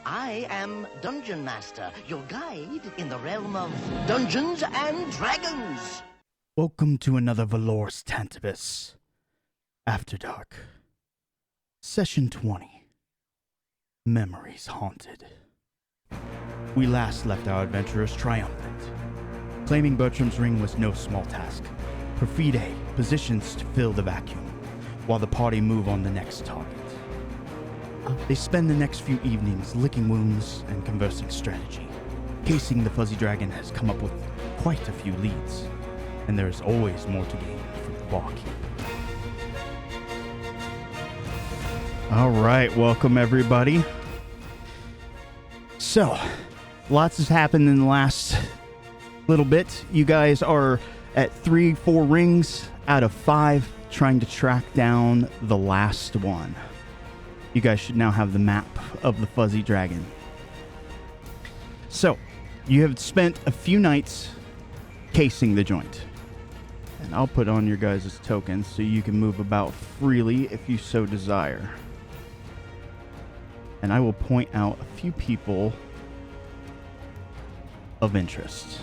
I am Dungeon Master, your guide in the realm of Dungeons and Dragons. Welcome to another Valoris Tantibus. Afterdark. Session 20. Memories Haunted. We last left our adventurers triumphant. Claiming Bertram's ring was no small task. Perfide positions to fill the vacuum, while the party move on the next target. They spend the next few evenings licking wounds and conversing strategy. Casing the Fuzzy Dragon has come up with quite a few leads, and there is always more to gain from the barkeep. All right, welcome everybody. So, lots has happened in the last little bit. You guys are at 3-4 rings out of 5, trying to track down the last one. You guys should now have the map of the Fuzzy Dragon. So, you have spent a few nights casing the joint. And I'll put on your guys' tokens so you can move about freely if you so desire. And I will point out a few people of interest.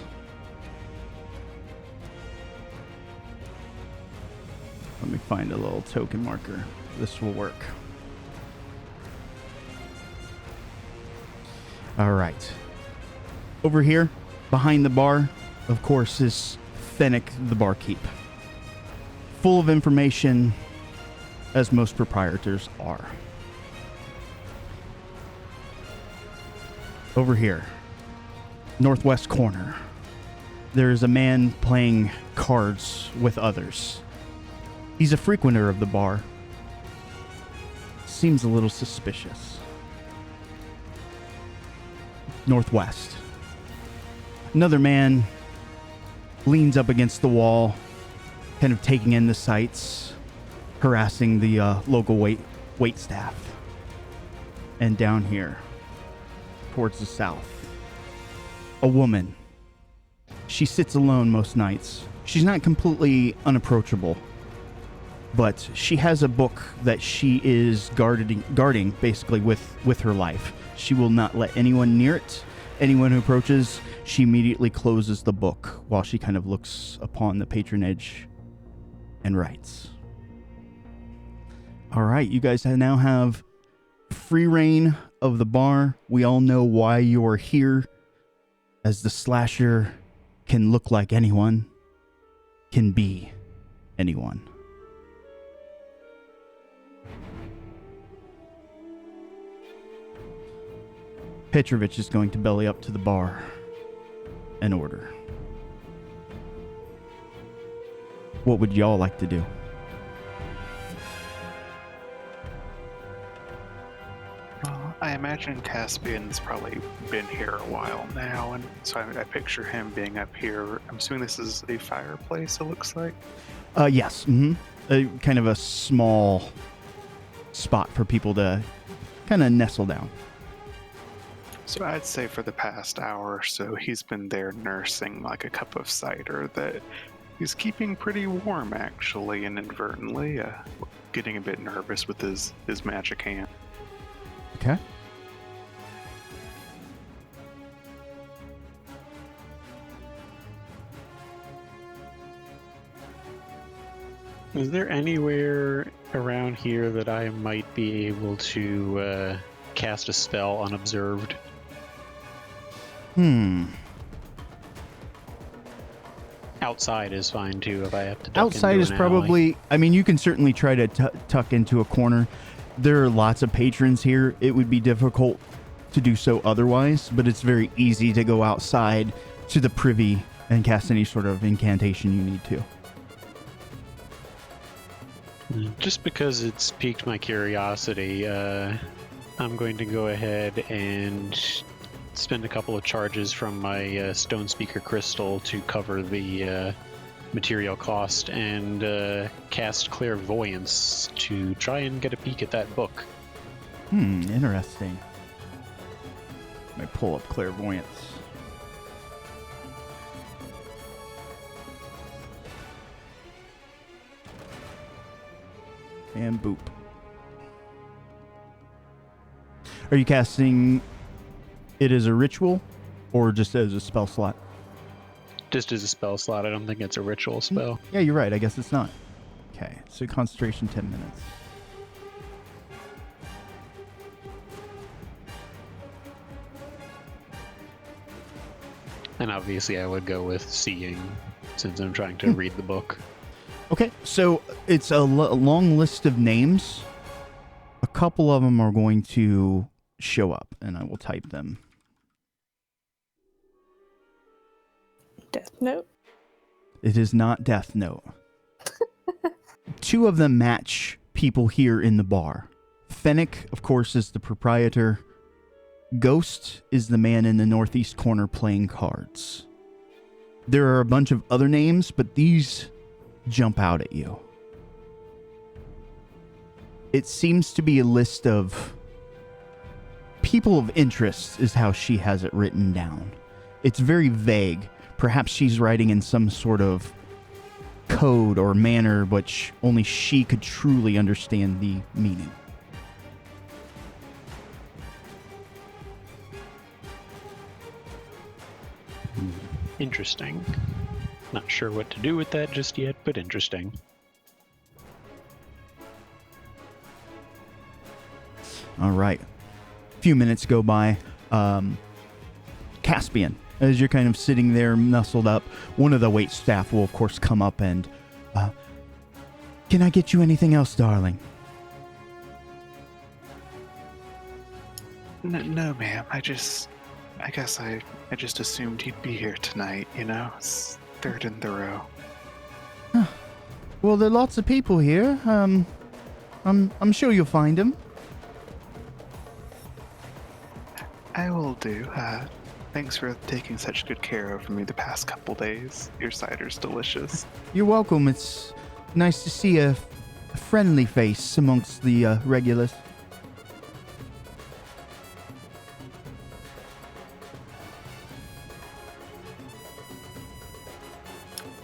Let me find a little token marker. This will work. All right. Over here, behind the bar, of course, is Fennec the barkeep. Full of information, as most proprietors are. Over here, northwest corner, there is a man playing cards with others. He's a frequenter of the bar. Seems a little suspicious. Northwest. Another man leans up against the wall, kind of taking in the sights, harassing the local wait staff. And down here, towards the south, a woman. She sits alone most nights. She's not completely unapproachable, but she has a book that she is guarding basically with her life. She will not let anyone near it. Anyone who approaches, she immediately closes the book while she kind of looks upon the patronage and writes. All right, you guys now have free reign of the bar. We all know why you are here, as the slasher can look like anyone, can be anyone. Petrovich is going to belly up to the bar and order. What would y'all like to do? I imagine Caspian's probably been here a while now, and so I picture him being up here. I'm assuming this is a fireplace, it looks like? Yes. Kind of a small spot for people to kind of nestle down. So I'd say for the past hour or so, he's been there nursing like a cup of cider that he's keeping pretty warm, actually, inadvertently, getting a bit nervous with his magic hand. Okay. Is there anywhere around here that I might be able to cast a spell unobserved? Outside is fine too if I have to duck Outside into is an probably... alley. I mean, you can certainly try to tuck into a corner. There are lots of patrons here. It would be difficult to do so otherwise, but it's very easy to go outside to the privy and cast any sort of incantation you need to. Just because it's piqued my curiosity, I'm going to go ahead and spend a couple of charges from my Stone Speaker Crystal to cover the material cost and cast Clairvoyance to try and get a peek at that book. Interesting. Let me pull up Clairvoyance. And boop. Are you casting it as a ritual or just as a spell slot? Just as a spell slot. I don't think it's a ritual spell. Yeah, you're right. I guess it's not. Okay, so concentration 10 minutes. And obviously I would go with seeing, since I'm trying to read the book. Okay, so it's a long list of names. A couple of them are going to show up, and I will type them. Death Note. It is not Death Note. Two of them match people here in the bar. Fennec, of course, is the proprietor. Ghost is the man in the northeast corner playing cards. There are a bunch of other names, but these jump out at you. It seems to be a list of people of interest, is how she has it written down. It's very vague. Perhaps she's writing in some sort of code or manner which only she could truly understand the meaning. Interesting. Not sure what to do with that just yet, but interesting. All right. A few minutes go by. Caspian, as you're kind of sitting there nestled up, one of the wait staff will, of course, come up and, can I get you anything else, darling? No, ma'am. I guess I just assumed he'd be here tonight, you know? It's third in the row. Well, there are lots of people here. I'm sure you'll find him. I will do. Thanks for taking such good care of me the past couple days. Your cider's delicious. You're welcome. It's nice to see a friendly face amongst the regulars.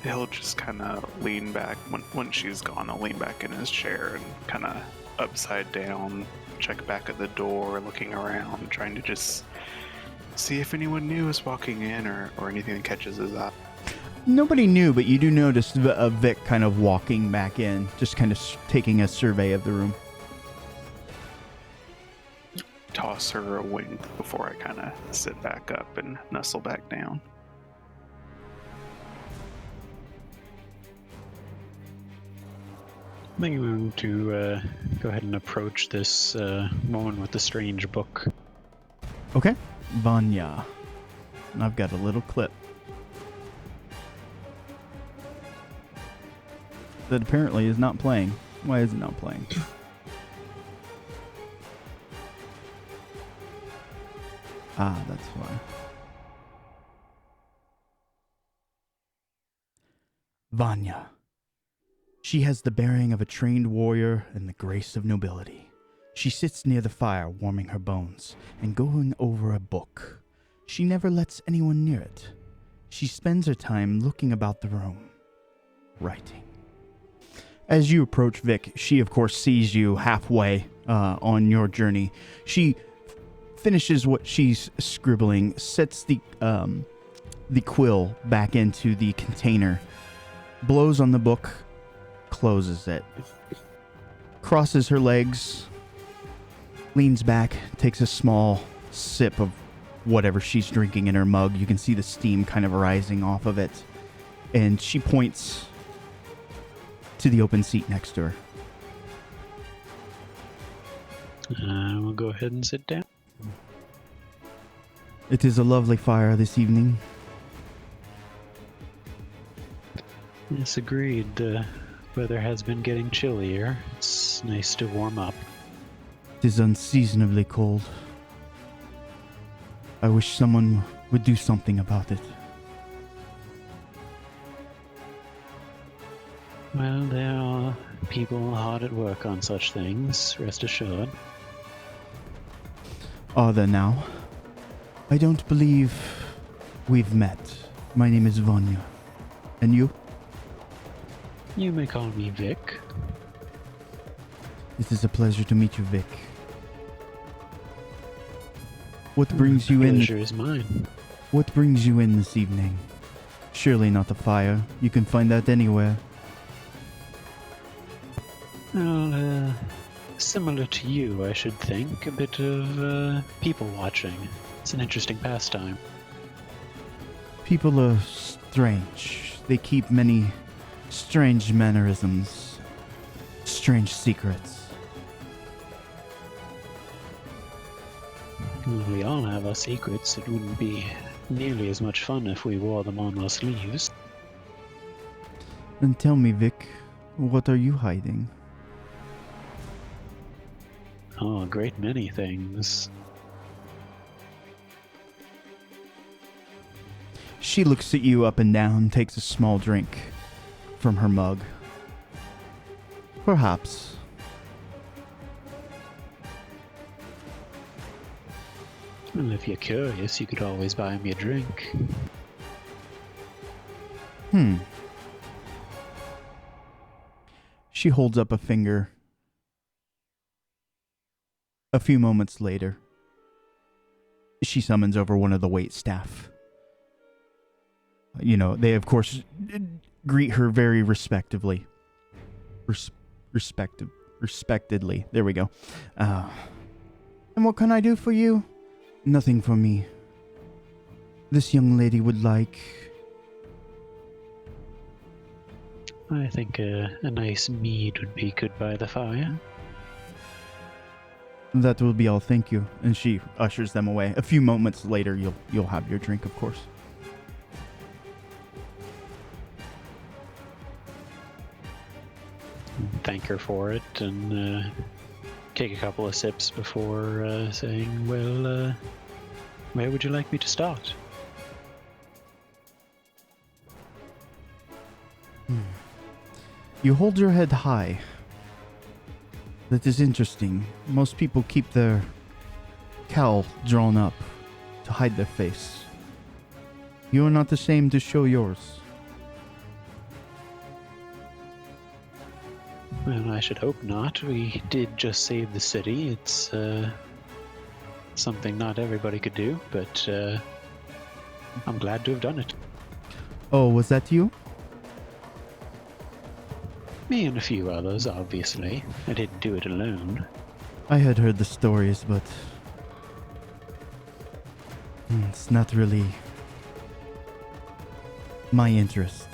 He'll just kind of lean back. When she's gone, he'll lean back in his chair and kind of upside down, check back at the door, looking around, trying to just see if anyone new is walking in or anything that catches his eye. Nobody knew, but you do notice Vic kind of walking back in, just kind of taking a survey of the room. Toss her a wink before I kind of sit back up and nestle back down. I think I'm going to go ahead and approach this woman with the strange book. Okay. Vanya. And I've got a little clip that apparently is not playing. Why is it not playing? That's why. Vanya. She has the bearing of a trained warrior and the grace of nobility. She sits near the fire, warming her bones and going over a book. She never lets anyone near it. She spends her time looking about the room, writing. As you approach Vic, she of course sees you halfway on your journey. She finishes what she's scribbling, sets the quill back into the container, blows on the book, closes it, crosses her legs, leans back, takes a small sip of whatever she's drinking in her mug. You can see the steam kind of rising off of it, and she points to the open seat next to her. We'll go ahead and sit down. It is a lovely fire this evening. Yes, agreed. The weather has been getting chillier. It's nice to warm up. It is unseasonably cold. I wish someone would do something about it. Well, there are people hard at work on such things, rest assured. Are there now? I don't believe we've met. My name is Vanya. And you? You may call me Vic. It is a pleasure to meet you, Vic. What brings you in? Pleasure is mine. What brings you in this evening? Surely not the fire. You can find that anywhere. Well, similar to you, I should think. A bit of people watching. It's an interesting pastime. People are strange. They keep many strange mannerisms, strange secrets. Well, we all have our secrets. It wouldn't be nearly as much fun if we wore them on our sleeves. Then tell me, Vic, what are you hiding? Oh, a great many things. She looks at you up and down, takes a small drink from her mug. Perhaps. Well, if you're curious, you could always buy me a drink. She holds up a finger. A few moments later, she summons over one of the wait staff. You know, they of course greet her very respectively. Respectedly. There we go. And what can I do for you? Nothing for me. This young lady would like... I think a nice mead would be good by the fire. That will be all, thank you. And she ushers them away. A few moments later, you'll have your drink, of course. Thank her for it and take a couple of sips before saying, well, where would you like me to start? You hold your head high. That is interesting. Most people keep their cowl drawn up to hide their face. You are not ashamed to show yours. Well, I should hope not. We did just save the city. It's something not everybody could do, but I'm glad to have done it. Oh, was that you? Me and a few others, obviously. I didn't do it alone. I had heard the stories, but... it's not really... my interest.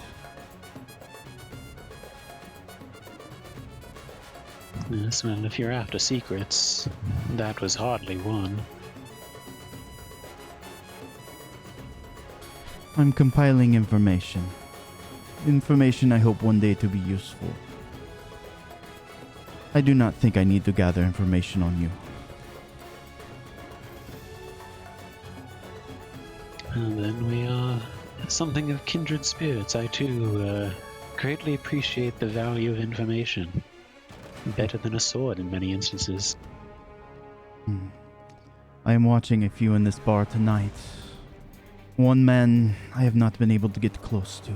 Yes, well, if you're after secrets, that was hardly one. I'm compiling information. Information I hope one day to be useful. I do not think I need to gather information on you. And then we are something of kindred spirits. I too greatly appreciate the value of information. Better than a sword in many instances. I am watching a few in this bar tonight. One man I have not been able to get close to.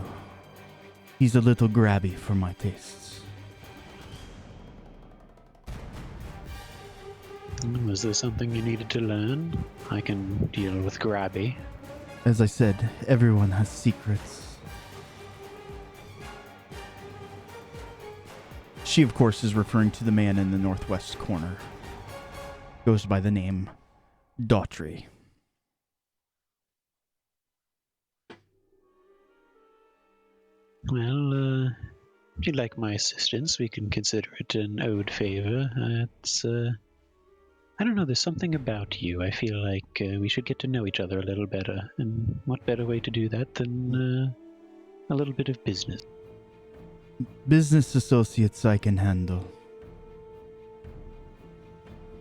He's a little grabby for my tastes. Was there something you needed to learn? I can deal with grabby. As I said, everyone has secrets. She, of course, is referring to the man in the northwest corner. Goes by the name Daughtry. Well, if you'd like my assistance, we can consider it an owed favor. I don't know, there's something about you. I feel like we should get to know each other a little better. And what better way to do that than a little bit of business? Business associates I can handle.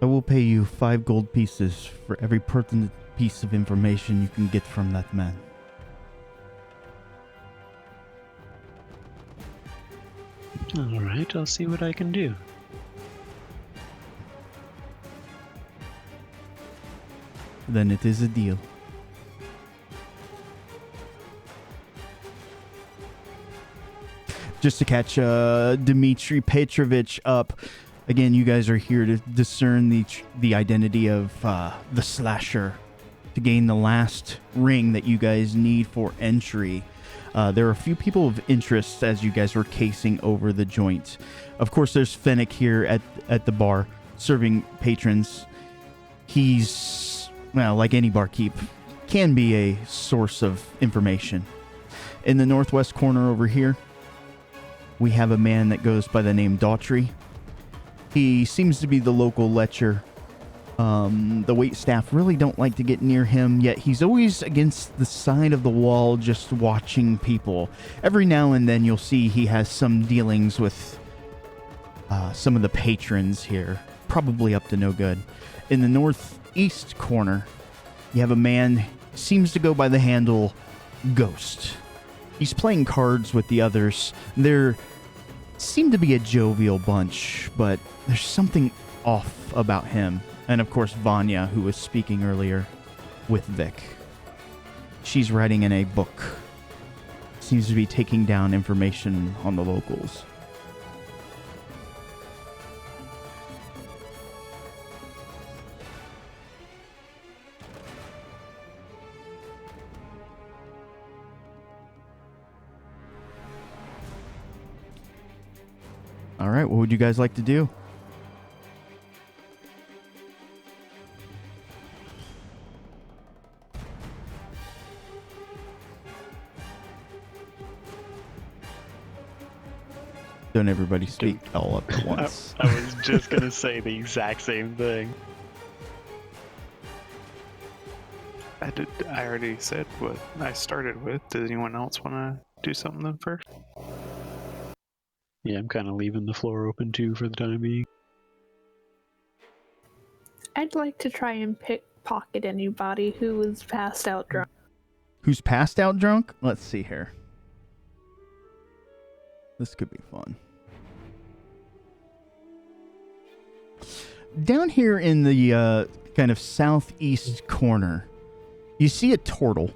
I will pay you 5 gold pieces for every pertinent piece of information you can get from that man. All right, I'll see what I can do. Then it is a deal. Just to catch Dmitry Petrovich up. Again, you guys are here to discern the identity of the slasher to gain the last ring that you guys need for entry. There are a few people of interest as you guys were casing over the joint. Of course, there's Fennec here at the bar, serving patrons. He's, well, like any barkeep, can be a source of information. In the northwest corner over here, we have a man that goes by the name Daughtry. He seems to be the local lecher. The wait staff really don't like to get near him, yet he's always against the side of the wall just watching people. Every now and then you'll see he has some dealings with some of the patrons here, probably up to no good. In the northeast corner, you have a man, seems to go by the handle Ghost. He's playing cards with the others. They seem to be a jovial bunch, but there's something off about him. And of course, Vanya, who was speaking earlier with Vic. She's writing in a book. Seems to be taking down information on the locals. All right, what would you guys like to do? Don't everybody speak all up at once. I was just gonna say the exact same thing. I already said what I started with. Does anyone else want to do something then first? Yeah, I'm kind of leaving the floor open too for the time being. I'd like to try and pickpocket anybody who is passed out drunk. Who's passed out drunk? Let's see here. This could be fun. Down here in the kind of southeast corner, you see a turtle.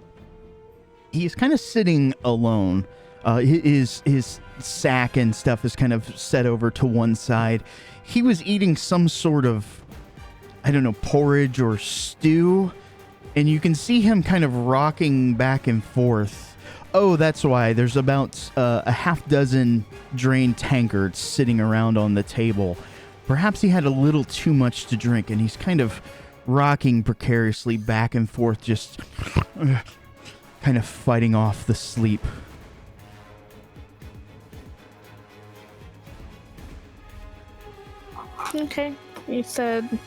He's kind of sitting alone. His sack and stuff is kind of set over to one side. He was eating some sort of, I don't know, porridge or stew. And you can see him kind of rocking back and forth. Oh, that's why. There's about a half dozen drained tankards sitting around on the table. Perhaps he had a little too much to drink, and he's kind of rocking precariously back and forth, just kind of fighting off the sleep. Okay, you said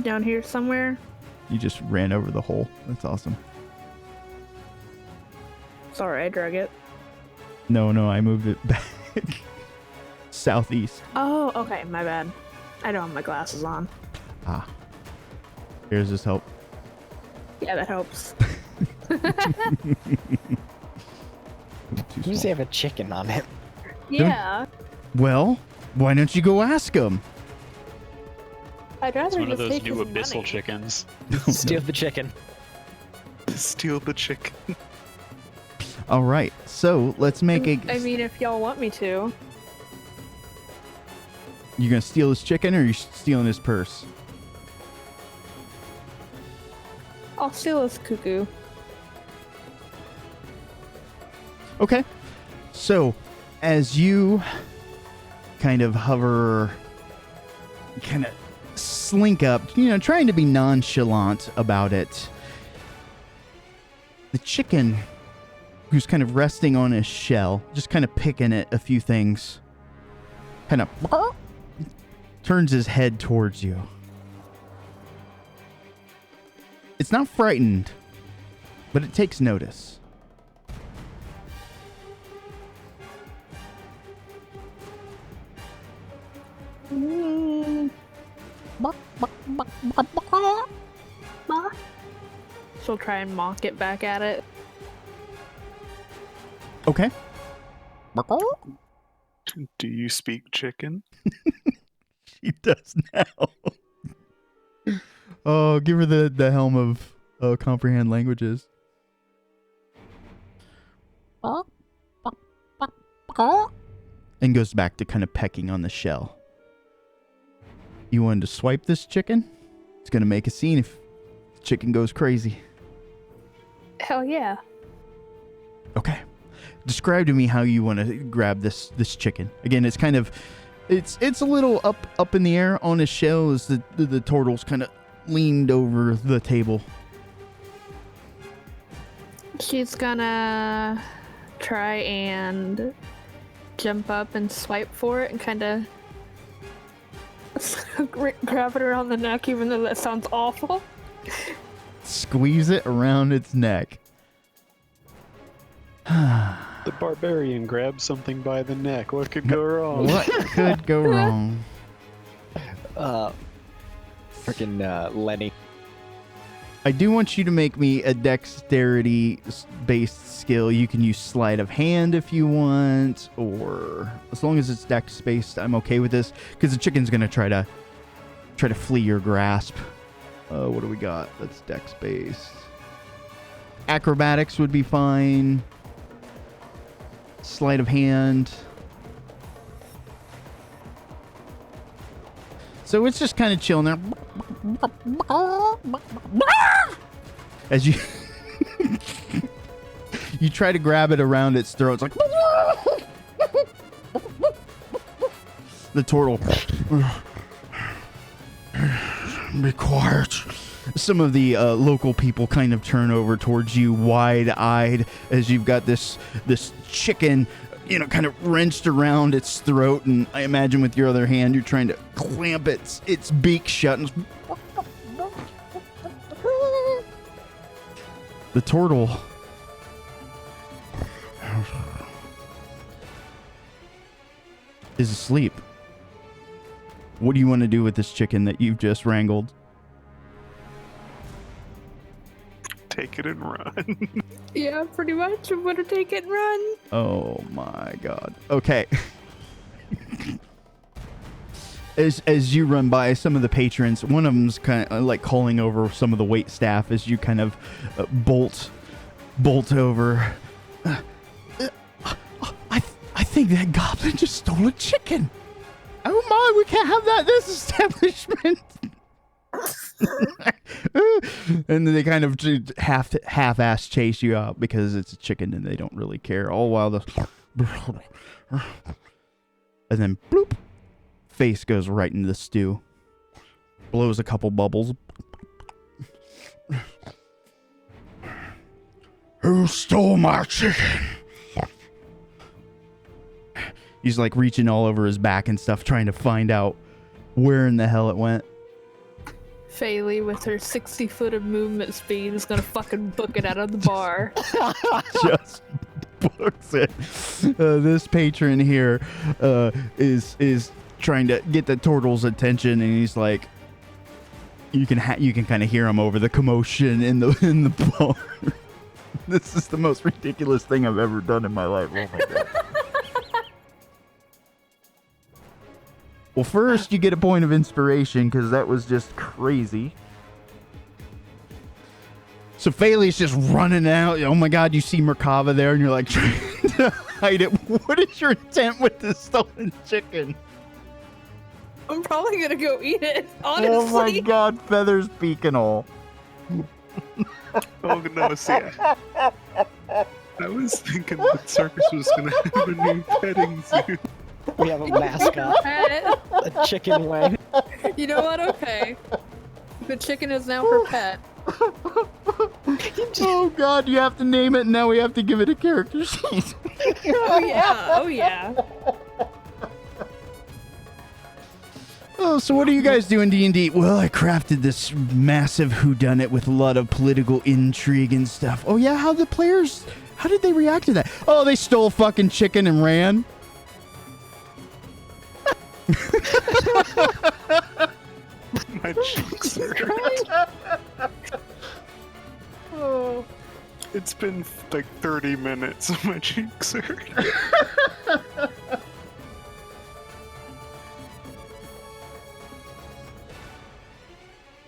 down here somewhere? You just ran over the hole. That's awesome. Sorry, I drug it. No, I moved it back. Southeast. Oh, okay, my bad. I don't have my glasses on. Ah. Here's this help. Yeah, that helps. Too Does small. he have a chicken on it? Yeah, Well, why don't you go ask him? I'd rather It's one of just those take new his abyssal money. chickens. Steal the chicken. Steal the chicken. All right, so let's make a... I mean, if y'all want me to. You gonna steal his chicken, or are you stealing his purse? I'll steal his cuckoo. Okay. So, as you kind of hover, kind of slink up, trying to be nonchalant about it, the chicken, who's kind of resting on his shell, just kind of picking at a few things, kind of turns his head towards you. It's not frightened, but it takes notice. She'll try and mock it back at it. Okay. Do you speak chicken? She does now. Oh, give her the helm of comprehend languages. And goes back to kind of pecking on the shell. You wanted to swipe this chicken? It's gonna make a scene if the chicken goes crazy. Hell yeah. Okay. Describe to me how you want to grab this chicken. Again, it's kind of, it's a little up in the air on his shell as the turtle's kind of leaned over the table. She's gonna try and jump up and swipe for it and kind of grab it around the neck, even though that sounds awful. Squeeze it around its neck. The barbarian grabs something by the neck. What could go wrong? What could go wrong? Freaking Lenny. I do want you to make me a dexterity-based skill. You can use sleight of hand if you want, or as long as it's dex-based, I'm okay with this, because the chicken's gonna try to flee your grasp. What do we got? That's dex-based. Acrobatics would be fine. Sleight of hand. So it's just kind of chilling there. As you you try to grab it around its throat, it's like the turtle. Be quiet. Some of the local people kind of turn over towards you, wide-eyed, as you've got this chicken, kind of wrenched around its throat, and I imagine with your other hand, you're trying to clamp its beak shut. And the turtle is asleep. What do you want to do with this chicken that you've just wrangled? Take it and run. Yeah, pretty much. I'm gonna take it and run. Oh my god. Okay. As you run by some of the patrons, one of them's kind of like calling over some of the wait staff as you kind of bolt over. I think that goblin just stole a chicken. Oh my, we can't have that in this establishment. And then they kind of half-ass chase you out because it's a chicken and they don't really care. All while and then bloop, face goes right into the stew, blows a couple bubbles. Who stole my chicken? He's like reaching all over his back and stuff, trying to find out where in the hell it went. Faylee, with her 60-foot of movement speed, is gonna fucking book it out of the bar. Just books it. This patron here is trying to get the turtle's attention, and he's like, you can kind of hear him over the commotion in the bar. This is the most ridiculous thing I've ever done in my life. Oh my god. Well, first you get a point of inspiration because that was just crazy. So Faylee's just running out. Oh my god, you see Merkava there and you're like trying to hide it. What is your intent with this stolen chicken? I'm probably gonna go eat it, honestly. Oh my god, feathers, beak and all. Oh no, see, I was thinking the circus was gonna have a new petting zoo. We have a mascot. Pet. A chicken wing. You know what? Okay. The chicken is now her pet. Oh god, you have to name it and now we have to give it a character sheet. Oh yeah, oh yeah. Oh, so what do you guys do in D&D? Well, I crafted this massive whodunit with a lot of political intrigue and stuff. Oh yeah, how did they react to that? Oh, they stole fucking chicken and ran. My cheeks hurt. Oh, it's been like 30 minutes. My cheeks hurt.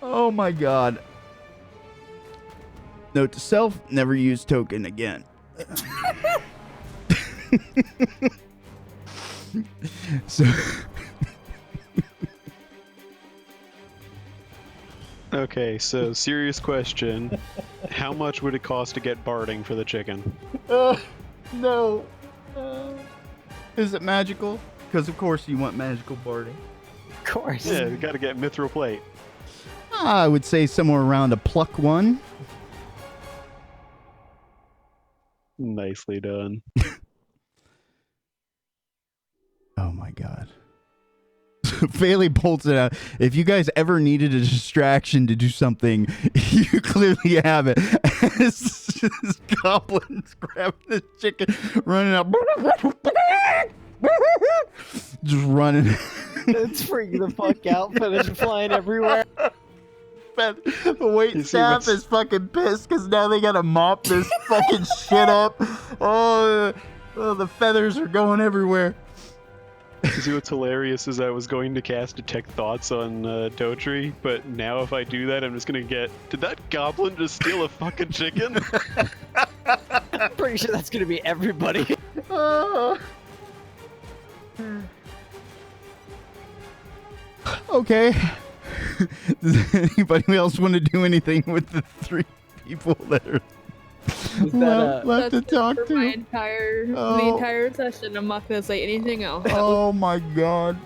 Oh my god. Note to self, never use token again. So Okay, so serious question. How much would it cost to get barding for the chicken? No. Is it magical? Because of course you want magical barding. Of course. Yeah, we gotta get mithril plate. I would say somewhere around a pluck 1. Nicely done. Oh my god. Bailey bolts it out. If you guys ever needed a distraction to do something, you clearly have it. This goblin's grabbing the chicken, running up. Just running. It's freaking the fuck out. Feathers flying everywhere. The wait You see staff what's- is fucking pissed because now they gotta mop this fucking shit up. Oh, the feathers are going everywhere. You see what's hilarious is I was going to cast Detect Thoughts on Dotry, but now if I do that, I'm just gonna get... Did that goblin just steal a fucking chicken? I'm pretty sure that's gonna be everybody. Okay. Does anybody else want to do anything with the 3 people that are Is that, left to That's it talk for my to? entire the Oh. entire session. I'm not gonna say anything else. Oh my god.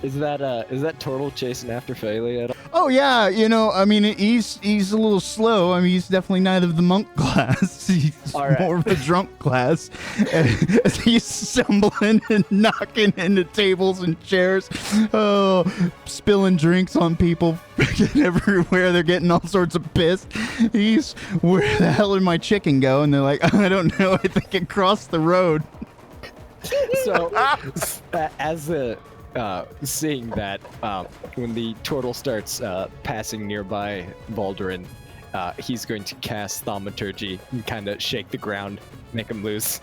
is that Turtle chasing after Phaley at all? Oh yeah, you know, I mean, he's a little slow. I mean, he's definitely not of the monk class. He's All right. more of a drunk class. As he's stumbling and knocking into tables and chairs, oh, spilling drinks on people freaking everywhere. They're getting all sorts of pissed. He's, where the hell did my chicken go? And they're like, I don't know. I think it crossed the road. So, as the seeing that, when the turtle starts passing nearby Baldurin, he's going to cast Thaumaturgy and kind of shake the ground, make him loose,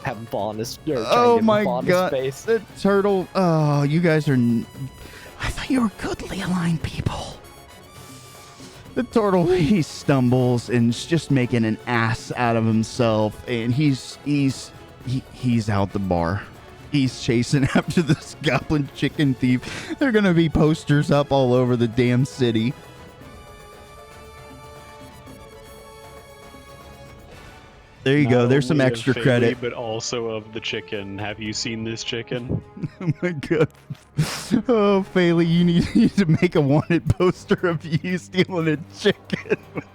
have him fall on his, or try and Oh get him my fall on god. his face. The turtle. Oh, you guys are. I thought you were goodly aligned people. The turtle, he stumbles and is just making an ass out of himself, and he's out the bar. He's chasing after this goblin chicken thief. There are gonna be posters up all over the damn city. There you go. Not There's some only of extra Phaley, credit. but also of the chicken. Have you seen this chicken? Oh my god. Oh, Phaley, you need to make a wanted poster of you stealing a chicken with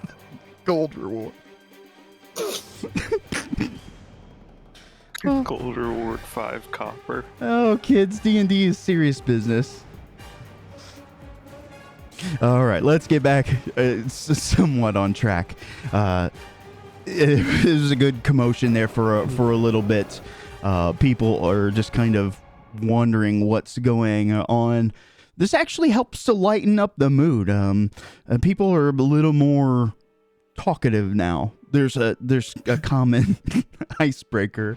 gold reward. Gold reward 5 copper. Oh, kids, D&D is serious business. All right, let's get back somewhat on track. It was a good commotion there for a little bit. People are just kind of wondering what's going on. This actually helps to lighten up the mood. People are a little more talkative now. There's a common icebreaker.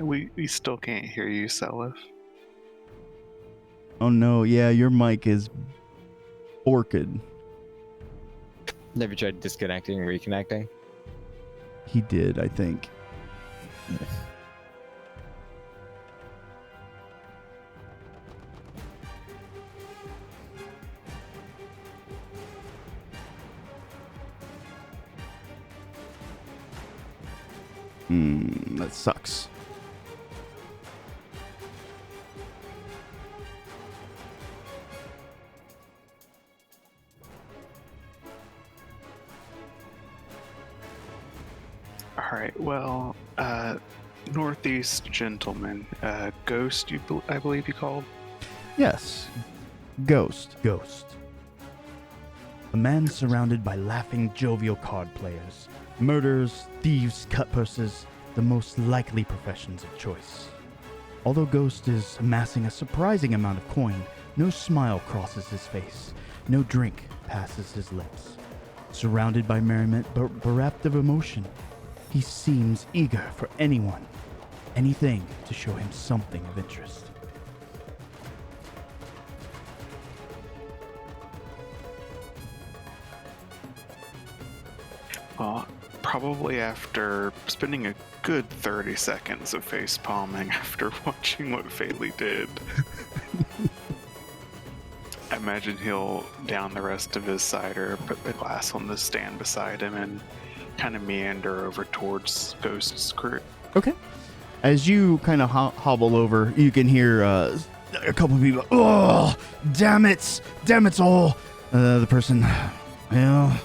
We still can't hear you, Selif. Oh no, yeah, your mic is orchid. Have you tried disconnecting and reconnecting? He did, I think. That sucks. Alright, well, Northeast Gentleman, Ghost, I believe you called? Yes. Ghost. A man surrounded by laughing, jovial card players. Murderers, thieves, cut purses, the most likely professions of choice. Although Ghost is amassing a surprising amount of coin, no smile crosses his face, no drink passes his lips. Surrounded by merriment but bereft of emotion, he seems eager for anyone, anything to show him something of interest. Well, probably after spending a good 30 seconds of face palming after watching what Faley did. I imagine he'll down the rest of his cider, put the glass on the stand beside him, and kind of meander over towards Ghost's crew. Okay. As you kind of hobble over, you can hear a couple of people, "Oh, damn it all." The person, "Well,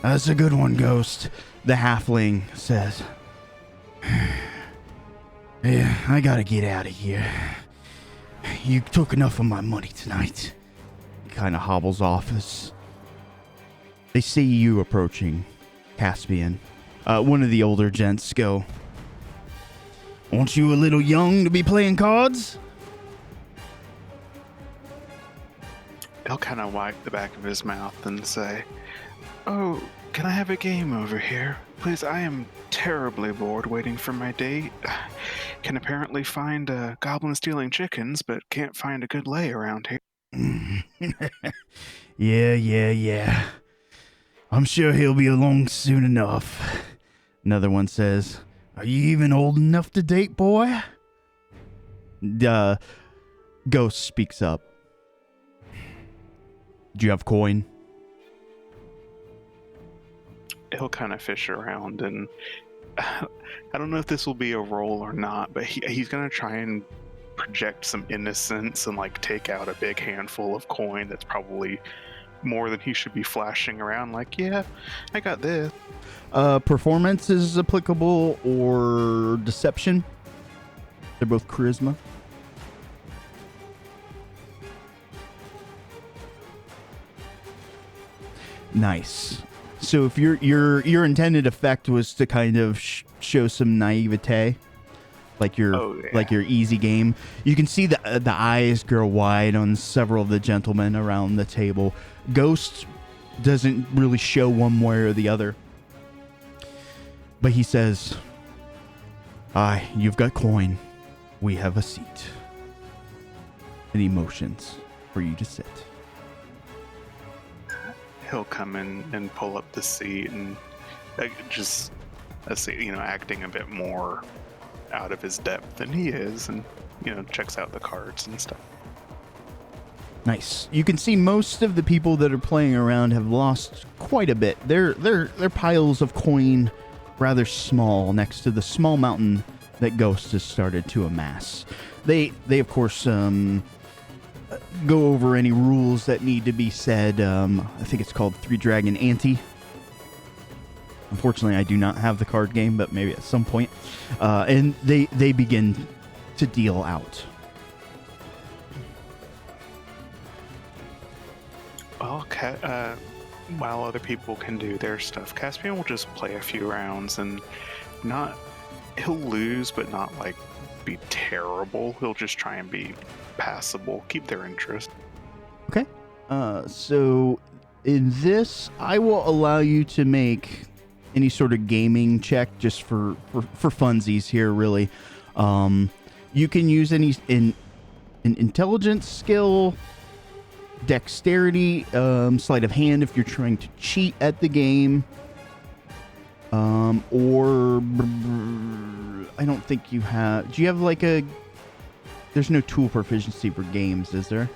that's a good one, Ghost." The halfling says, "Yeah, I gotta get out of here. You took enough of my money tonight." He kind of hobbles off as they see you approaching, Caspian. One of the older gents go, "Aren't you a little young to be playing cards?" He'll kind of wipe the back of his mouth and say, "Oh, can I have a game over here? Please, I am terribly bored waiting for my date. Can apparently find goblin stealing chickens, but can't find a good lay around here." Yeah. I'm sure he'll be along soon enough. Another one says, "Are you even old enough to date, boy?" Ghost speaks up. "Do you have coin?" He'll kind of fish around, and I don't know if this will be a roll or not, but he's going to try and project some innocence and like take out a big handful of coin that's probably more than he should be flashing around like, "Yeah, I got this." Performance is applicable, or deception. They're both charisma. Nice. So if your intended effect was to kind of show some naivete, like your easy game, you can see the eyes grow wide on several of the gentlemen around the table. Ghost doesn't really show one way or the other, but he says, "Aye, you've got coin. We have a seat." And he motions for you to sit. He'll come in and pull up the seat and just, acting a bit more out of his depth than he is, and checks out the cards and stuff. Nice. You can see most of the people that are playing around have lost quite a bit. Their piles of coin rather small next to the small mountain that Ghost has started to amass. They of course go over any rules that need to be said. I think it's called Three Dragon Ante. Unfortunately, I do not have the card game, but maybe at some point. And they begin to deal out. Well, while other people can do their stuff, Caspian will just play a few rounds, and he'll lose, but not like be terrible. He'll just try and be passable, keep their interest. Okay. So in this, I will allow you to make any sort of gaming check just for funsies here, really. You can use an intelligence skill, dexterity, sleight of hand if you're trying to cheat at the game, or I don't think you have. Do you have like a? There's no tool proficiency for games, is there?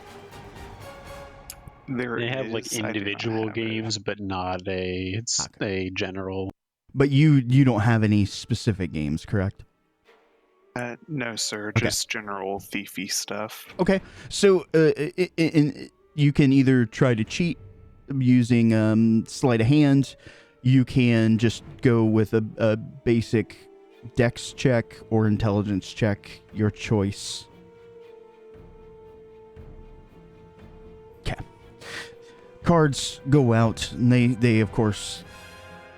They have like individual games, but not a. It's a general. But you don't have any specific games, correct? No, sir. Okay. Just general thiefy stuff. Okay, so you can either try to cheat using sleight of hand. You can just go with a basic dex check or intelligence check, your choice. Okay. Cards go out, and they of course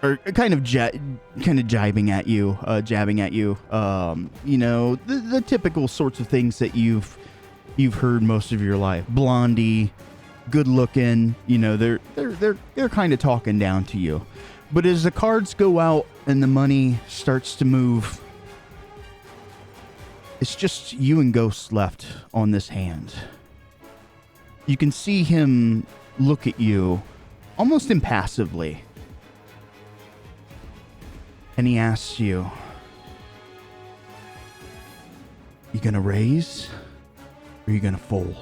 are kind of jibing at you, jabbing at you. The typical sorts of things that you've heard most of your life. Blondie, good looking. They're kind of talking down to you. But as the cards go out and the money starts to move, it's just you and Ghost left on this hand. You can see him look at you almost impassively. And he asks you, you gonna raise or you gonna fold?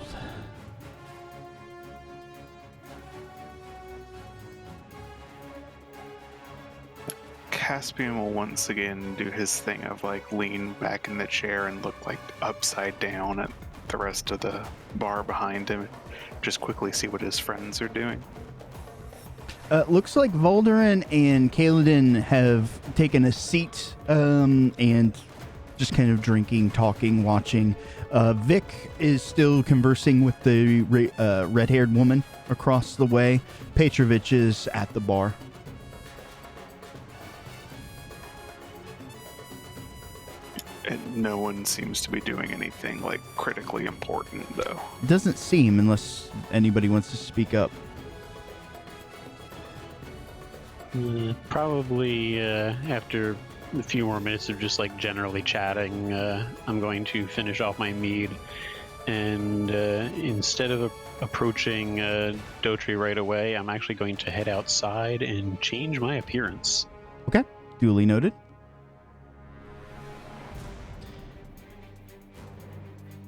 Caspian will once again do his thing of like lean back in the chair and look like upside down at the rest of the bar behind him. Just quickly see what his friends are doing. Looks like Volderin and Kaladin have taken a seat and just kind of drinking, talking, watching. Vic is still conversing with the red-haired woman across the way. Petrovich is at the bar. And no one seems to be doing anything like critically important, though. Doesn't seem, unless anybody wants to speak up. Probably after a few more minutes of just like generally chatting, I'm going to finish off my mead, and instead of approaching Dotry right away, I'm actually going to head outside and change my appearance. Okay, duly noted.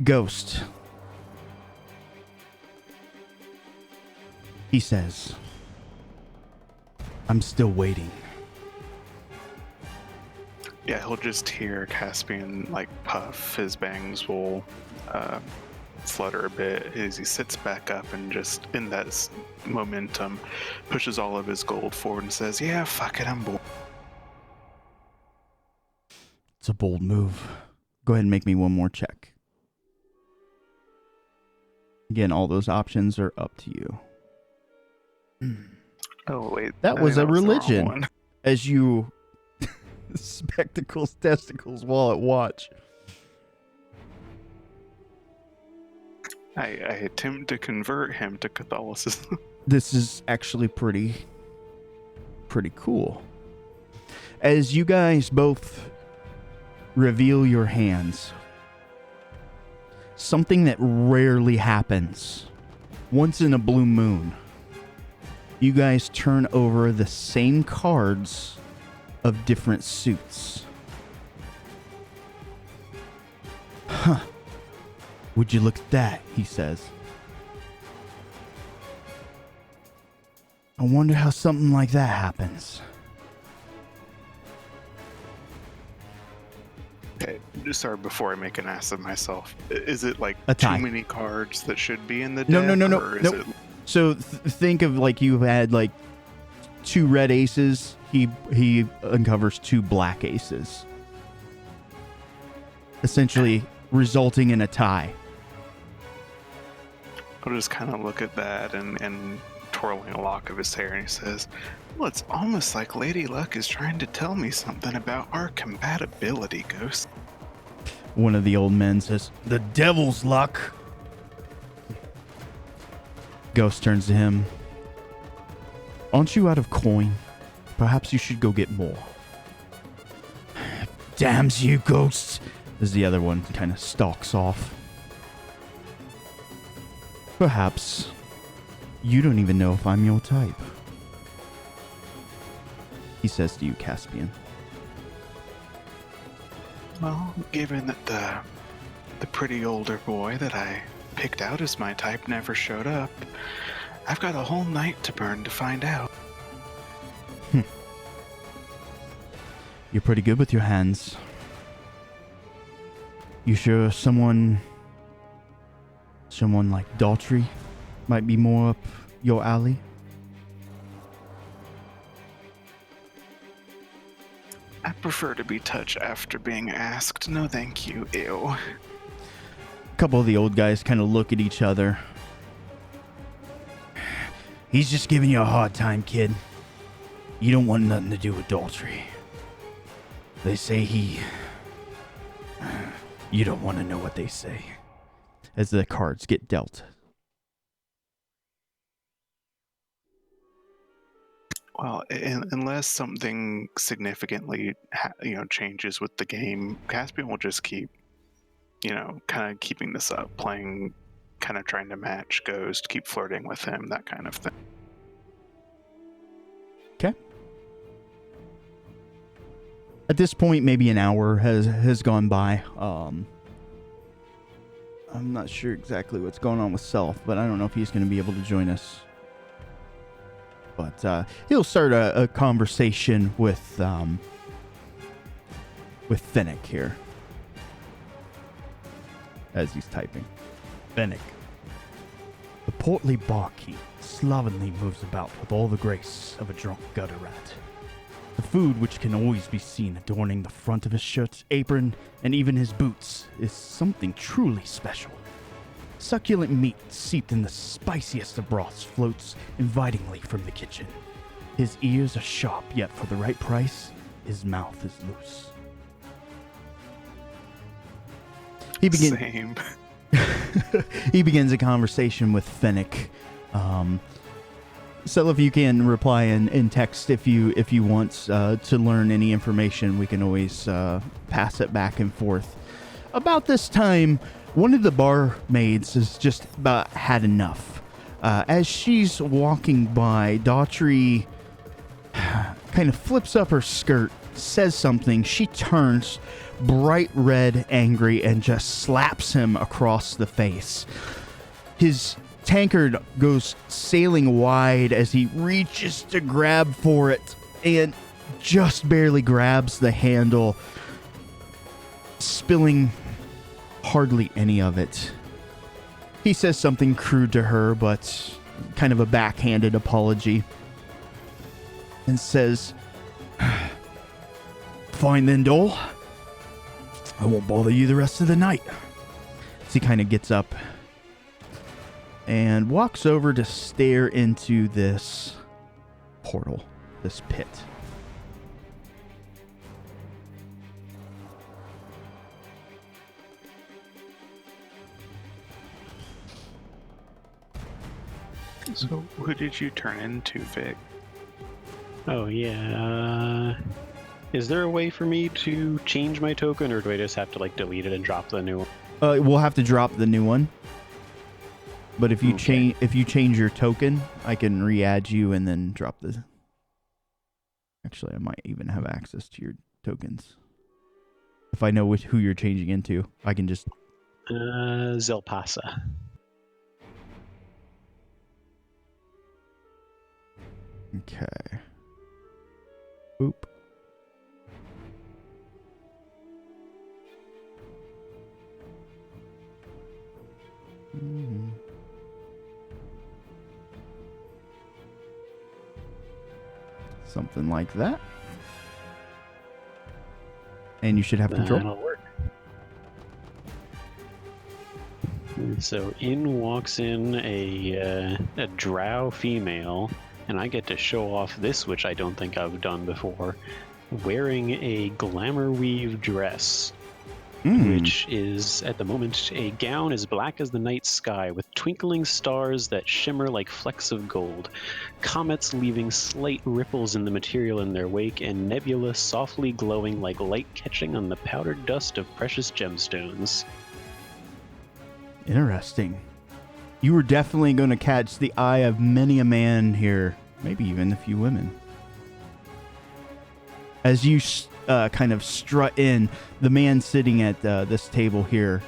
Ghost. He says, I'm still waiting. Yeah, he'll just hear Caspian like puff. His bangs will flutter a bit as he sits back up and just in that momentum pushes all of his gold forward and says, yeah, fuck it, I'm bored. It's a bold move. Go ahead and make me one more check. Again, all those options are up to you. Oh, wait. That I was think a the wrong religion. one. As you spectacles, testicles while at watch. I attempt to convert him to Catholicism. This is actually pretty cool. As you guys both reveal your hands, something that rarely happens, once in a blue moon, you guys turn over the same cards of different suits. Huh. Would you look at that, he says. I wonder how something like that happens. Okay, sorry, before I make an ass of myself, is it like A tie. too many cards that should be in the deck? No. Or is Nope. it So think of like you had like 2 red aces. He uncovers 2 black aces, essentially resulting in a tie. I'll just kind of look at that and twirling a lock of his hair, and he says, well, it's almost like Lady Luck is trying to tell me something about our compatibility, Ghost. One of the old men says, "The devil's luck." Ghost turns to him. Aren't you out of coin? Perhaps you should go get more. Damns you, Ghost. As the other one kind of stalks off. Perhaps you don't even know if I'm your type. He says to you, Caspian. Well, given that the pretty older boy that I picked out as my type never showed up, I've got a whole night to burn to find out. You're pretty good with your hands. You sure someone like Daughtry might be more up your alley? I prefer to be touched after being asked. No, thank you. Ew. A couple of the old guys kind of look at each other. He's just giving you a hard time, kid. You don't want nothing to do with Daughtry. They say you don't want to know what they say. As the cards get dealt. Well, unless something significantly, changes with the game, Caspian will just keep, kind of keeping this up, playing, kind of trying to match Ghost, keep flirting with him, that kind of thing. Okay. At this point, maybe an hour has gone by. I'm not sure exactly what's going on with Self, but I don't know if he's going to be able to join us. But he'll start a conversation with Finnick here as he's typing. Finnick. The portly barkeep slovenly moves about with all the grace of a drunk gutter rat. The food, which can always be seen adorning the front of his shirt, apron, and even his boots, is something truly special. Succulent meat seeped in the spiciest of broths floats invitingly from the kitchen. His ears are sharp, yet for the right price, his mouth is loose. Same. He begins a conversation with Finnick. So if you can reply in text if you want to learn any information, we can always pass it back and forth. About this time, one of the barmaids has just about had enough. As she's walking by, Daughtry kind of flips up her skirt, says something. She turns bright red, angry, and just slaps him across the face. His tankard goes sailing wide as he reaches to grab for it and just barely grabs the handle, spilling hardly any of it. He says something crude to her, but kind of a backhanded apology, and says, "Fine then, Dole. I won't bother you the rest of the night." So he kind of gets up and walks over to stare into this portal, this pit. So, who did you turn into, Vic? Oh, yeah. Is there a way for me to change my token, or do I just have to, like, delete it and drop the new one? We'll have to drop the new one. But if you change your token, I can re-add you and then drop the... Actually, I might even have access to your tokens. If I know who you're changing into, I can just... Zelpasa. Okay. Boop. Mm-hmm. Something like that. And you should have control. That'll work. So in walks in a drow female, and I get to show off this, which I don't think I've done before, wearing a glamour weave dress, which is, at the moment, a gown as black as the night sky with twinkling stars that shimmer like flecks of gold, comets leaving slight ripples in the material in their wake, and nebula softly glowing like light catching on the powdered dust of precious gemstones. Interesting. You were definitely going to catch the eye of many a man here, maybe even a few women. As you kind of strut in, the man sitting at this table here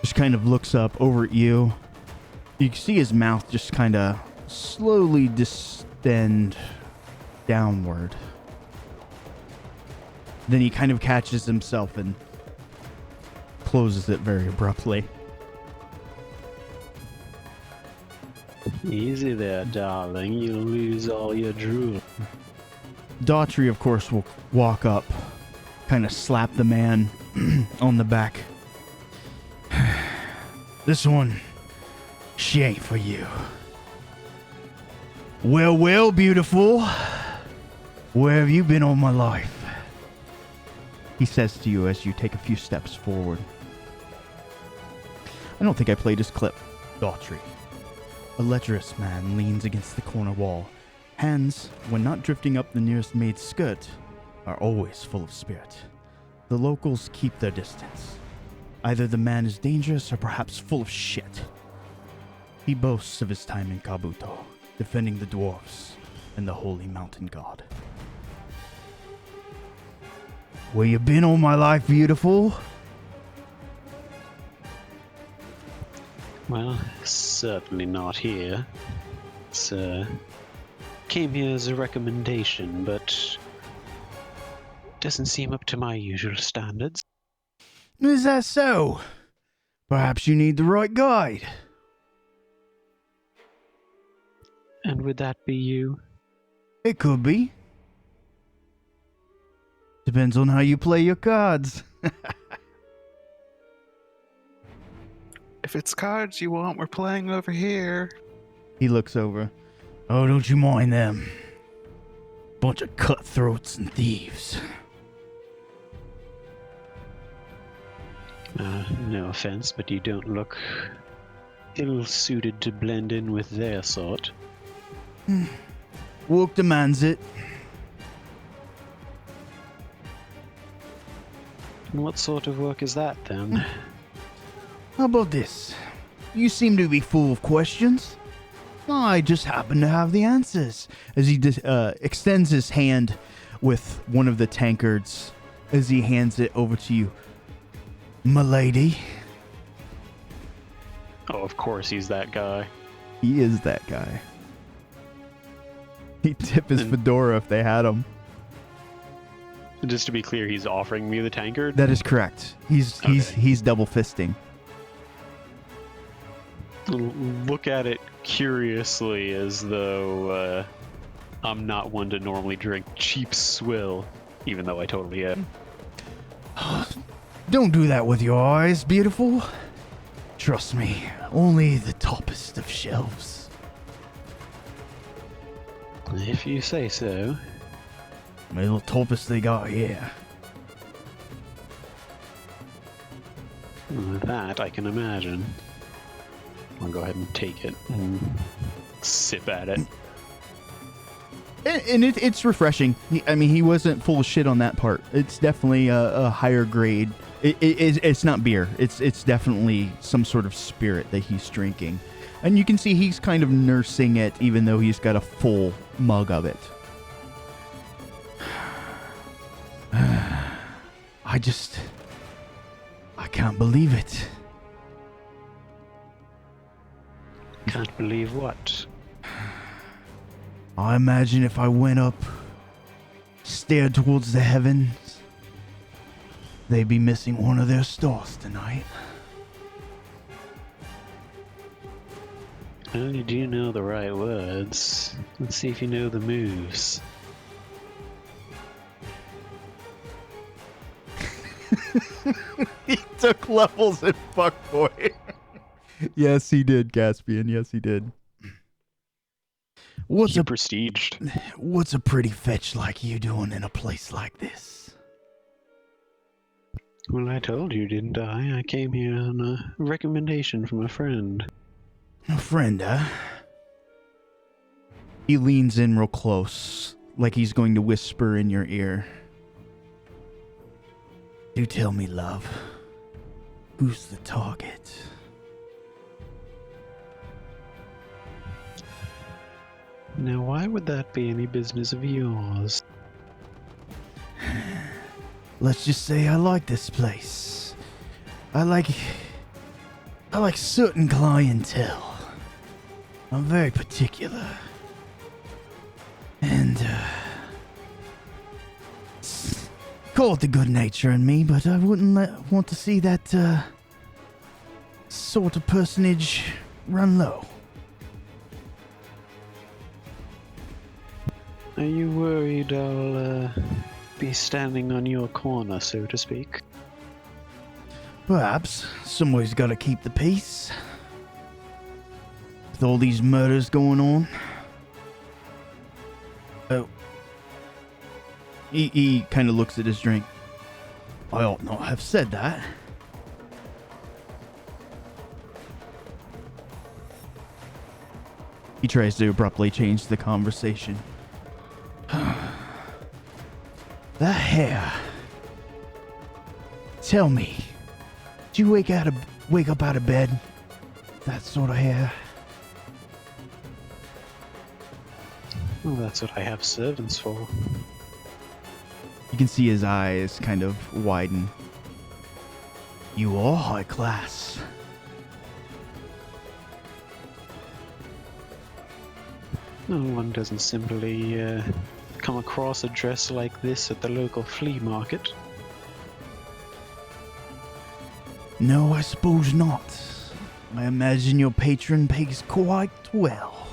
just kind of looks up over at you. You can see his mouth just kind of slowly distend downward. Then he kind of catches himself and closes it very abruptly. Easy there, darling. You'll lose all your drool. Daughtry, of course, will walk up, kind of slap the man on the back. This one, she ain't for you. Well, well, beautiful. Where have you been all my life? He says to you as you take a few steps forward. I don't think I played his clip. Daughtry. A lecherous man leans against the corner wall. Hands, when not drifting up the nearest maid's skirt, are always full of spirit. The locals keep their distance. Either the man is dangerous or perhaps full of shit. He boasts of his time in Kabuto, defending the dwarves and the holy mountain god. Where you been all my life, beautiful? Well, certainly not here. It's, came here as a recommendation, but doesn't seem up to my usual standards. Is that so? Perhaps you need the right guide. And would that be you? It could be. Depends on how you play your cards. If it's cards you want, we're playing over here. He looks over. Oh, don't you mind them. Bunch of cutthroats and thieves. No offense, but you don't look ill-suited to blend in with their sort. Work demands it. And what sort of work is that, then? How about this? You seem to be full of questions. I just happen to have the answers. As he extends his hand with one of the tankards, as he hands it over to you. Milady. Oh, of course he's that guy. He is that guy. He'd tip his fedora if they had him. Just to be clear, he's offering me the tankard? That is correct. He's double fisting. Look at it curiously, as though I'm not one to normally drink cheap swill, even though I totally am. Don't do that with your eyes, beautiful. Trust me, only the toppest of shelves. If you say so. The toppest they got here. That I can imagine. I'll go ahead and take it and sip at it. And it's refreshing. He wasn't full of shit on that part. It's definitely a higher grade. It's not beer. It's definitely some sort of spirit that he's drinking. And you can see he's kind of nursing it, even though he's got a full mug of it. I can't believe it. Can't believe what? I imagine if I went up, stared towards the heavens, they'd be missing one of their stars tonight. Well, you do know the right words. Let's see if you know the moves. He took levels at fuckboy. Yes, he did, Caspian. Yes, he did. What's You're prestiged. What's a pretty fetch like you doing in a place like this? Well, I told you, didn't I? I came here on a recommendation from a friend. A friend, huh? He leans in real close, like he's going to whisper in your ear. Do tell me, love. Who's the target? Now, why would that be any business of yours? Let's just say I like this place. I like certain clientele. I'm very particular. And, call it the good nature in me, but I wouldn't want to see that, sort of personage run low. Are you worried I'll, be standing on your corner, so to speak? Perhaps. Somebody's got to keep the peace. With all these murders going on. Oh. He kind of looks at his drink. I ought not have said that. He tries to abruptly change the conversation. The hair. Tell me, did you wake up out of bed? That sort of hair? Well, that's what I have servants for. You can see his eyes kind of widen. You are high class. No, one doesn't simply come across a dress like this at the local flea market. No, I suppose not. I imagine your patron pays quite well.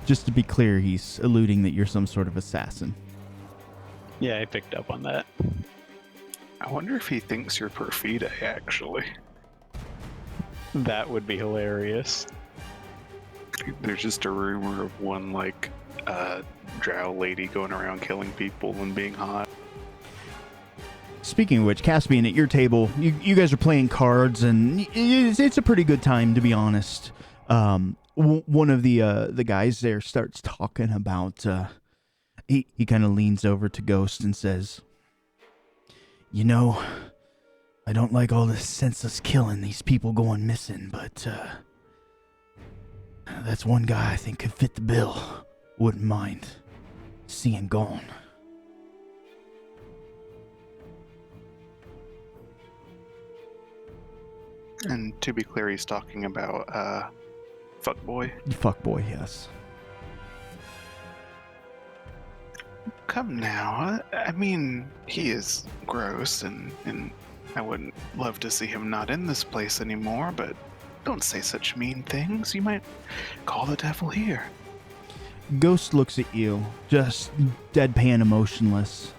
Just to be clear, he's alluding that you're some sort of assassin. Yeah, I picked up on that. I wonder if he thinks you're Perfide, actually. That would be hilarious. There's just a rumor of one, like, drow lady going around killing people and being hot. Speaking of which, Caspian, at your table, you guys are playing cards, and it's a pretty good time, to be honest. One of the guys there starts talking about, he kind of leans over to Ghost and says, you know, I don't like all this senseless killing, these people going missing, but that's one guy I think could fit the bill. Wouldn't mind seeing gone. And to be clear, he's talking about, Fuckboy. Fuckboy, yes. Come now, I mean, he is gross, and I wouldn't love to see him not in this place anymore, but don't say such mean things. You might call the devil here. Ghost looks at you, just deadpan emotionless.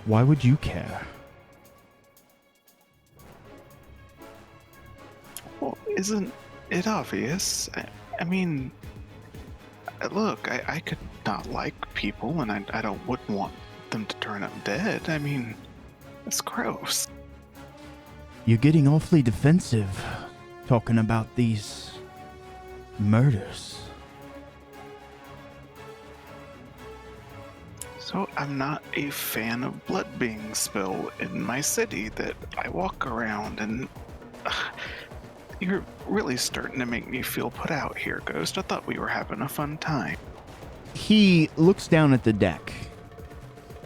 Why would you care? Well, isn't it obvious? I mean, look, I could not like people, and I wouldn't want them to turn up dead. I mean, it's gross. You're getting awfully defensive, talking about these murders. So I'm not a fan of blood being spilled in my city that I walk around, and you're really starting to make me feel put out here, Ghost. I thought we were having a fun time. He looks down at the deck,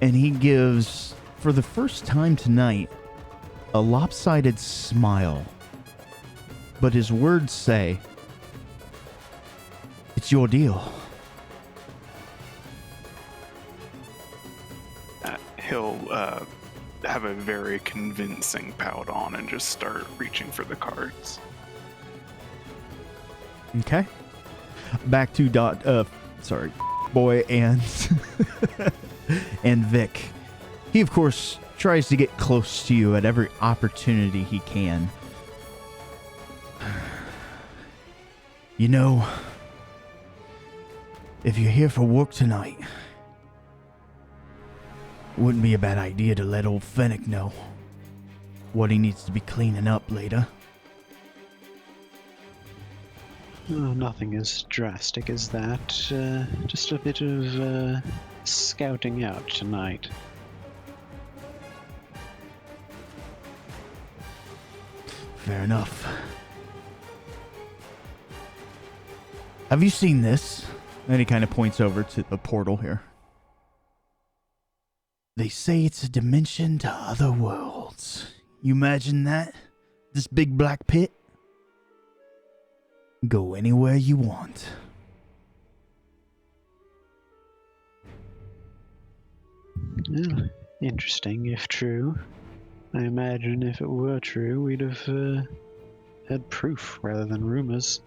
and he gives, for the first time tonight, a lopsided smile. But his words say, it's your deal. He'll have a very convincing pout on and just start reaching for the cards. Okay. Back to Boy and and Vic. He, of course, tries to get close to you at every opportunity he can. You know, if you're here for work tonight, wouldn't be a bad idea to let old Fennec know what he needs to be cleaning up later. Oh, nothing as drastic as that. Just a bit of scouting out tonight. Fair enough. Have you seen this? And he kind of points over to the portal here. They say it's a dimension to other worlds. You imagine that? This big black pit? Go anywhere you want. Well, interesting, if true. I imagine if it were true, we'd have had proof rather than rumors.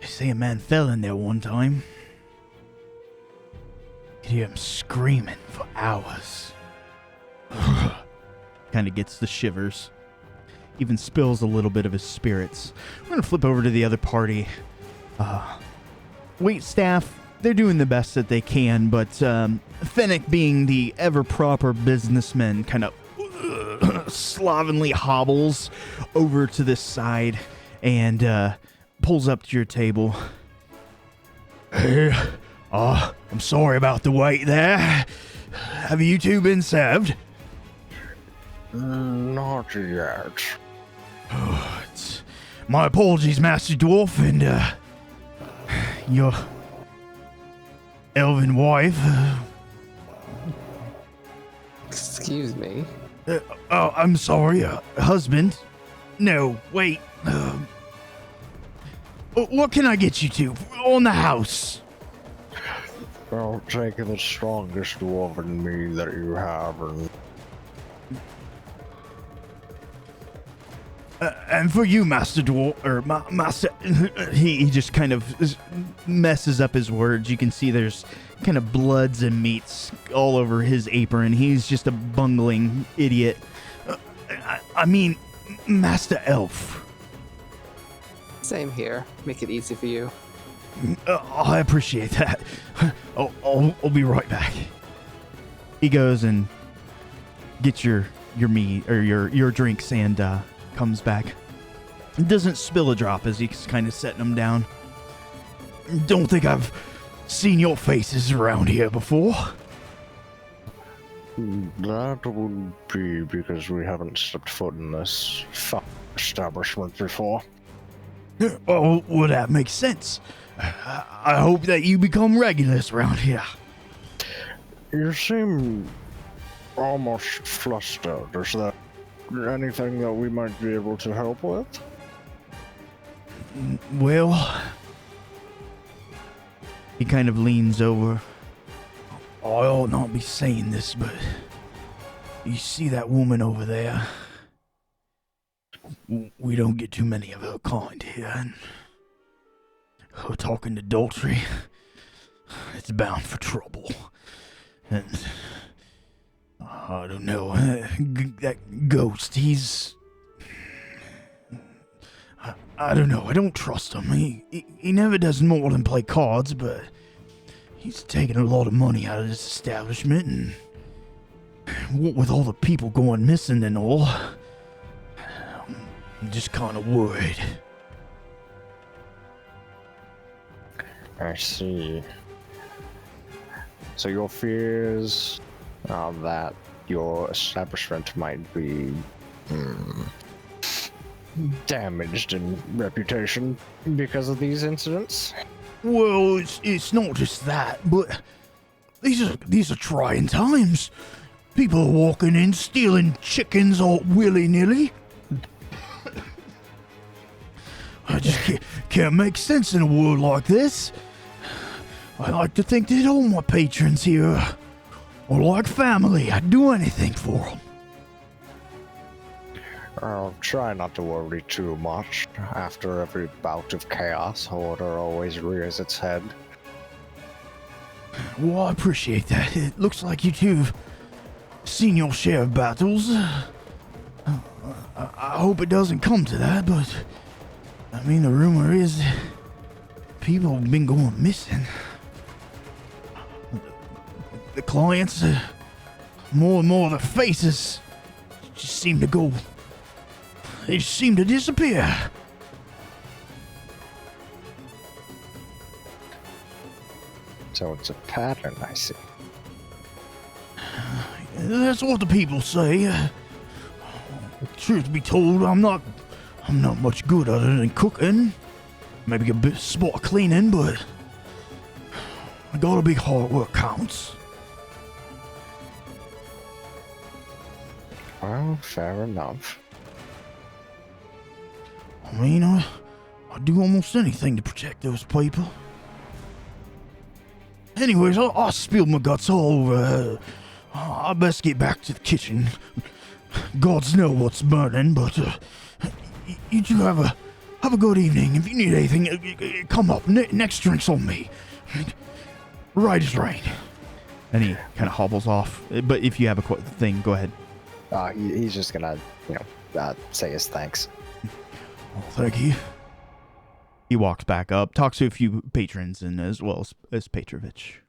They say a man fell in there one time. Could hear him screaming for hours. Kind of gets the shivers. Even spills a little bit of his spirits. We're going to flip over to the other party. Waitstaff, they're doing the best that they can, but Fennec, being the ever-proper businessman, kind of slovenly hobbles over to this side and pulls up to your table. Hey, I'm sorry about the wait there. Have you two been served? Not yet. My apologies, Master Dwarf, and your elven wife. Excuse me. Oh, I'm sorry, husband. No, wait. What can I get you to on the house? I'll take the strongest dwarven meat that you have, and for you, Master Dwarf, or Master, he just kind of messes up his words. You can see there's kind of bloods and meats all over his apron. He's just a bungling idiot. I mean, Master Elf. Same here. Make it easy for you. I appreciate that. I'll be right back. He goes and gets your meat or your drinks and comes back. Doesn't spill a drop as he's kind of setting them down. Don't think I've seen your faces around here before. that would be because we haven't stepped foot in this establishment before. Oh, well, that makes sense. I hope that you become regulars around here. You seem almost flustered. Is there anything that we might be able to help with? Well, he kind of leans over. I ought not be saying this, but you see that woman over there? We don't get too many of her kind here, and her talking adultery, it's bound for trouble. And I don't know, that ghost, he's... I don't know, I don't trust him. He never does more than play cards, but he's taking a lot of money out of this establishment, and what with all the people going missing and all, I'm just kind of worried. I see. So your fears are that your establishment might be damaged in reputation because of these incidents? Well, it's not just that, but these are trying times. People are walking in, stealing chickens all willy-nilly. I just can't make sense in a world like this. I like to think that all my patrons here are like family. I'd do anything for them. I'll try not to worry too much. After every bout of chaos, order always rears its head. Well, I appreciate that. It looks like you two have seen your share of battles. I hope it doesn't come to that, but I mean, the rumor is people have been going missing. The clients, more and more of their faces just seem to go... They just seem to disappear. So it's a pattern, I see. That's what the people say. Truth be told, I'm not much good other than cooking. Maybe a bit spot of cleaning, but I gotta be hard work counts. Well, fair enough. I mean, I do almost anything to protect those people. Anyways, I spilled my guts all over. I best get back to the kitchen. Gods know what's burning, but you two have a good evening. If you need anything, come up. Next drink's on me. Right as rain. And he kind of hobbles off. But if you have a thing, go ahead. He's just gonna, say his thanks. Well, thank you. He walks back up, talks to a few patrons, and as well as Petrovich.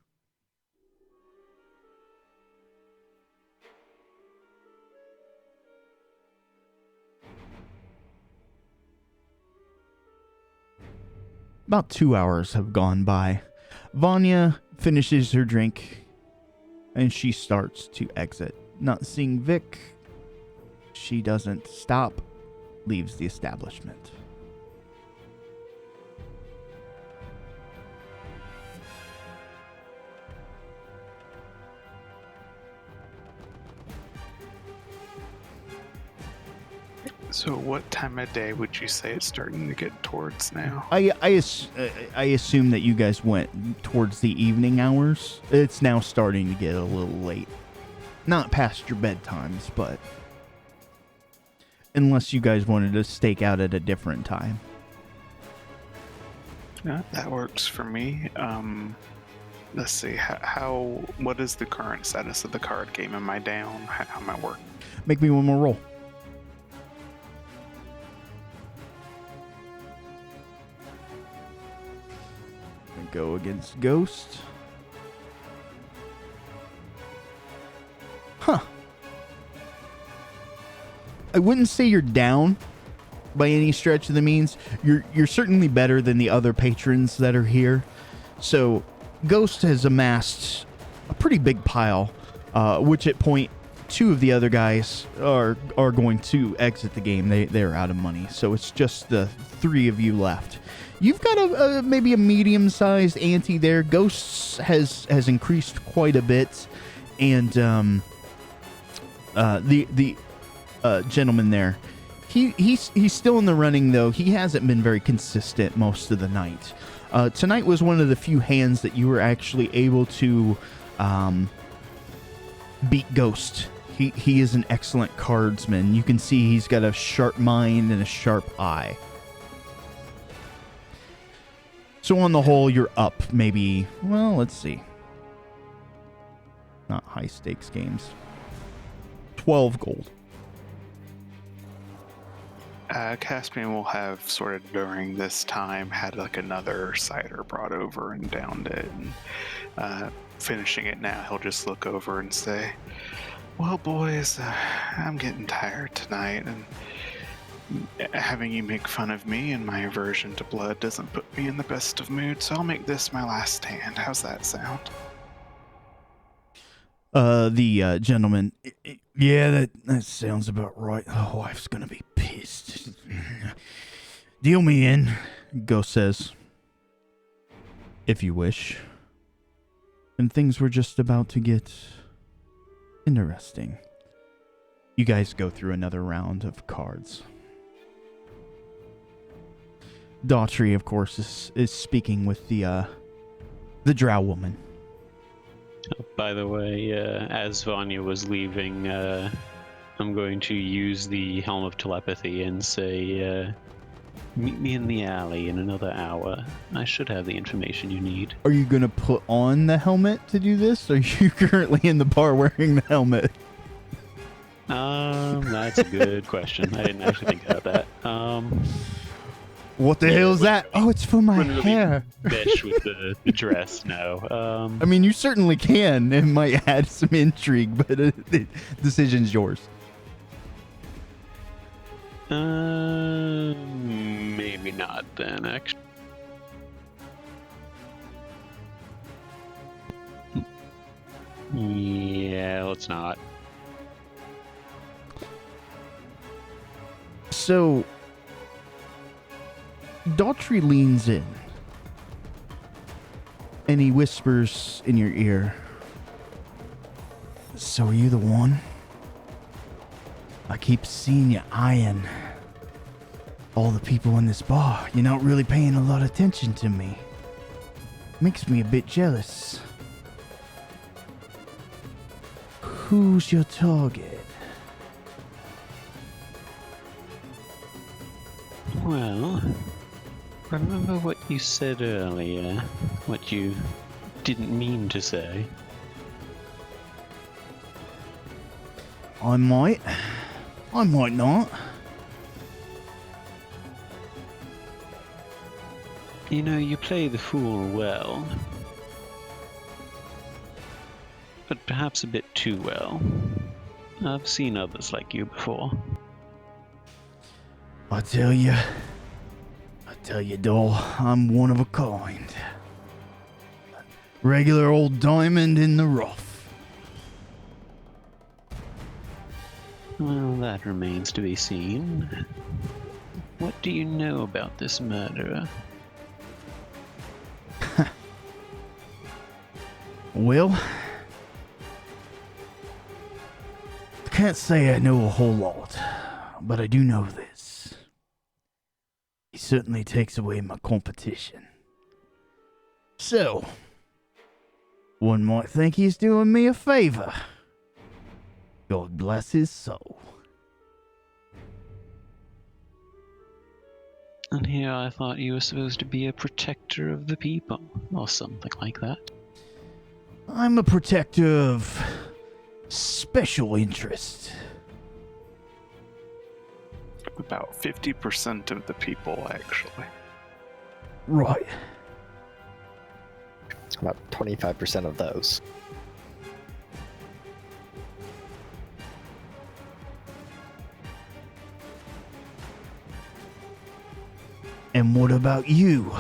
About 2 hours have gone by. Vanya finishes her drink, and she starts to exit. Not seeing Vic, she doesn't stop, leaves the establishment. So what time of day would you say it's starting to get towards now? I assume that you guys went towards the evening hours. It's now starting to get a little late. Not past your bedtimes, but unless you guys wanted to stake out at a different time. Yeah, that works for me. Let's see. What is the current status of the card game? Am I down? How am I working? Make me one more roll. Go against Ghost. Huh. I wouldn't say you're down by any stretch of the means. You're certainly better than the other patrons that are here. So Ghost has amassed a pretty big pile, which at point 2 of the other guys are going to exit the game. They're out of money. So it's just the 3 of you left. You've got maybe a medium-sized ante there. Ghosts has increased quite a bit, and the gentleman there, he's still in the running though. He hasn't been very consistent most of the night. Tonight was one of the few hands that you were actually able to beat Ghost. He is an excellent cardsman. You can see he's got a sharp mind and a sharp eye. So on the whole, you're up maybe, well, let's see. Not high stakes games. 12 gold. Caspian will have sort of during this time had like another cider brought over and downed it, and finishing it now, he'll just look over and say, well, boys, I'm getting tired tonight, and having you make fun of me and my aversion to blood doesn't put me in the best of moods, so I'll make this my last stand. How's that sound? The gentleman, yeah, that sounds about right. The wife's gonna be pissed. Deal me in, Ghost says. If you wish. And things were just about to get interesting. You guys go through another round of cards. Daughtry, of course, is speaking with the drow woman. By the way, as Vanya was leaving, I'm going to use the Helm of Telepathy and say, meet me in the alley in another hour. I should have the information you need. Are you going to put on the helmet to do this? Or are you currently in the bar wearing the helmet? That's a good question. I didn't actually think about that. What the hell is that? Oh, it's for my Wouldn't really hair. Mesh with the dress, no. I mean, you certainly can. It might add some intrigue, but the decision's yours. Maybe not then, actually. Yeah, let's not. So, Daughtry leans in, and he whispers in your ear, so are you the one? I keep seeing you eyeing all the people in this bar. You're not really paying a lot of attention to me. Makes me a bit jealous. Who's your target? Well, remember what you said earlier? What you didn't mean to say? I might not. You know, you play the fool well. But perhaps a bit too well. I've seen others like you before. I tell you, doll, I'm one of a kind. Regular old diamond in the rough. Well, that remains to be seen. What do you know about this murderer? Well, I can't say I know a whole lot, but I do know this. certainly takes away my competition. So, one might think he's doing me a favor. God bless his soul. And here I thought you were supposed to be a protector of the people, or something like that. I'm a protector of special interest. About 50% of the people, actually. Right. About 25% of those. And what about you?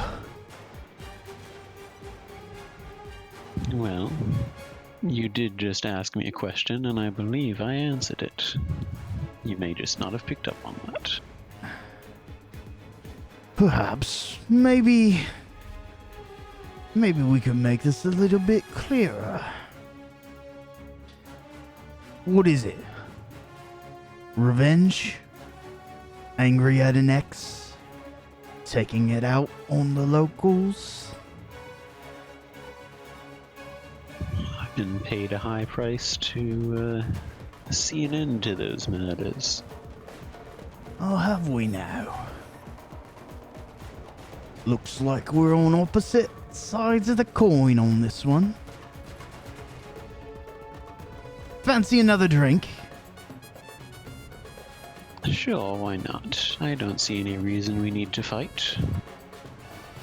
Well, you did just ask me a question, and I believe I answered it. You may just not have picked up on that. Perhaps, maybe we can make this a little bit clearer. What is it? Revenge? Angry at an ex? Taking it out on the locals? I've been paid a high price to see an end to those murders. Oh, have we now? Looks like we're on opposite sides of the coin on this one. Fancy another drink? Sure, why not? I don't see any reason we need to fight.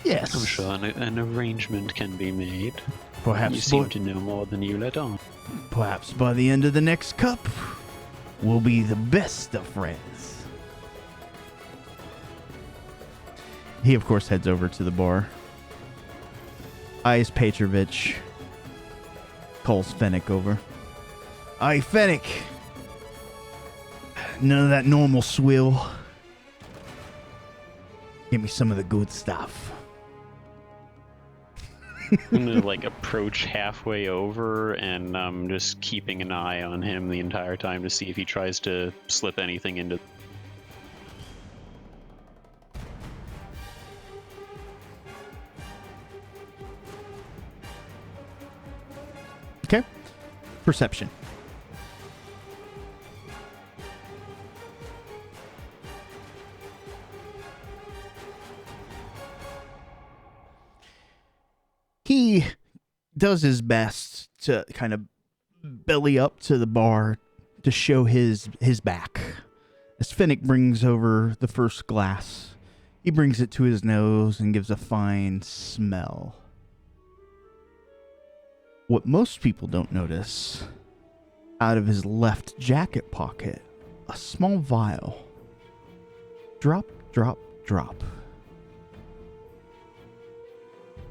Yes. I'm sure an arrangement can be made. Perhaps You seem to know more than you let on. Perhaps by the end of the next cup, we'll be the best of friends. He, of course, heads over to the bar. Eyes Petrovich. Calls Fennec over. Aye, Fennec. None of that normal swill. Give me some of the good stuff. I'm gonna approach halfway over, and I'm just keeping an eye on him the entire time to see if he tries to slip anything into. Okay. Perception. He does his best to kind of belly up to the bar to show his back. As Fennec brings over the first glass, he brings it to his nose and gives a fine smell. What most people don't notice, out of his left jacket pocket, a small vial. Drop, drop, drop.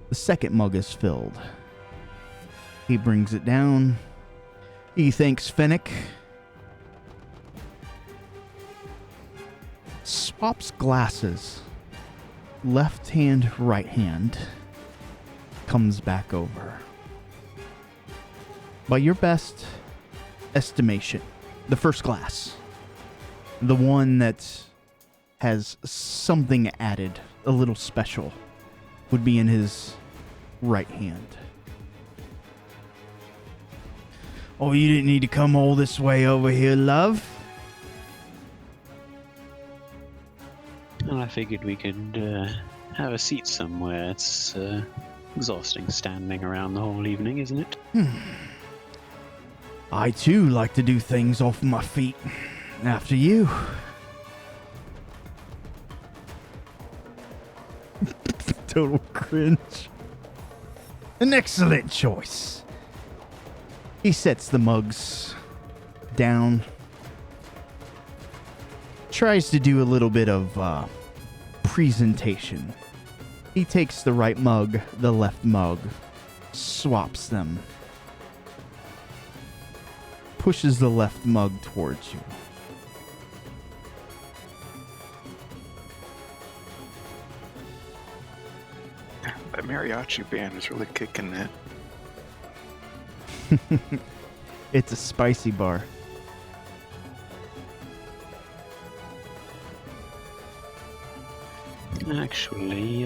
The second mug is filled. He brings it down. He thanks Fennec. Swaps glasses. Left hand, right hand. Comes back over. By your best estimation, the first glass, the one that has something added, a little special, would be in his right hand. Oh, you didn't need to come all this way over here, love. I figured we could have a seat somewhere. It's exhausting standing around the whole evening, isn't it? I too like to do things off my feet. After you. Total cringe. An excellent choice. He sets the mugs down. Tries to do a little bit of presentation. He takes the right mug, the left mug, swaps them. Pushes the left mug towards you. That mariachi band is really kicking it. It's a spicy bar. Actually,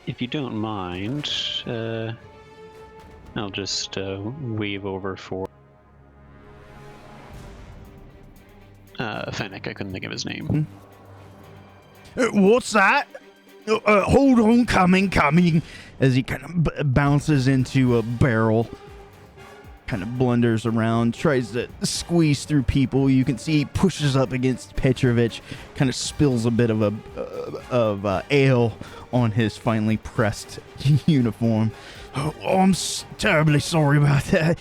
if you don't mind, I'll just wave over for Fennec. I couldn't think of his name. What's that? Hold on, coming. As he kind of bounces into a barrel, kind of blunders around, tries to squeeze through people. You can see he pushes up against Petrovich, kind of spills a bit of ale on his finely pressed uniform. Oh, I'm terribly sorry about that.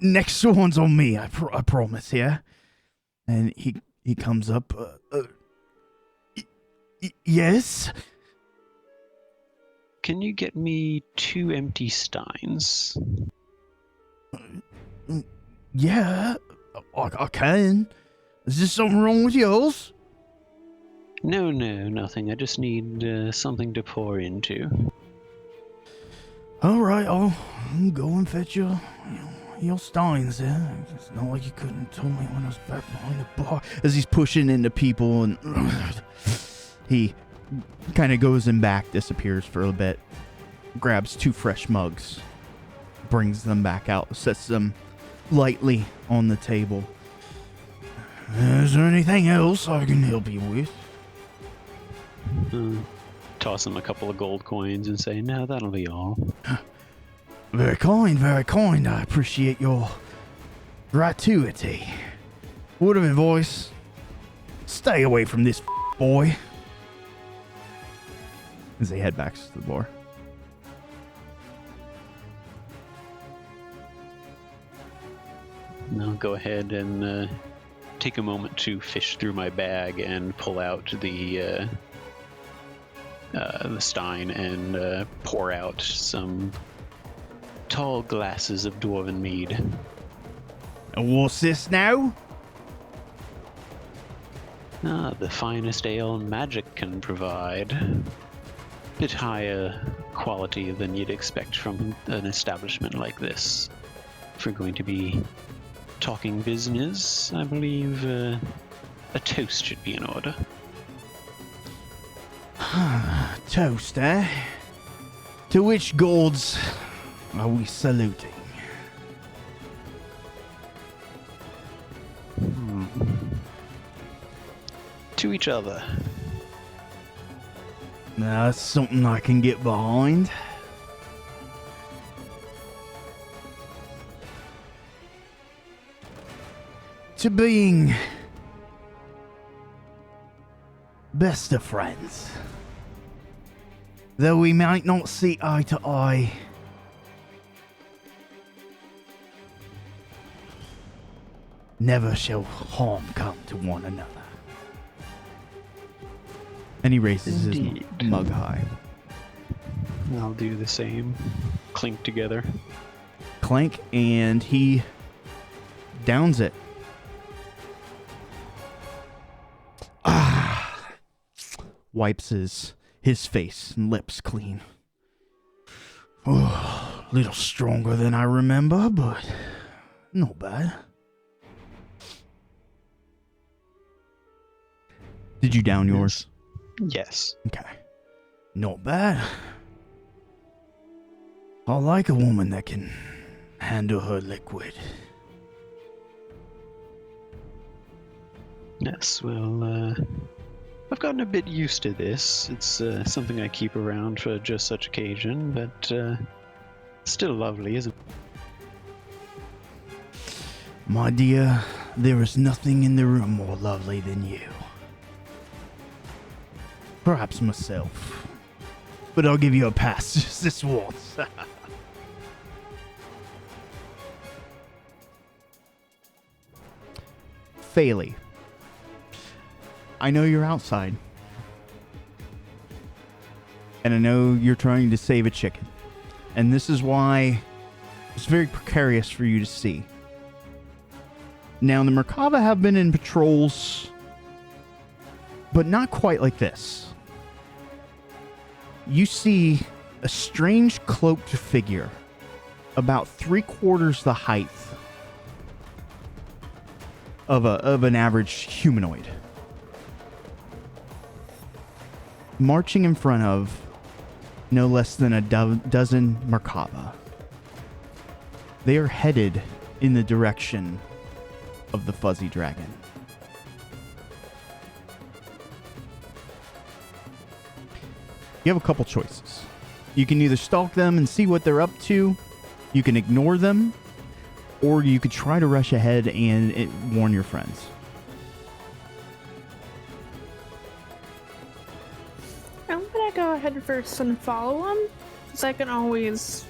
Next one's on me, I promise, yeah? And he comes up. Yes? Can you get me 2 empty steins? Yeah, I can. Is there something wrong with yours? No, nothing. I just need something to pour into. All right, I'll go and fetch your steins there. It's not like you couldn't have told me when I was back behind the bar. As he's pushing into people, and he kind of goes in back, disappears for a bit, grabs 2 fresh mugs, brings them back out, sets them lightly on the table. Is there anything else I can help you with? Toss him a couple of gold coins and say, no, that'll be all. Very kind, very kind. I appreciate your gratuity. Word of advice, stay away from this boy. As they head back to the bar. I'll go ahead and take a moment to fish through my bag and pull out the stein and pour out some tall glasses of dwarven mead. And what's this now? The finest ale magic can provide. Bit higher quality than you'd expect from an establishment like this. If we're going to be talking business, I believe a toast should be in order. Toast, eh? To which gods are we saluting? To each other. Now, that's something I can get behind. To being best of friends. Though we might not see eye to eye, never shall harm come to one another. And he raises Indeed. his mug high. I'll do the same. Clink together. Clank, and he downs it. Wipes his face and lips clean. Oh, a little stronger than I remember, but not bad. Did you down yours? Yes. Okay. Not bad. I like a woman that can handle her liquid. Yes, well, I've gotten a bit used to this. It's something I keep around for just such occasion, but still lovely, isn't it? My dear, there is nothing in the room more lovely than you. Perhaps myself. But I'll give you a pass just this once. Faley. I know you're outside. And I know you're trying to save a chicken. And this is why it's very precarious for you to see. Now, the Merkaba have been in patrols, but not quite like this. You see a strange cloaked figure, about 3/4 the height of an average humanoid. marching in front of no less than a dozen Merkaba. They are headed in the direction of the fuzzy dragon. You have a couple choices. You can either stalk them and see what they're up to, you can ignore them, or you could try to rush ahead and warn your friends. I'm gonna go ahead first and follow them, because I can always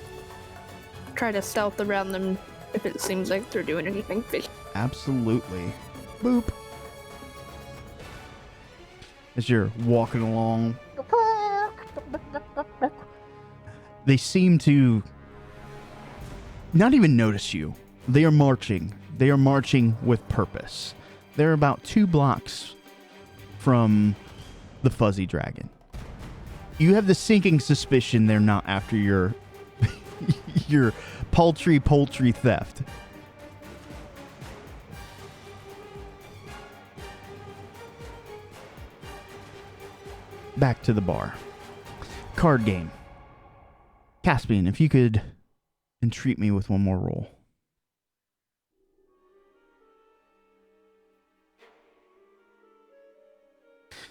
try to stealth around them if it seems like they're doing anything fishy. Absolutely. Boop. As you're walking along, they seem to not even notice you. They are marching. They are marching with purpose. They're about 2 blocks from the fuzzy dragon. You have the sinking suspicion they're not after your your poultry theft. Back to the bar. Card game. Caspian, if you could entreat me with one more roll.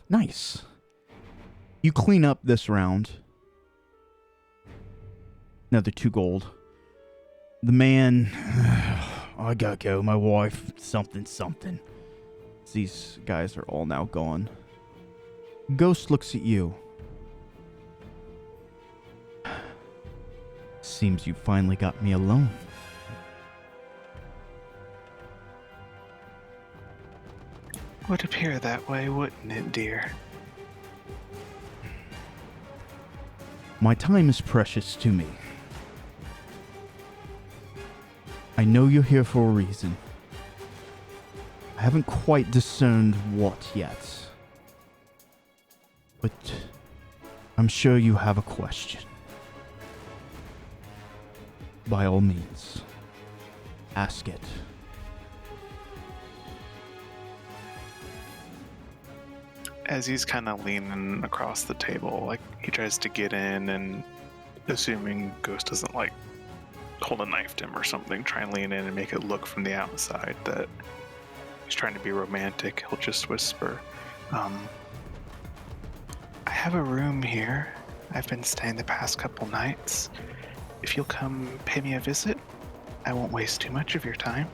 Nice. You clean up this round. Another 2 gold. The man... I gotta go. My wife... Something. These guys are all now gone. Ghost looks at you. Seems you finally got me alone. Would appear that way, wouldn't it, dear? My time is precious to me. I know you're here for a reason. I haven't quite discerned what yet. But I'm sure you have a question. By all means, ask it. As he's kind of leaning across the table, like he tries to get in, and assuming Ghost doesn't like hold a knife to him or something, try and lean in and make it look from the outside that he's trying to be romantic, he'll just whisper, I have a room here. I've been staying the past couple nights. If you'll come pay me a visit, I won't waste too much of your time.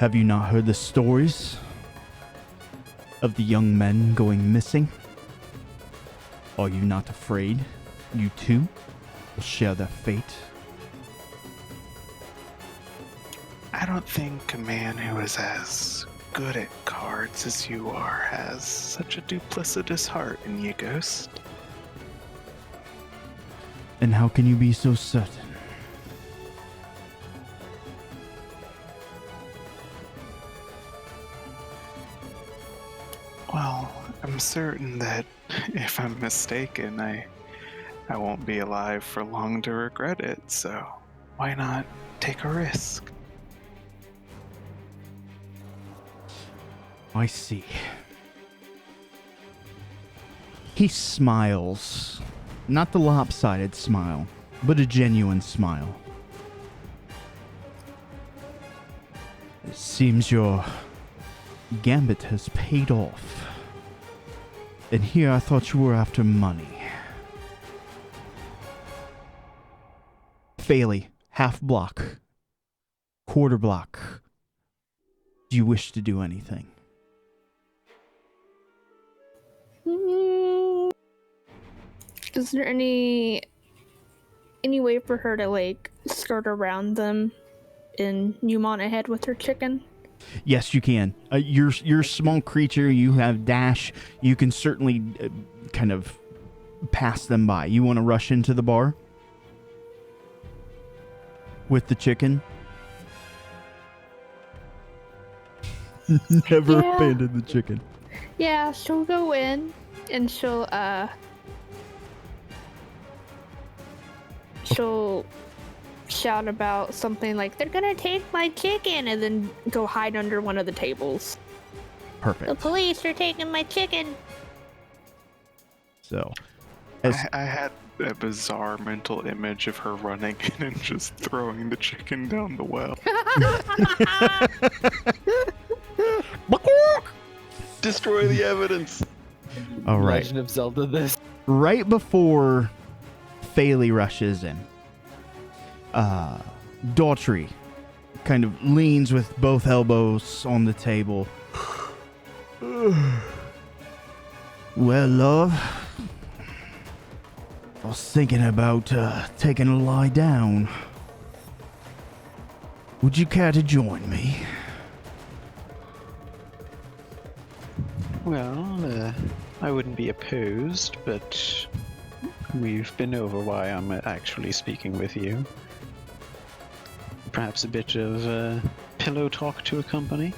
Have you not heard the stories of the young men going missing? Are you not afraid you too will share their fate? I don't think a man who is as good at cards as you are has such a duplicitous heart in you, Ghost. And how can you be so certain? Well, I'm certain that if I'm mistaken, I won't be alive for long to regret it, so why not take a risk? I see. He smiles. Not the lopsided smile, but a genuine smile. It seems your gambit has paid off. And here I thought you were after money. Fairly, half block, quarter block. Do you wish to do anything? Is there any way for her to like skirt around them and you on ahead with her chicken? Yes, you can. You're a small creature. You have dash. You can certainly kind of pass them by. You want to rush into the bar with the chicken? Never abandon the chicken. Yeah, she'll go in and she'll shout about something like, they're gonna take my chicken, and then go hide under one of the tables. Perfect. The police are taking my chicken. So, I had a bizarre mental image of her running in and just throwing the chicken down the well. Destroy the evidence. all right. Legend of Zelda this. Right before Faley rushes in, Daughtry kind of leans with both elbows on the table. Well, love, I was thinking about taking a lie down. Would you care to join me? Well, I wouldn't be opposed, but we've been over why I'm actually speaking with you. Perhaps a bit of pillow talk to accompany?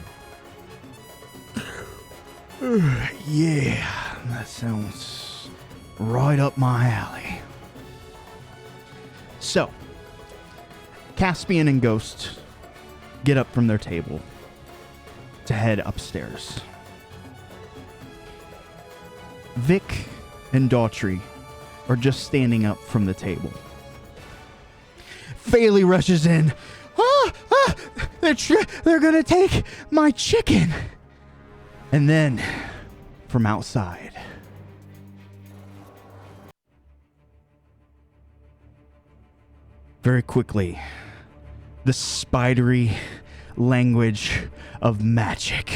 Yeah, that sounds right up my alley. So, Caspian and Ghost get up from their table to head upstairs. Vic and Daughtry are just standing up from the table. Faley rushes in. They're gonna take my chicken. And then, from outside, very quickly, the spidery language of magic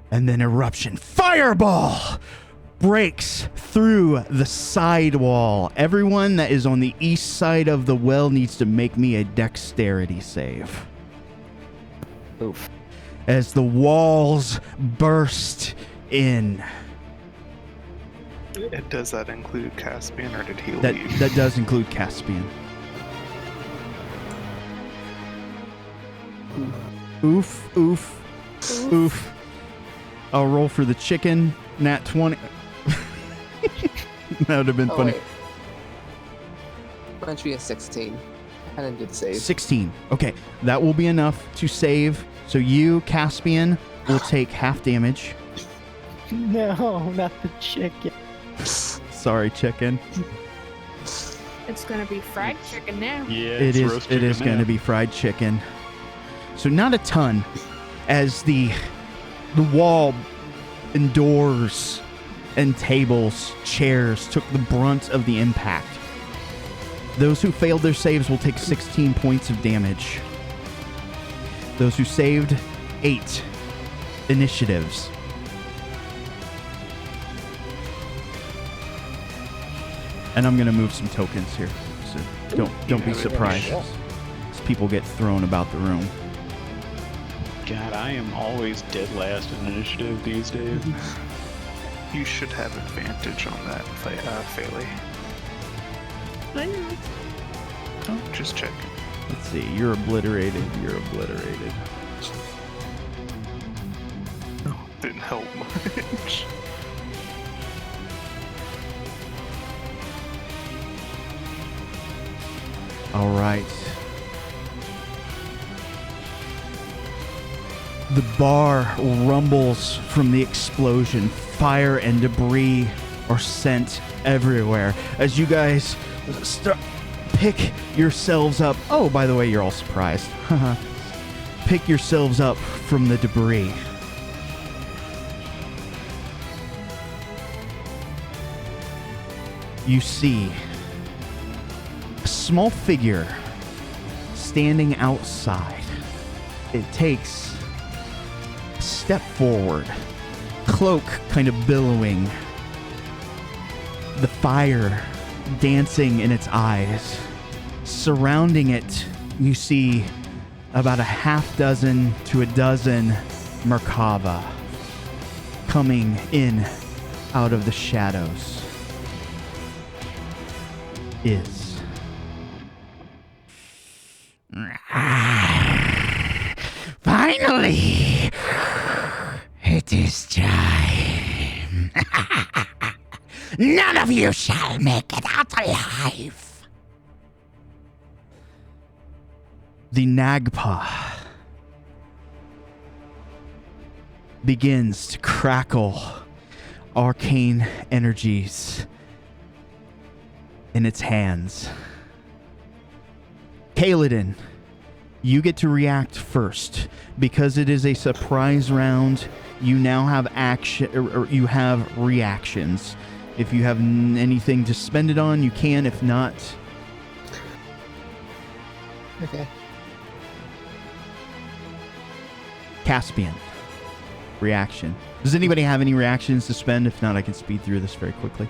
and then eruption. Fireball breaks through the side wall. Everyone that is on the east side of the well needs to make me a dexterity save. Oof. As the walls burst in. Does that include Caspian, or did he That leave? that does include Caspian. Oof, oof, oof. I'll roll for the chicken. Nat 20. That would have been funny. Wait. Why don't you be a 16? I didn't do the save. 16. Okay, that will be enough to save. So you, Caspian, will take half damage. No, not the chicken. Sorry, chicken. It's gonna be fried chicken now. Yeah, It is going to be fried chicken. So not a ton, as the wall and doors and tables, chairs took the brunt of the impact. Those who failed their saves will take 16 points of damage. Those who saved, 8 initiatives. And I'm gonna move some tokens here, so don't be surprised as people get thrown about the room. God, I am always dead last in initiative these days. You should have advantage on that, Faley. I know. Oh, just checking. Let's see, you're obliterated. Oh, didn't help much. All right. The bar rumbles from the explosion. Fire and debris are sent everywhere as you guys pick yourselves up. Oh, by the way, you're all surprised. Pick yourselves up from the debris. You see a small figure standing outside. It takes a step forward, cloak kind of billowing, the fire dancing in its eyes. Surrounding it, you see about a half dozen to a dozen Merkava coming in out of the shadows. Is finally, it is time. None of you shall make it out alive. The Nagpa begins to crackle arcane energies in its hands. Kaladin, you get to react first. Because it is a surprise round, you now have action, or you have reactions. If you have anything to spend it on, you can. If not... Okay. Caspian. Reaction. Does anybody have any reactions to spend? If not, I can speed through this very quickly.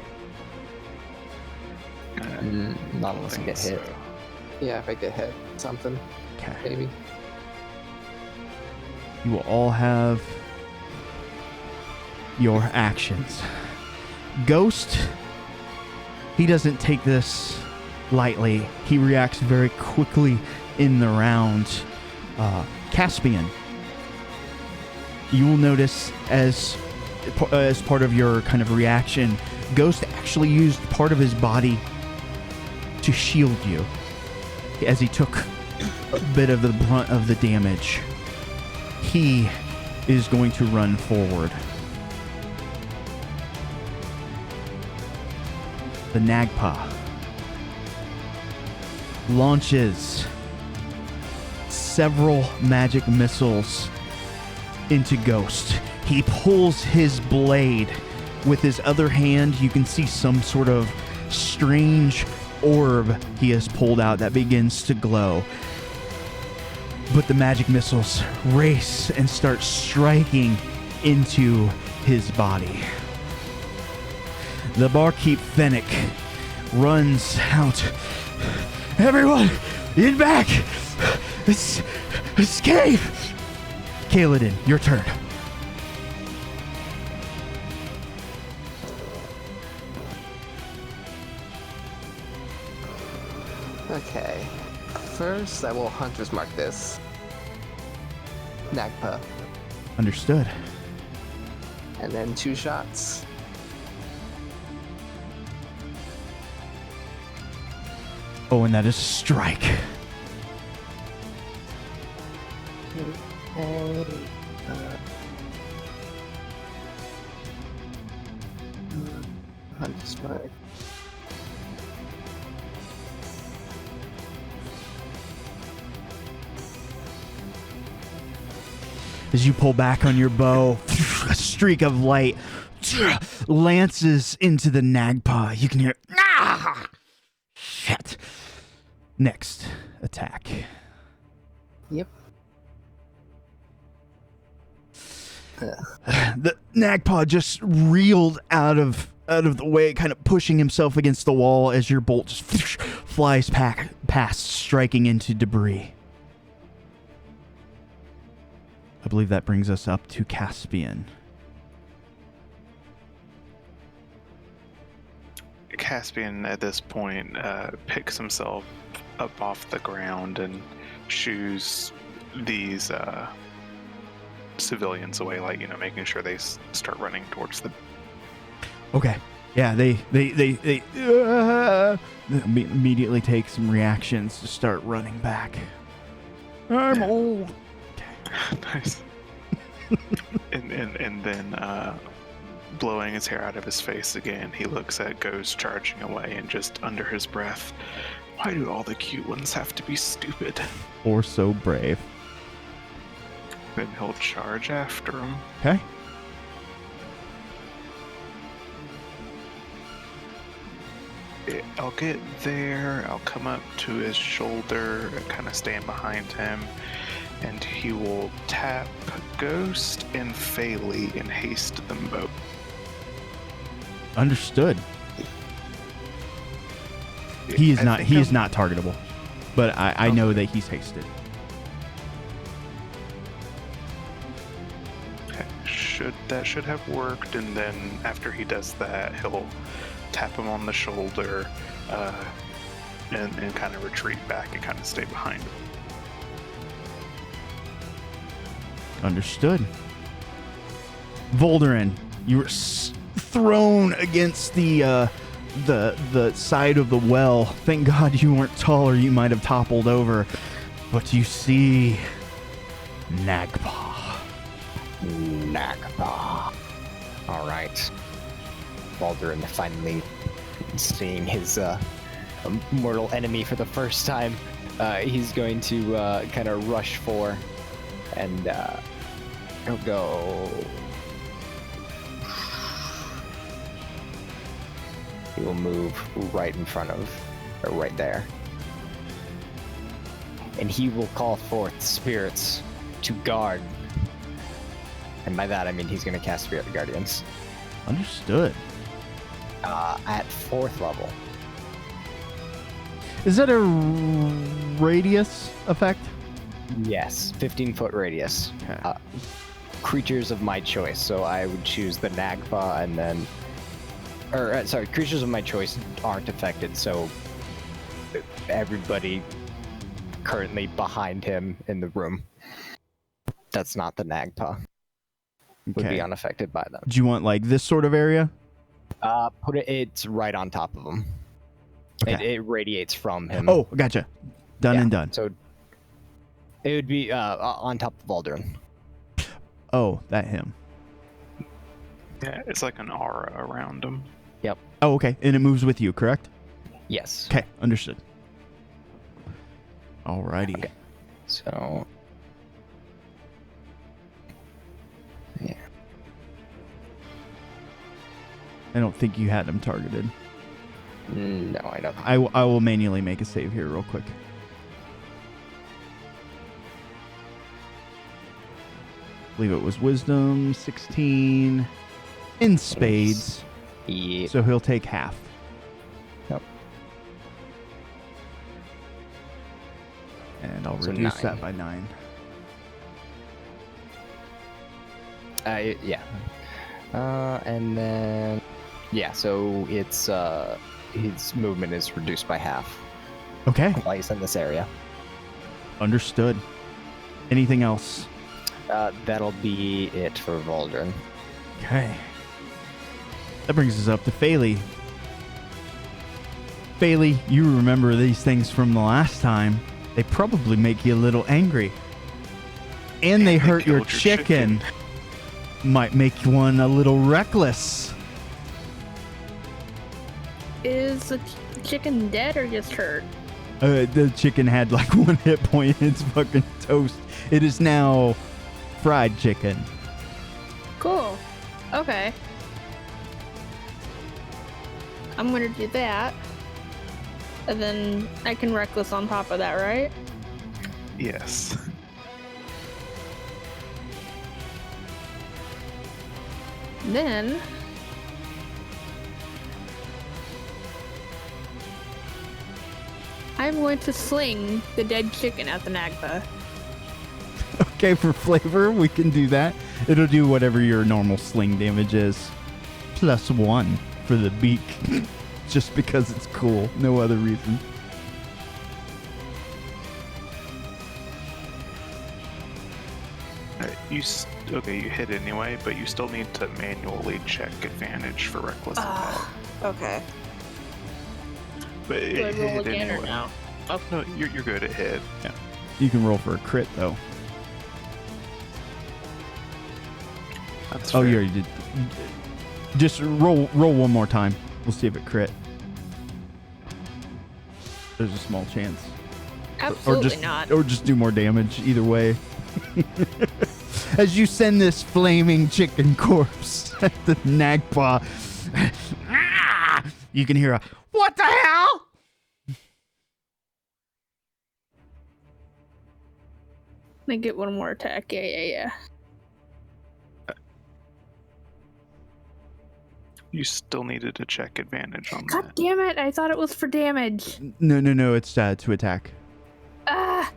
Not unless I get hit. Yeah, if I get hit, something. Okay. Maybe. You will all have your actions. Ghost, he doesn't take this lightly. He reacts very quickly in the round. Caspian, you will notice as part of your kind of reaction, Ghost actually used part of his body to shield you as he took a bit of the brunt of the damage. He is going to run forward. The Nagpa launches several magic missiles into Ghost. He pulls his blade with his other hand. You can see some sort of strange orb he has pulled out that begins to glow. But the magic missiles race and start striking into his body. The barkeep Fennec runs out. Everyone, in back! Escape! Kaladin, your turn. Okay. First, I will Hunter's Mark this. Nagpa. Understood. And then 2 shots. Oh, and that is a strike. Hunter's Mark. As you pull back on your bow, a streak of light lances into the Nagpa. You can hear, ah! Shit. Next attack. Yep. The Nagpa just reeled out of the way, kind of pushing himself against the wall as your bolt just flies past, striking into debris. I believe that brings us up to Caspian. Caspian, at this point, picks himself up off the ground and shoos these civilians away, like, making sure they start running towards them. Okay. Yeah, they immediately take some reactions to start running back. I'm old. Nice. and then blowing his hair out of his face again, he looks at Ghost charging away and just under his breath, why do all the cute ones have to be stupid? Or so brave. Then he'll charge after him. Okay. I'll get there, I'll come up to his shoulder and kind of stand behind him, and he will tap Ghost and Phaley and haste them both. Understood. He is not targetable, but I know that he's hasted. Okay. That should have worked, and then after he does that, he'll tap him on the shoulder and kind of retreat back and kind of stay behind him. Understood. Volderin, you were thrown against the side of the well. Thank God you weren't taller. You might have toppled over. But you see Nagpa. Nagpa. All right. Baldurin finally seeing his mortal enemy for the first time. He's going to kind of rush for, and he'll go. He will move right in front of, or right there. And he will call forth spirits to guard. And by that I mean he's going to cast Spirit Guardians. Understood. At 4th level. Is that a radius effect? Yes, 15-foot radius. Okay. Creatures of my choice. So I would choose the Nagpa and then... Or, sorry, creatures of my choice aren't affected, so everybody currently behind him in the room that's not the Nagpa would be Okay. unaffected by them. Do you want like this sort of area? It's right on top of him. Okay. It radiates from him. Oh, gotcha. Done Yeah, and done. So it would be on top of Baldurin. Oh, that him. Yeah, it's like an aura around him. Oh, okay. And it moves with you, correct? Yes. Okay, understood. Alrighty. Okay. So yeah. I don't think you had him targeted. No, I don't. I will manually make a save here real quick. I believe it was Wisdom 16 in spades. Yeah. So he'll take half. Yep. And I'll So reduce 9. that by 9. Yeah. And then yeah, so it's his movement is reduced by half Okay, while he's in this area. understood. Anything else? That'll be it for Valdrin. Okay. That brings us up to Phaley. Phaley, you remember these things from the last time. They probably make you a little angry. And they hurt your killed your chicken. Might make one a little reckless. Is the chicken dead or just hurt? The chicken had like 1 hit point. It's fucking toast. It is now fried chicken. Cool. Okay. I'm gonna do that. And then I can reckless on top of that, right? Yes. Then I'm going to sling the dead chicken at the Nagpa. Okay, for flavor, we can do that. It'll do whatever your normal sling damage is. +1 for the beak. Just because it's cool. No other reason. Okay, you hit anyway, but you still need to manually check advantage for reckless attack. Okay. But Do I it roll hit again or anyway. no? Oh, no, you're good at hit. You can roll for a crit, though. That's Oh, fair. you already did. Just roll one more time. We'll see if it crit. There's a small chance. Absolutely not. Or just do more damage. Either way. As you send this flaming chicken corpse at the Nagpa, you can hear a, "What the hell?" I get one more attack. Yeah. You still needed to check advantage on God that. damn it! I thought it was for damage. No. It's to attack. Ah.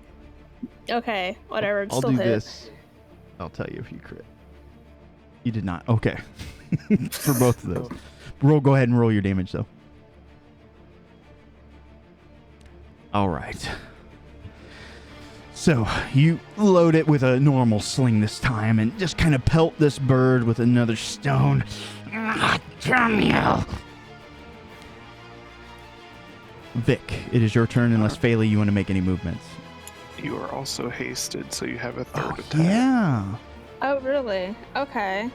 Okay, whatever. It's I'll still do hit. this. I'll tell you if you crit. You did not. Okay. For both of those. Go ahead and roll your damage, though. All right. So you load it with a normal sling this time and just kind of pelt this bird with another stone. Ah, damn you. Vic, it is your turn unless Phaley, you want to make any movements. You are also hasted, so you have a third attack. Yeah. Oh, really? Okay.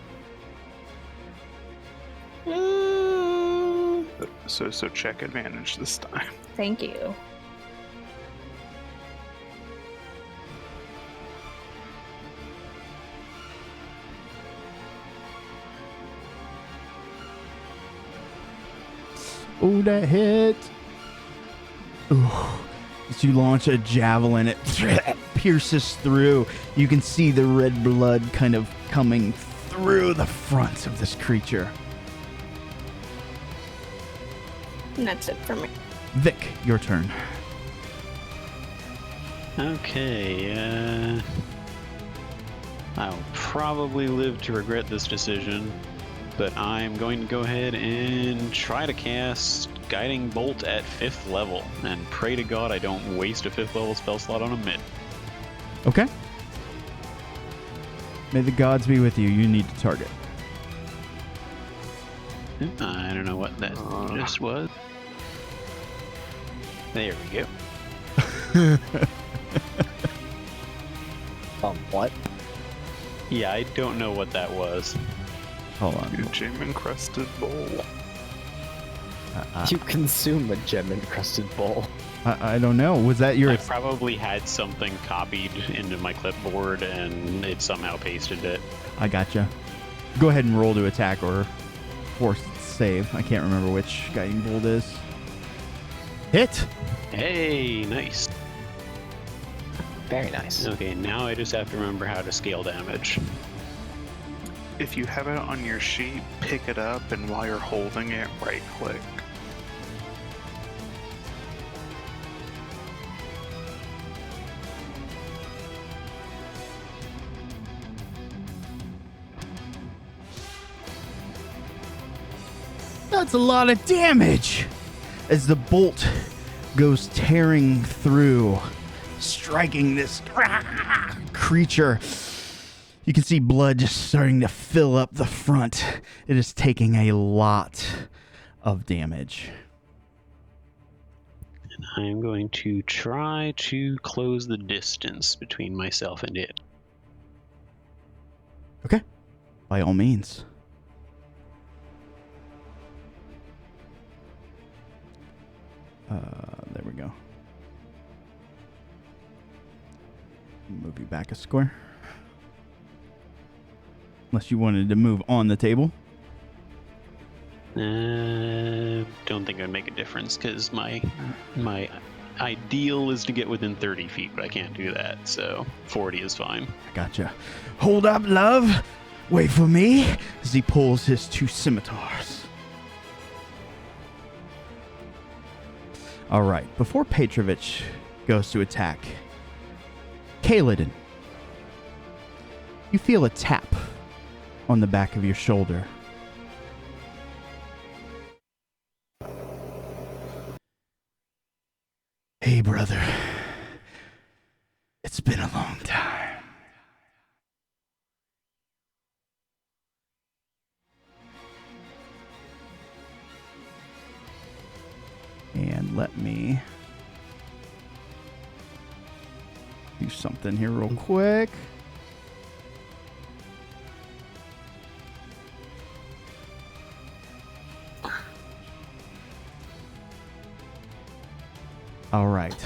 So check advantage this time. Thank you. Oh, that hit. Ooh. As you launch a javelin, it pierces through. You can see the red blood kind of coming through the front of this creature. And that's it for me. Vic, your turn. Okay, I'll probably live to regret this decision, but I'm going to go ahead and try to cast Guiding Bolt at 5th level, and pray to God I don't waste a 5th level spell slot on a mid. Okay. May the gods be with you. You need to target. I don't know what that just was. There we go. What? Yeah, I don't know what that was. Hold on. Your gem-encrusted bowl. You consume a gem-encrusted bowl. I don't know. Was that your... I probably had something copied into my clipboard and it somehow pasted it. I gotcha. Go ahead and roll to attack or force save. I can't remember which Guiding Bolt is. Hit! Hey, nice. Very nice. Okay, now I just have to remember how to scale damage. If you have it on your sheet, pick it up, and while you're holding it, right-click. That's a lot of damage! As the bolt goes tearing through, striking this creature. You can see blood just starting to fill up the front. It is taking a lot of damage. And I'm going to try to close the distance between myself and it. Okay. By all means. There we go. Move you back a square. Unless you wanted to move on the table. Don't think it would make a difference because my ideal is to get within 30 feet, but I can't do that, so 40 is fine. I gotcha. Hold up, love. Wait for me. As he pulls his two scimitars. All right. Before Petrovich goes to attack, Kaladin, you feel a tap on the back of your shoulder. Hey, brother. It's been a long time. And let me do something here real quick. All right.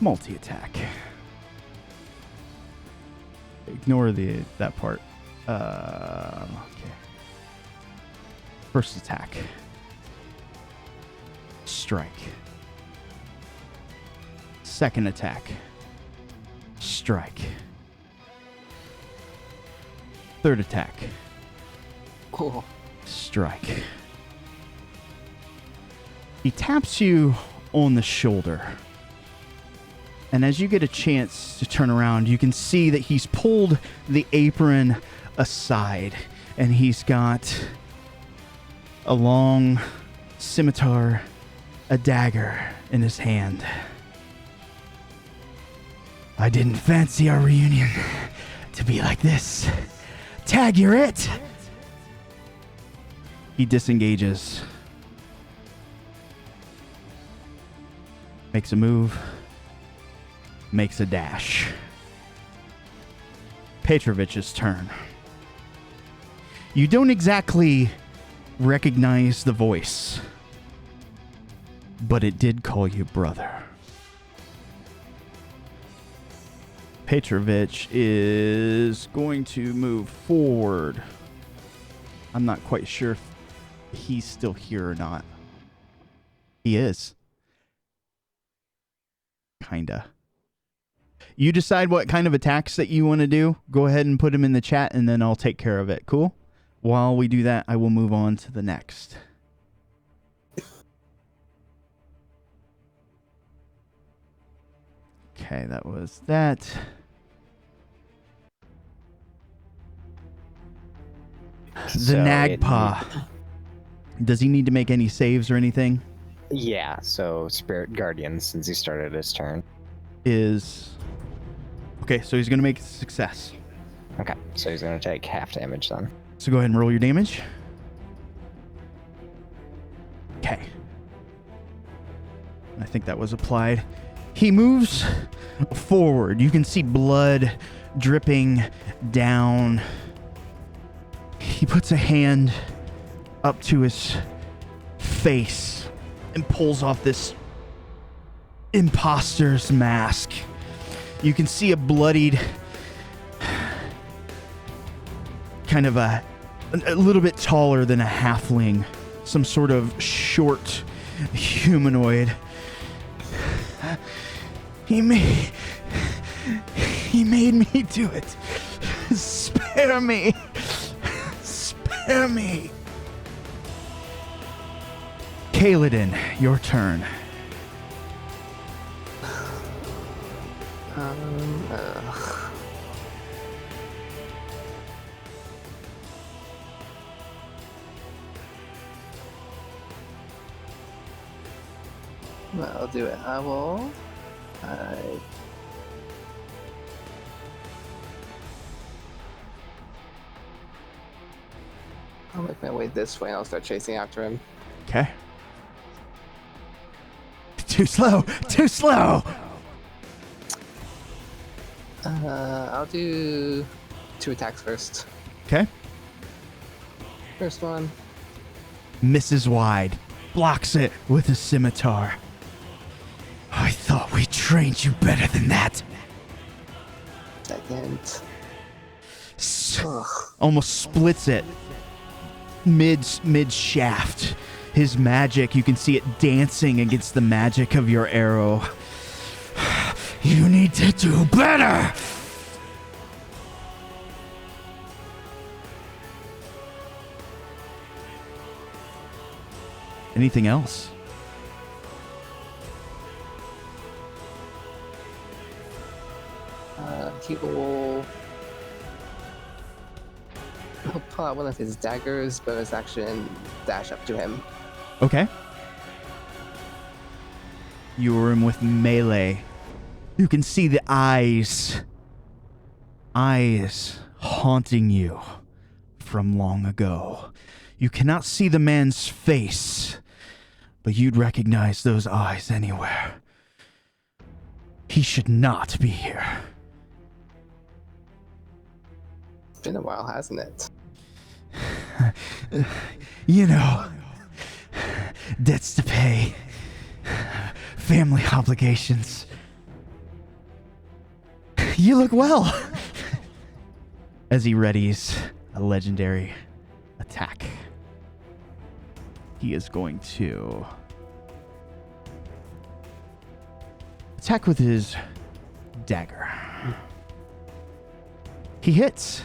Multi-attack. Ignore that part. Okay. First attack. Strike. Second attack. Strike. Third attack. Cool. Strike. He taps you on the shoulder. And as you get a chance to turn around, you can see that he's pulled the apron aside. And he's got a long scimitar, a dagger in his hand. I didn't fancy our reunion to be like this. Tag, you're it! He disengages. Makes a move. Makes a dash. Petrovich's turn. You don't exactly recognize the voice, but it did call you brother. Petrovich is going to move forward. I'm not quite sure if he's still here or not. He is. Kinda. You decide what kind of attacks that you want to do. Go ahead and put them in the chat, and then I'll take care of it. Cool? While we do that, I will move on to the next. Okay, that was that. The Nagpa. Does he need to make any saves or anything? Yeah, so Spirit Guardian, since he started his turn. Is... Okay, so he's going to make a success. Okay, so he's going to take half damage then. So go ahead and roll your damage. Okay. I think that was applied. He moves forward. You can see blood dripping down. He puts a hand up to his face and pulls off this imposter's mask. You can see a bloodied, kind of a little bit taller than a halfling, some sort of short humanoid. He made me do it. Spare me. Spare me. Kaladin, your turn. I'll do it. I'll make my way this way and I'll start chasing after him. Okay. Too slow. Too slow. I'll do 2 attacks first. Okay. First one. Misses wide. Blocks it with a scimitar. I thought we trained you better than that. Second. Almost splits it mid shaft. His magic, you can see it dancing against the magic of your arrow. You need to do better. Anything else? He'll pull out one of his daggers, bonus action, dash up to him. Okay. You were in with melee. You can see the eyes haunting you from long ago. You cannot see the man's face, but you'd recognize those eyes anywhere. He should not be here. It's been a while, hasn't it? You know, debts to pay, family obligations. You look well. As he readies a legendary attack, he is going to attack with his dagger. He hits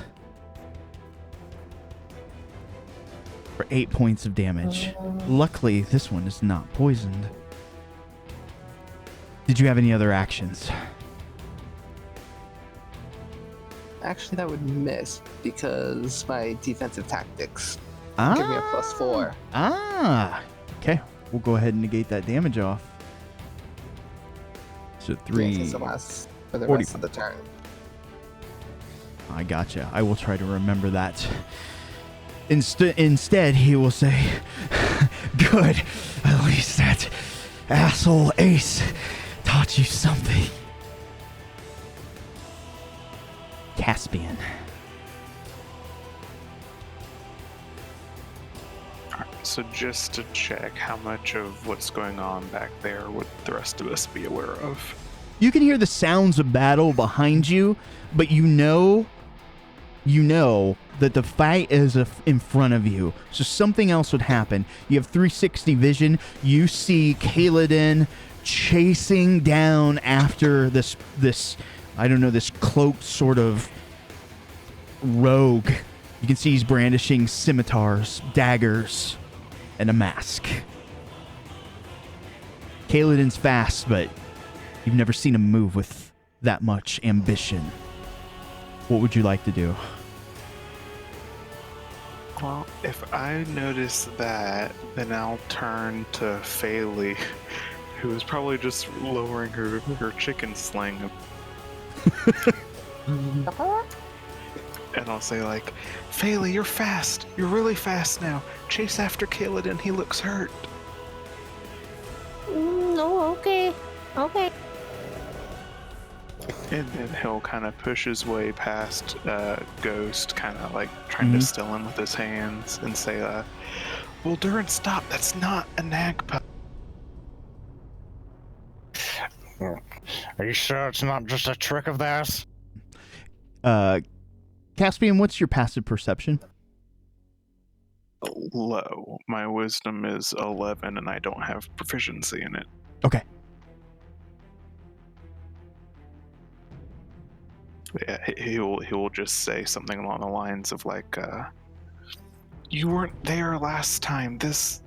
for 8 points of damage. Luckily, this one is not poisoned. Did you have any other actions? Actually, that would miss because my defensive tactics give me a +4. Okay. We'll go ahead and negate that damage off. So 3. Yeah, for the 40. rest of the turn. I gotcha. I will try to remember that. Instead, he will say, good. At least that asshole Ace taught you something. Caspian. So just to check, how much of what's going on back there would the rest of us be aware of? You can hear the sounds of battle behind you, but you know that the fight is in front of you. So something else would happen. You have 360 vision. You see Kaladin chasing down after this I don't know, this cloaked sort of rogue. You can see he's brandishing scimitars, daggers, and a mask. Kaladin's fast, but you've never seen him move with that much ambition. What would you like to do? Well, if I notice that, then I'll turn to Faylee, who is probably just lowering her chicken sling. And I'll say, like, Faylee, you're fast. You're really fast now. Chase after Kaladin. He looks hurt. No, okay. Okay. And then he'll kind of push his way past Ghost, kind of like trying to still him with his hands, and say, well, Durin, stop. That's not a Nagpa. Are you sure it's not just a trick of theirs? Caspian, what's your passive perception? Low. My wisdom is 11, and I don't have proficiency in it. Okay. Yeah, he will just say something along the lines of like, "You weren't there last time. This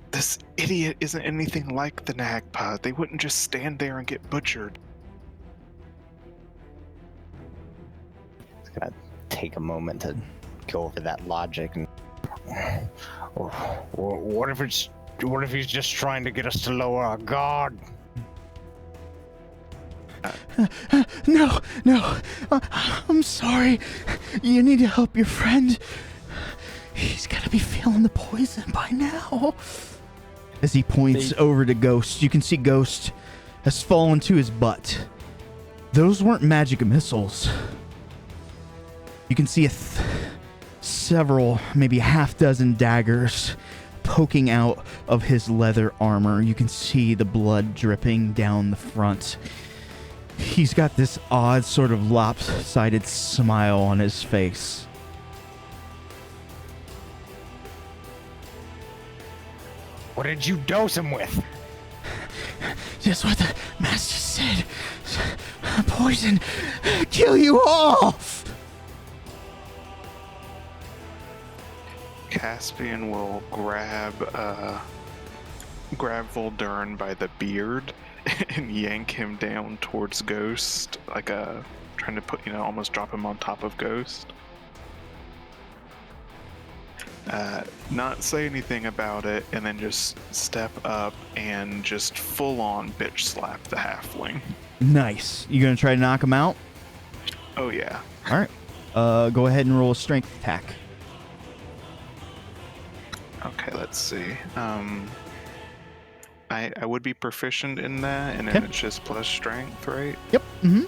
idiot isn't anything like the Nagpa. They wouldn't just stand there and get butchered." It's gonna take a moment to go over that logic. And What if he's just trying to get us to lower our guard? No. I'm sorry. You need to help your friend. He's gotta be feeling the poison by now. As he points over to Ghost, you can see Ghost has fallen to his butt. Those weren't magic missiles. You can see several, maybe a half dozen daggers poking out of his leather armor. You can see the blood dripping down the front. He's got this odd sort of lopsided smile on his face. What did you dose him with? Just what the master said. Poison. Kill you all. Caspian will grab Voldurin by the beard and yank him down towards Ghost, like trying to put, almost drop him on top of Ghost. Not say anything about it, and then just step up and just full on bitch slap the halfling. Nice. You gonna try to knock him out? Oh yeah. All right. Go ahead and roll a strength attack. Okay, let's see. I would be proficient in that, and then it's just plus strength, right? Yep. Mm-hmm.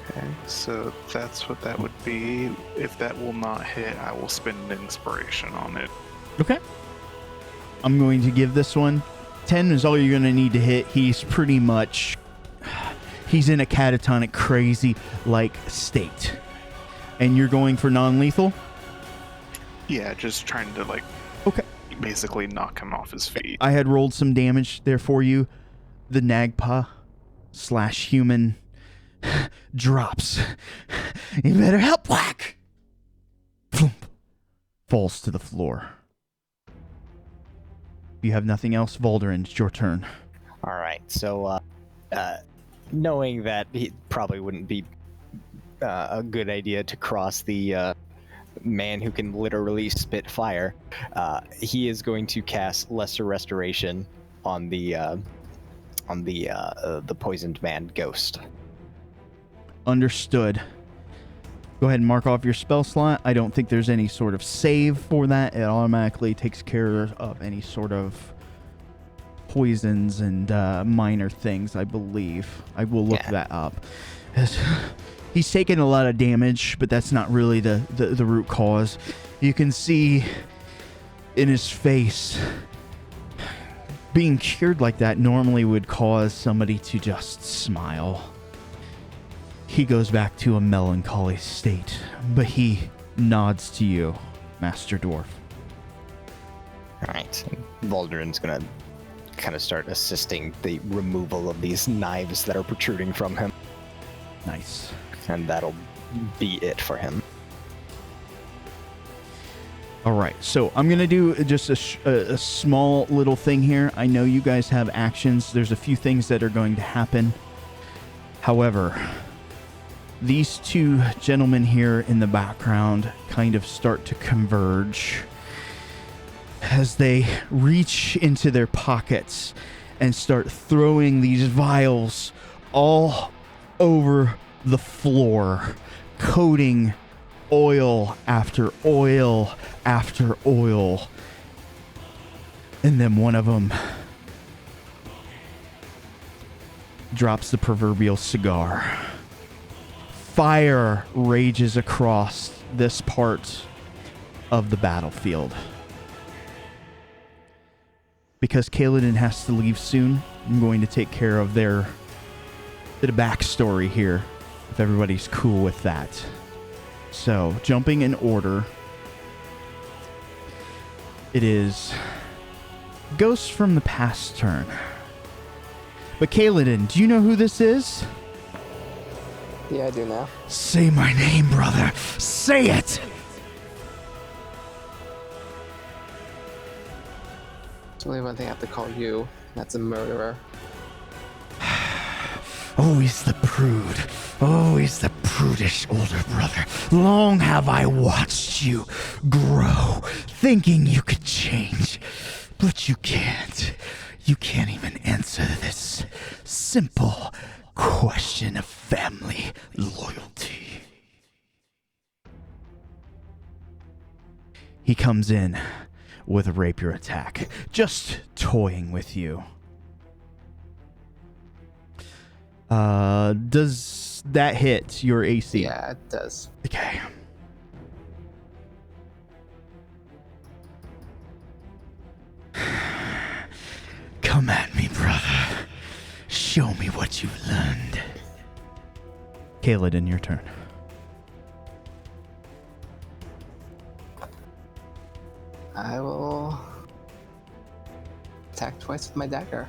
Okay, so that's what that would be. If that will not hit, I will spend inspiration on it. Okay. I'm going to give this one 10 is all you're going to need to hit. He's pretty much, he's in a catatonic, crazy-like state. And you're going for non-lethal? Yeah, just trying to, okay, basically knock him off his feet. I had rolled some damage there for you. The Nagpa/human drops. You better help, whack! Falls to the floor. You have nothing else, Voldurin. It's your turn. All right. So, knowing that it probably wouldn't be a good idea to cross the man who can literally spit fire, he is going to cast Lesser Restoration on the poisoned man Ghost. Understood. Go ahead and mark off your spell slot. I don't think there's any sort of save for that. It automatically takes care of any sort of poisons and minor things, I believe. I will look that up. He's taken a lot of damage, but that's not really the root cause. You can see in his face, being cured like that normally would cause somebody to just smile. He goes back to a melancholy state, but he nods to you, Master Dwarf. Alright, Voldurin's gonna kind of start assisting the removal of these knives that are protruding from him. Nice. And that'll be it for him. All right, so I'm going to do just a small little thing here. I know you guys have actions. There's a few things that are going to happen. However, these two gentlemen here in the background kind of start to converge as they reach into their pockets and start throwing these vials all over the floor, coating oil after oil after oil. And then one of them drops the proverbial cigar. Fire rages across this part of the battlefield. Because Kaladin has to leave soon, I'm going to take care of their bit of backstory here, if everybody's cool with that. So, jumping in order, it is Ghosts from the Past turn. But Kaladin, do you know who this is? Yeah, I do now. Say my name, brother. Say it! There's only one thing I have to call you. That's a murderer. Always the prude. Always the prudish older brother. Long have I watched you grow, thinking you could change. But you can't. You can't even answer this simple question of family loyalty. He comes in with a rapier attack, just toying with you. Does that hit your AC? Yeah, it does. Okay. Come at me, brother. Show me what you've learned. Kaladin, your turn. I will attack twice with my dagger.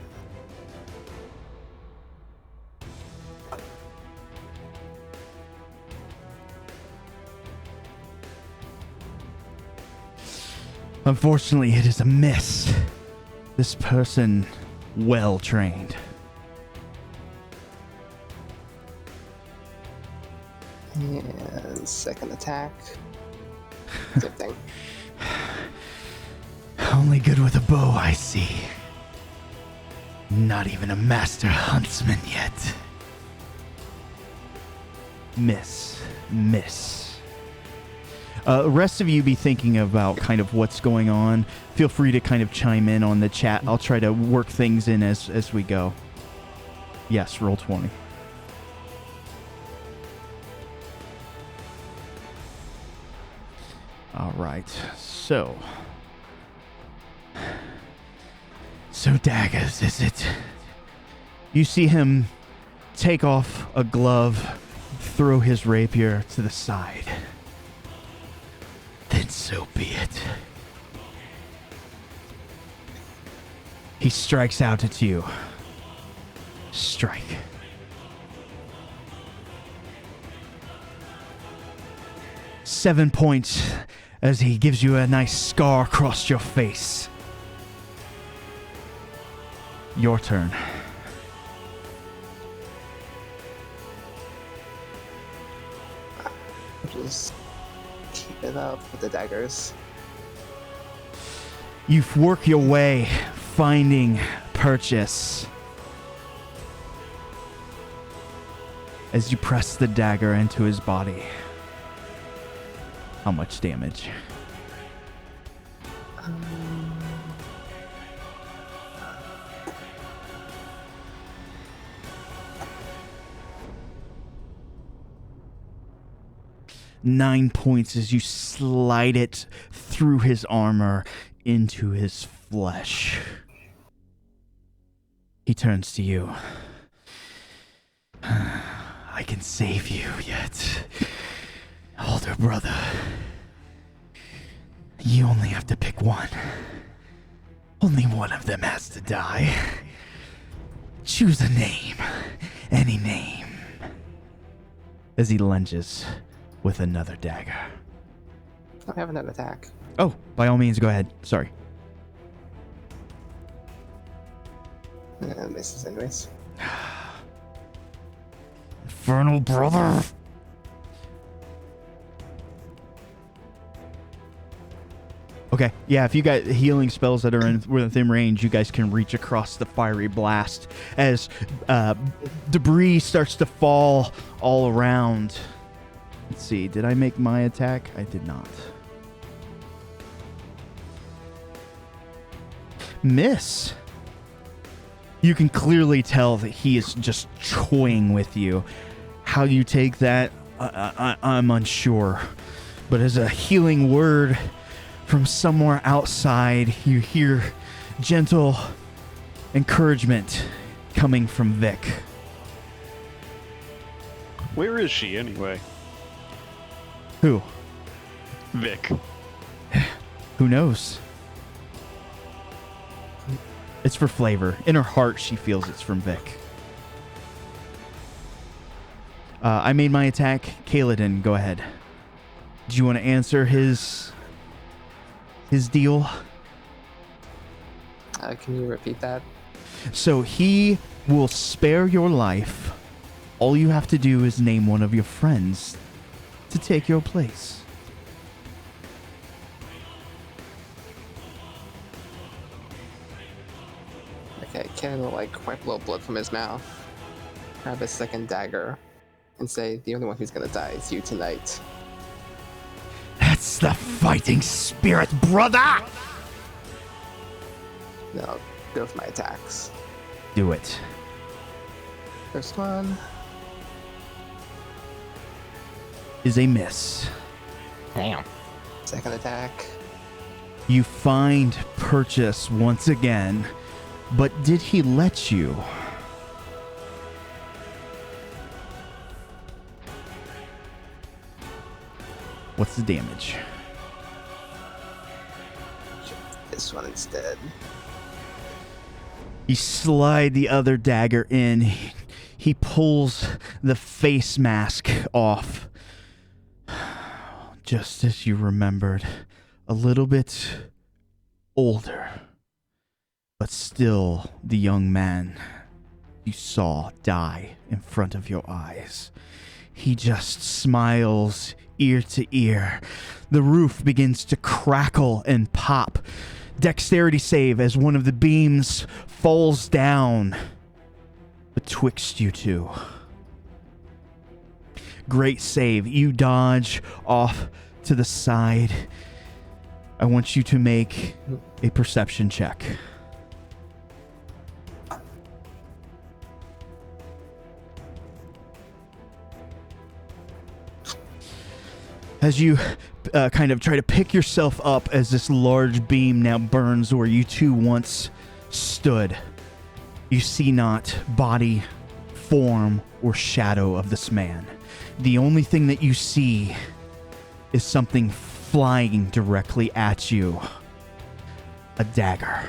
Unfortunately, it is a miss. This person, well trained. And second attack. Same thing. Only good with a bow, I see. Not even a master huntsman yet. Miss. Rest of you be thinking about kind of what's going on. Feel free to kind of chime in on the chat. I'll try to work things in as we go. Yes, roll 20. All right, so daggers, is it? You see him take off a glove, throw his rapier to the side. Then so be it. He strikes out at you. Strike. Seven points as he gives you a nice scar across your face. Your turn. Just keep it up with the daggers. You work your way, finding purchase. As you press the dagger into his body. How much damage? Um, 9 points as you slide it through his armor into his flesh. He turns to you. I can save you yet, older brother. You only have to pick one. Only one of them has to die. Choose a name. Any name. As he lunges with another dagger. I have another attack. Oh, by all means, go ahead. Sorry. Misses anyways. Infernal brother. Okay, yeah, if you got healing spells that are within range, you guys can reach across the fiery blast as debris starts to fall all around. Let's see, did I make my attack? I did not. Miss. You can clearly tell that he is just toying with you. How you take that, I'm unsure. But as a healing word from somewhere outside, you hear gentle encouragement coming from Vic. Where is she anyway? Who? Vic. Who knows? It's for flavor. In her heart, she feels it's from Vic. I made my attack. Kaladin, go ahead. Do you want to answer his deal? Can you repeat that? So he will spare your life. All you have to do is name one of your friends to take your place. Okay, Ken will wipe a little blood from his mouth, grab a second dagger, and say, "The only one who's gonna die is you tonight." That's the fighting spirit, brother! Then I'll go for my attacks. Do it. First one. Is a miss. Damn. Second attack. You find Purchase once again, but did he let you? What's the damage? This one instead. You slide the other dagger in. He pulls the face mask off. Just as you remembered. A little bit older. But still the young man you saw die in front of your eyes. He just smiles ear to ear. The roof begins to crackle and pop. Dexterity save as one of the beams falls down betwixt you two. Great save. You dodge off to the side. I want you to make a perception check. As you kind of try to pick yourself up as this large beam now burns where you two once stood, you see not body, form, or shadow of this man. The only thing that you see is something flying directly at you. A dagger.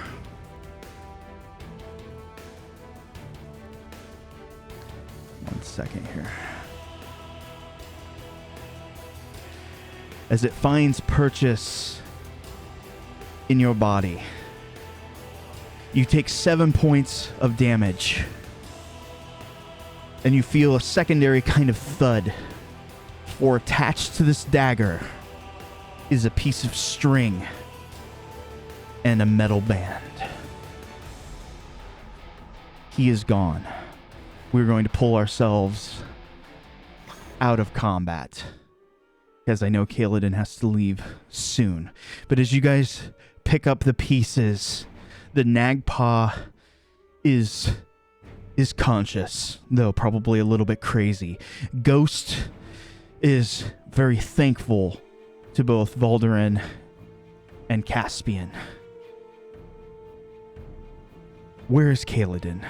One second here. As it finds Purchase in your body, you take 7 points of damage. And you feel a secondary kind of thud. For attached to this dagger is a piece of string and a metal band. He is gone. We're going to pull ourselves out of combat. because I know Kaladin has to leave soon. But as you guys pick up the pieces, the Nagpa is conscious, though probably a little bit crazy. Ghost is very thankful to both Valderin and Caspian. Where is Kaladin?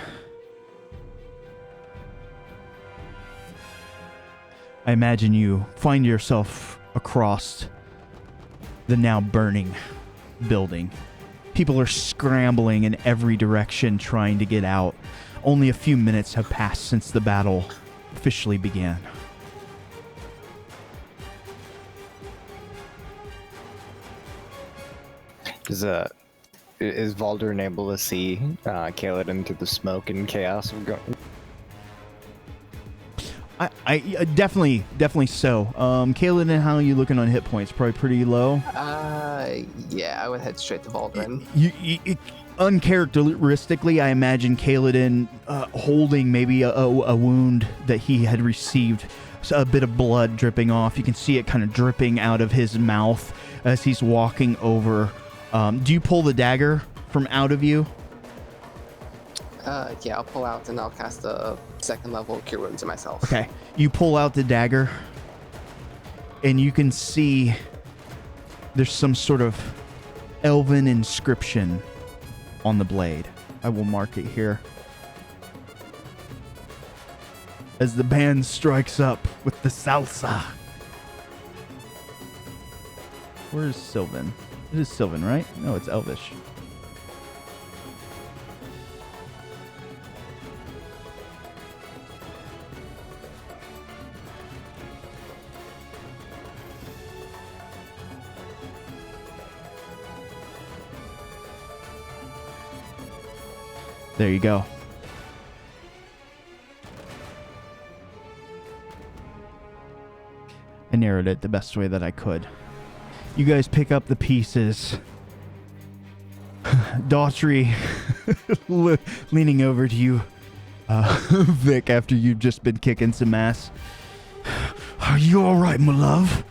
I imagine you find yourself across the now burning building. People are scrambling in every direction trying to get out. Only a few minutes have passed since the battle officially began. Is Valderin able to see Kaladin through the smoke and chaos of going? I definitely so. Kaladin, how are you looking on hit points? Probably pretty low. Yeah, I would head straight to Valderin. Uncharacteristically, I imagine Kaladin holding maybe a wound that he had received, so a bit of blood dripping off. You can see it kind of dripping out of his mouth as he's walking over. Do you pull the dagger from out of you? Yeah, I'll pull out and I'll cast a second level Cure Wounds to myself. Okay. You pull out the dagger, and you can see there's some sort of elven inscription on the blade. I will mark it here. As the band strikes up with the salsa. Where's Sylvan? It is Sylvan, right? No, it's Elvish. There you go. I narrowed it the best way that I could. You guys pick up the pieces. Daughtry leaning over to you, Vic, after you've just been kicking some ass. Are you all right, my love?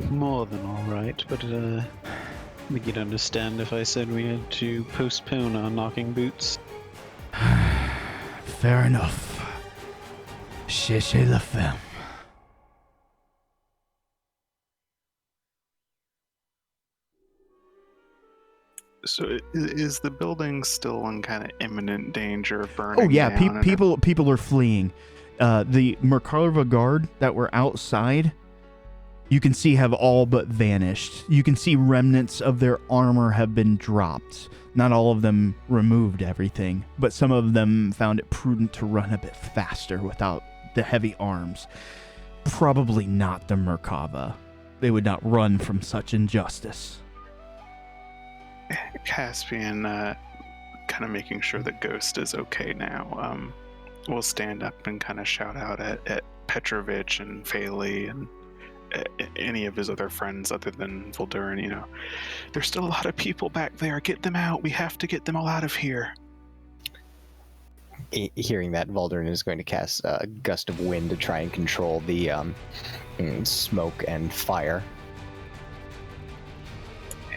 More than all right, but I think you'd understand if I said we had to postpone our knocking boots. Fair enough. Chez la femme. So is the building still in kind of imminent danger of burning? Oh yeah, down people are fleeing. The Merkava guard that were outside, you can see have all but vanished. You can see remnants of their armor have been dropped. Not all of them removed everything, but some of them found it prudent to run a bit faster without the heavy arms. Probably not the Merkava. They would not run from such injustice. Caspian, kind of making sure that Ghost is okay now. We'll stand up and kind of shout out at Petrovich and Faley and any of his other friends other than Valderin. You know, there's still a lot of people back there. Get them out. We have to get them all out of here. Hearing that, Valderin is going to cast a gust of wind to try and control the smoke and fire.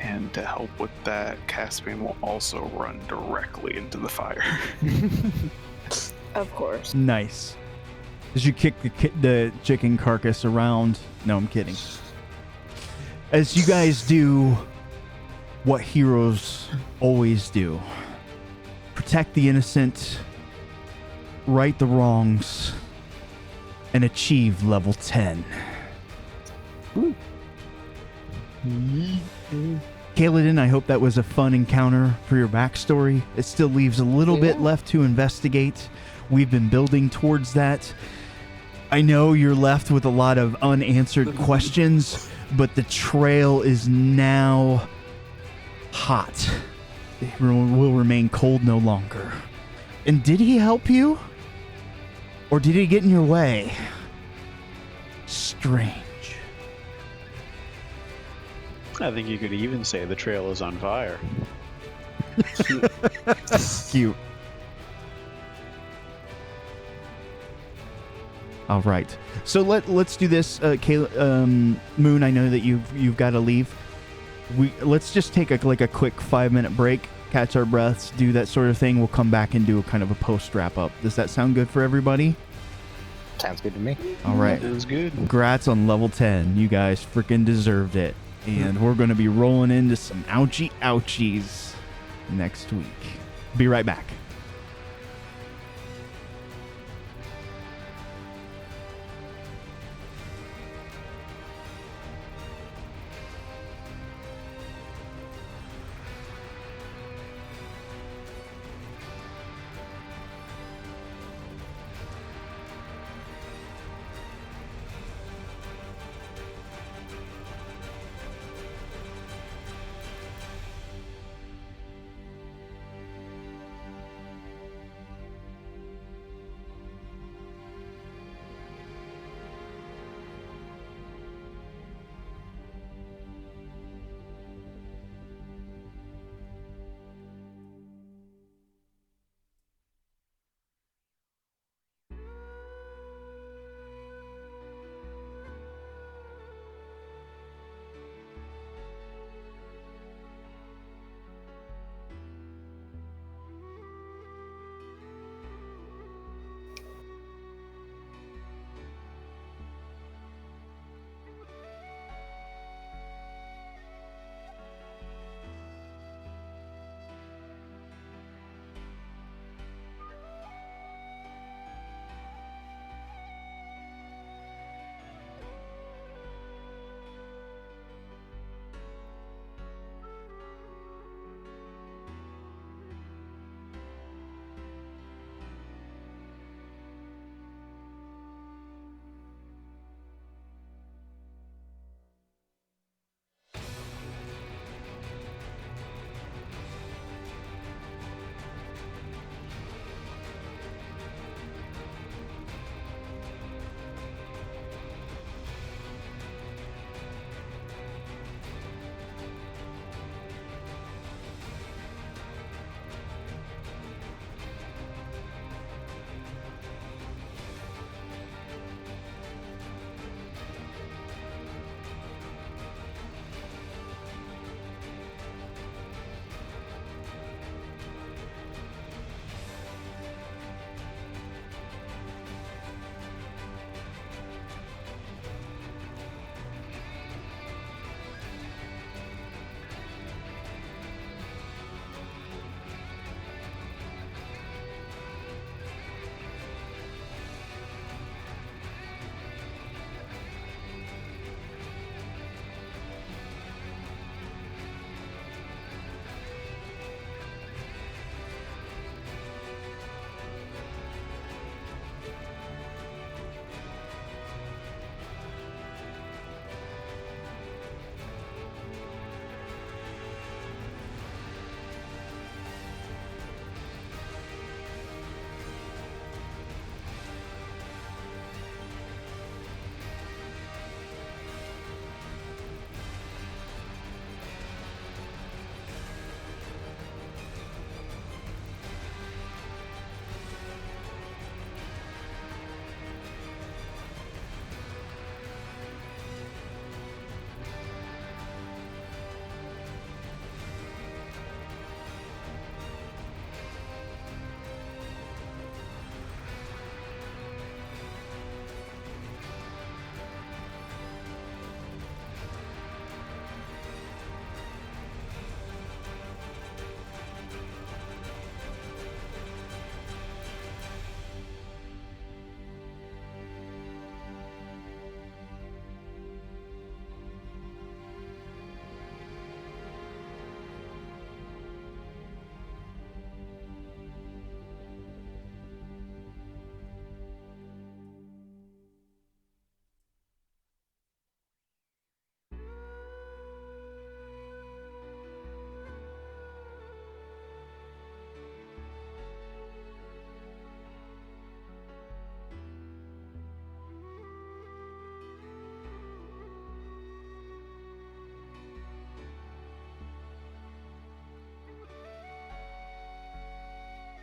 And to help with that, Caspian will also run directly into the fire. Of course. Nice. As you kick the chicken carcass around. No, I'm kidding. As you guys do what heroes always do. Protect the innocent, right the wrongs, and achieve level 10. Ooh. Kaladin, I hope that was a fun encounter for your backstory. It still leaves a little bit left to investigate. We've been building towards that. I know you're left with a lot of unanswered questions, but the trail is now hot. It will remain cold no longer. And did he help you? Or did he get in your way? Strange. I think you could even say the trail is on fire. Cute. All right. So let's do this, Moon. I know that you've got to leave. Let's just take a quick 5-minute break, catch our breaths, do that sort of thing. We'll come back and do a kind of a post wrap up. Does that sound good for everybody? Sounds good to me. All right. Sounds good. Congrats on level 10. You guys freaking deserved it. And we're going to be rolling into some ouchies next week. Be right back.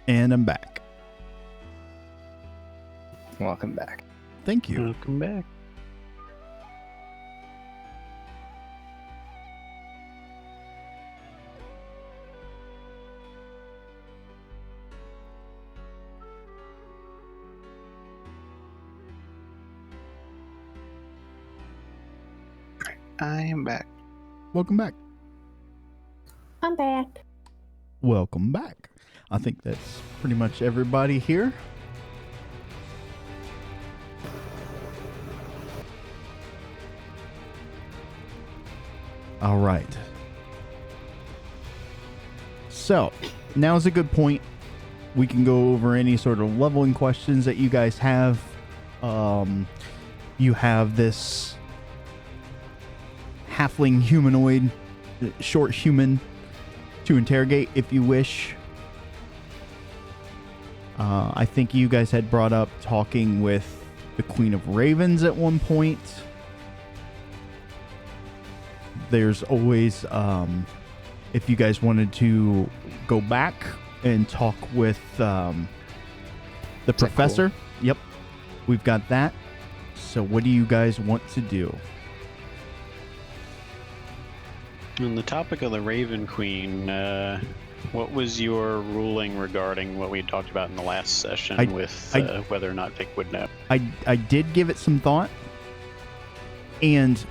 And I'm back. Welcome back. Thank you. Welcome back. I am back. Welcome back. I'm back. Welcome back. I think that's pretty much everybody here. All right. So, now's a good point. We can go over any sort of leveling questions that you guys have. You have this halfling humanoid, short human to interrogate if you wish. I think you guys had brought up talking with the Queen of Ravens at one point. There's always, if you guys wanted to go back and talk with the professor. Cool? Yep, we've got that. So what do you guys want to do? On the topic of the Raven Queen, what was your ruling regarding what we talked about in the last session with whether or not Vic would know? I did give it some thought, and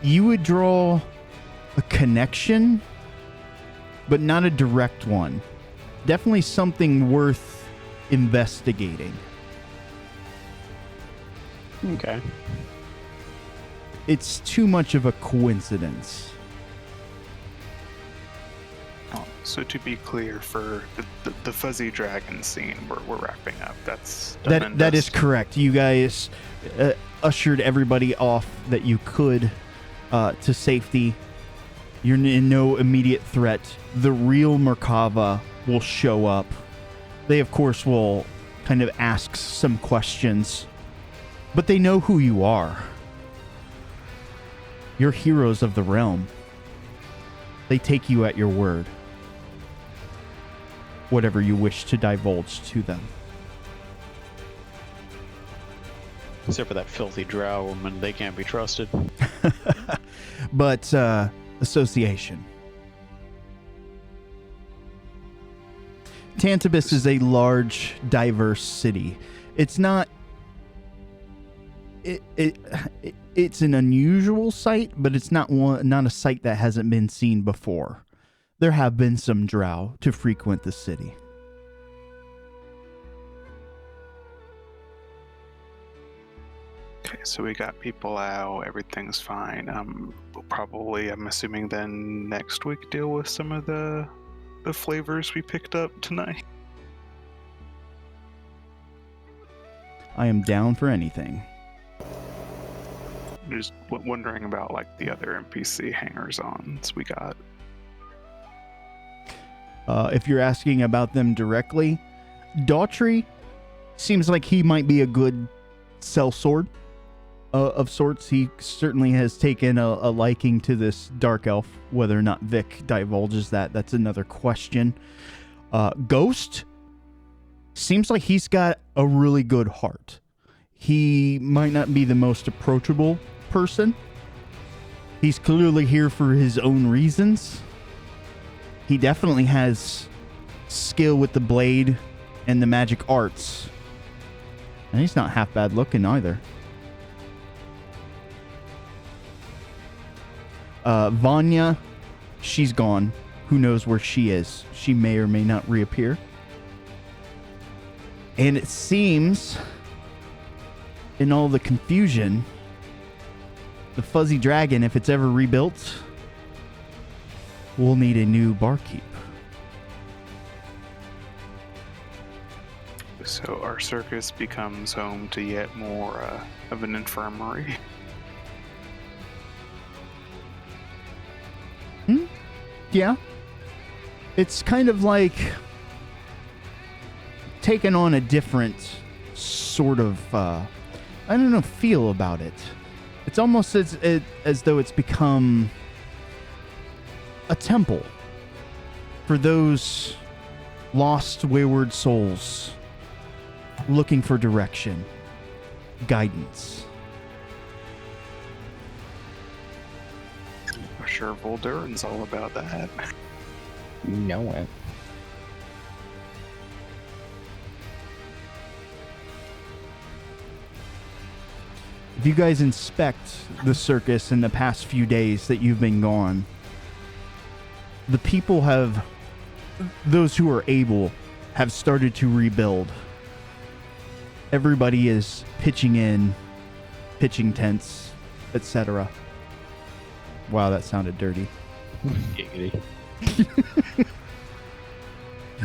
you would draw a connection, but not a direct one. Definitely something worth investigating. Okay. It's too much of a coincidence. So to be clear, for the fuzzy dragon scene, we're wrapping up. That's done That and that is dusted. correct. You guys ushered everybody off that you could to safety. You're in no immediate threat. The real Merkava will show up. They, of course, will kind of ask some questions, but they know who you are. You're heroes of the realm. They take you at your word. Whatever you wish to divulge to them. Except for that filthy drow woman, they can't be trusted. But association. Tantibus is a large, diverse city. It's not. It's an unusual site, but it's not a site that hasn't been seen before. There have been some drow to frequent the city. Okay, so we got people out. Everything's fine. We'll probably, I'm assuming, then next week deal with some of the flavors we picked up tonight. I am down for anything. Just wondering about like the other NPC hangers-ons we got. If you're asking about them directly, Daughtry seems like he might be a good sellsword of sorts. He certainly has taken a liking to this dark elf. Whether or not Vic divulges that's another question. Ghost seems like he's got a really good heart. He might not be the most approachable person. He's clearly here for his own reasons. He definitely has skill with the blade and the magic arts. And he's not half bad looking either. Vanya, she's gone. Who knows where she is? She may or may not reappear. And it seems, in all the confusion, the fuzzy dragon, if it's ever rebuilt, will need a new barkeep. So our circus becomes home to yet more of an infirmary. Yeah. It's kind of like taken on a different sort of, feel about it. It's almost as though it's become a temple for those lost, wayward souls looking for direction. guidance. I'm sure Voldurin's all about that. You know it. If you guys inspect the circus in the past few days that you've been gone, the people have, those who are able, have started to rebuild. Everybody is pitching in, pitching tents, etc. Wow, that sounded dirty. Giggity.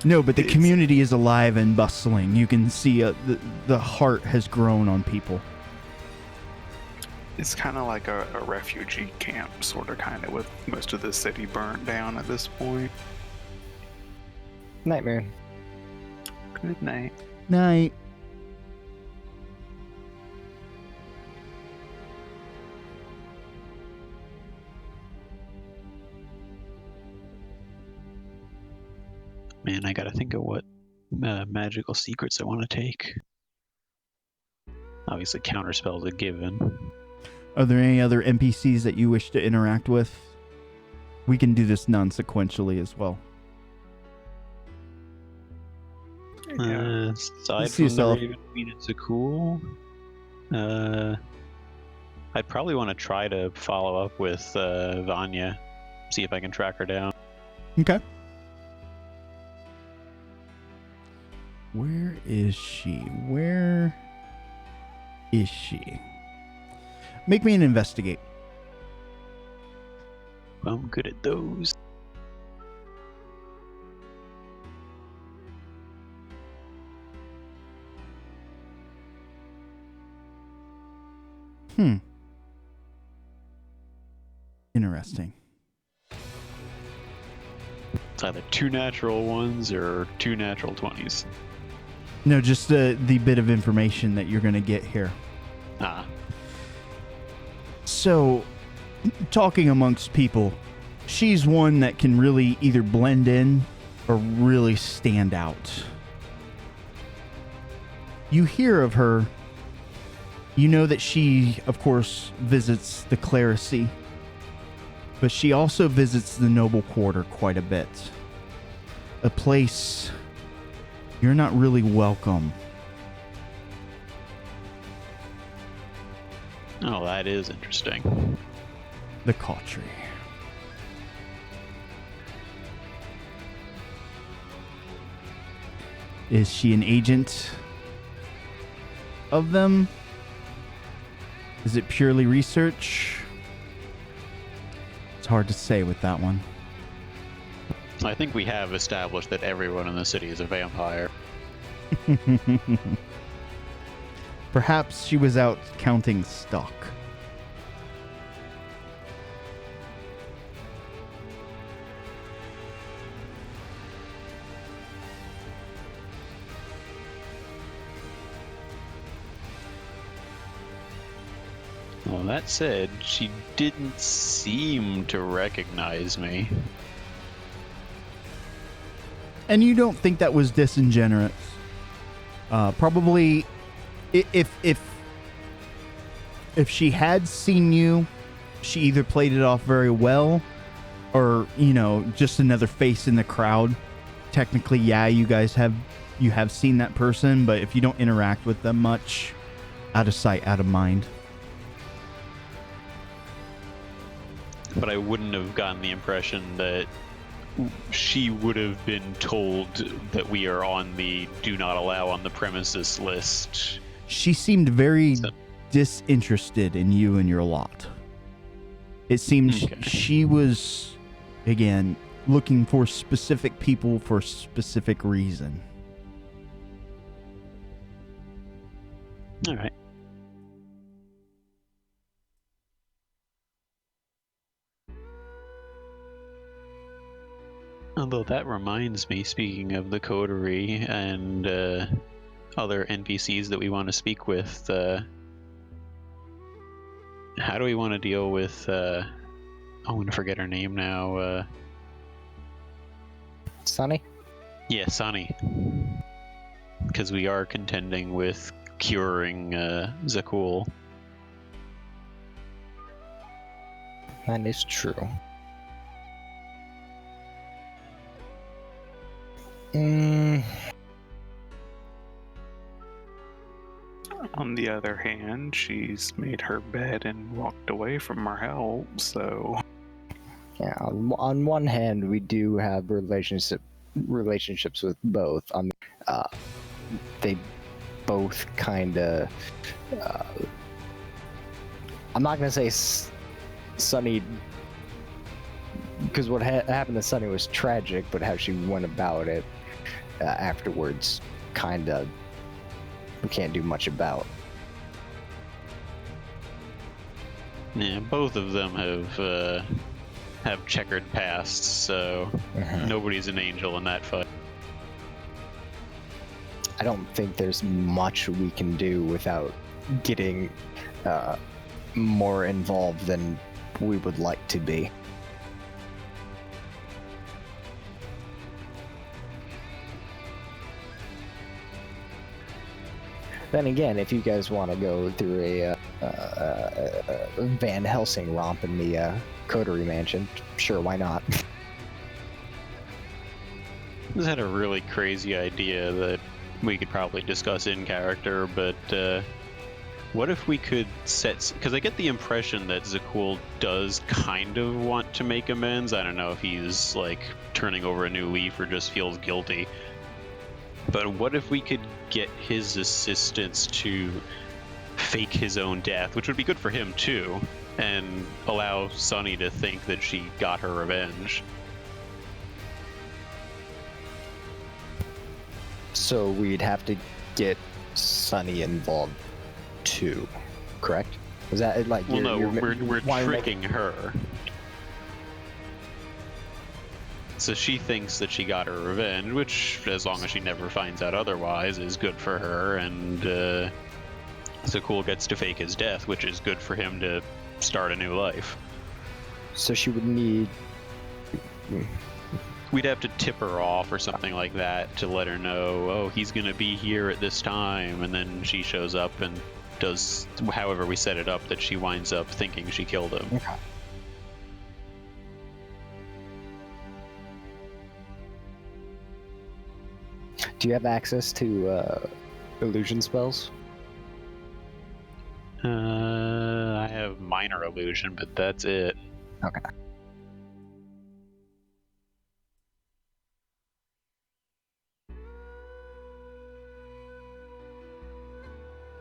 No, but the community is alive and bustling. You can see the heart has grown on people. It's kind of like a refugee camp, sort of, kind of, with most of the city burnt down at this point. Night Moon. Good night. Night. Man, I gotta think of what magical secrets I want to take. Obviously, counterspell's a given. Are there any other NPCs that you wish to interact with? We can do this non-sequentially as well. Aside see from the yourself. Raven Queen, it's a cool. I'd probably want to try to follow up with Vanya, see if I can track her down. Okay. Where is she? Where is she? Make me an investigate. I'm good at those. Interesting. It's either 2 natural ones or 2 natural 20s. No, just the bit of information that you're going to get here. Ah. So, talking amongst people, she's one that can really either blend in or really stand out. You hear of her. You know that she, of course, visits the clerisy, but she also visits the noble quarter quite a bit. A place you're not really welcome. Oh, that is interesting. The Cautry. Is she an agent of them? Is it purely research? It's hard to say with that one. I think we have established that everyone in the city is a vampire. Perhaps she was out counting stock. Well, that said, she didn't seem to recognize me. And you don't think that was disingenuous? Probably, if she had seen you, she either played it off very well, or just another face in the crowd. Technically, yeah, you have seen that person, but if you don't interact with them much, out of sight, out of mind. But I wouldn't have gotten the impression that she would have been told that we are on the do not allow on the premises list. She seemed very disinterested in you and your lot. It seems she was, again, looking for specific people for a specific reason. All right. Although that reminds me, speaking of the coterie and other NPCs that we want to speak with, how do we want to deal with, I'm going to forget her name now. Sunny? Yeah, Sunny. Because we are contending with curing Zakul. That is true. On the other hand, she's made her bed and walked away from our help, so Yeah, on one hand, we do have relationships with both. They both kind of. I'm not gonna say Sunny, because what happened to Sunny was tragic, but how she went about it afterwards, kind of, we can't do much about. Yeah, both of them have checkered pasts, so nobody's an angel in that fight. I don't think there's much we can do without getting more involved than we would like to be. Then again, if you guys want to go through a Van Helsing romp in the Coterie Mansion, sure, why not? This had a really crazy idea that we could probably discuss in character, but what if we could set... Because I get the impression that Zakul does kind of want to make amends. I don't know if he's, like, turning over a new leaf or just feels guilty. But what if we could get his assistants to fake his own death, which would be good for him too, and allow Sunny to think that she got her revenge? So we'd have to get Sunny involved too, correct? Is that like? Well, no, we're why tricking her. So she thinks that she got her revenge, which, as long as she never finds out otherwise, is good for her, and Zakul gets to fake his death, which is good for him to start a new life. So she would need... We'd have to tip her off or something like that to let her know, oh, he's going to be here at this time, and then she shows up and does however we set it up that she winds up thinking she killed him. Okay. Do you have access to illusion spells? I have minor illusion, but that's it. Okay.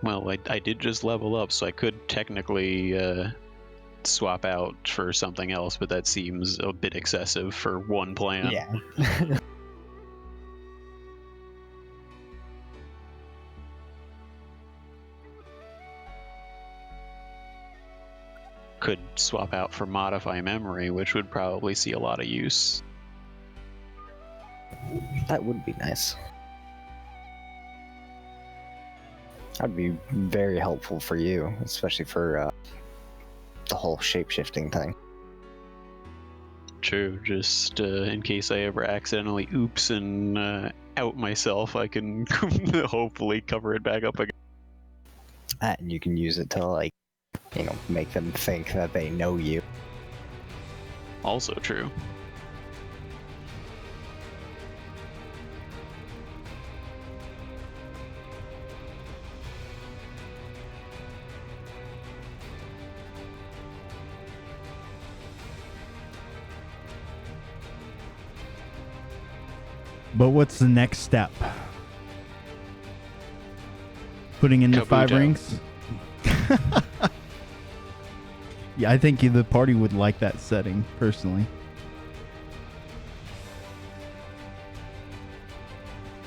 Well, I did just level up, so I could technically swap out for something else, but that seems a bit excessive for one plan. Yeah. Could swap out for modify memory, which would probably see a lot of use. That would be nice. That'd be very helpful for you, especially for the whole shape-shifting thing. True, just in case I ever accidentally oops and out myself, I can hopefully cover it back up again. And you can use it to, like, you know, make them think that they know you. Also true. But what's the next step? Putting in the 5 Kabuto. rings? Yeah, I think the party would like that setting, personally.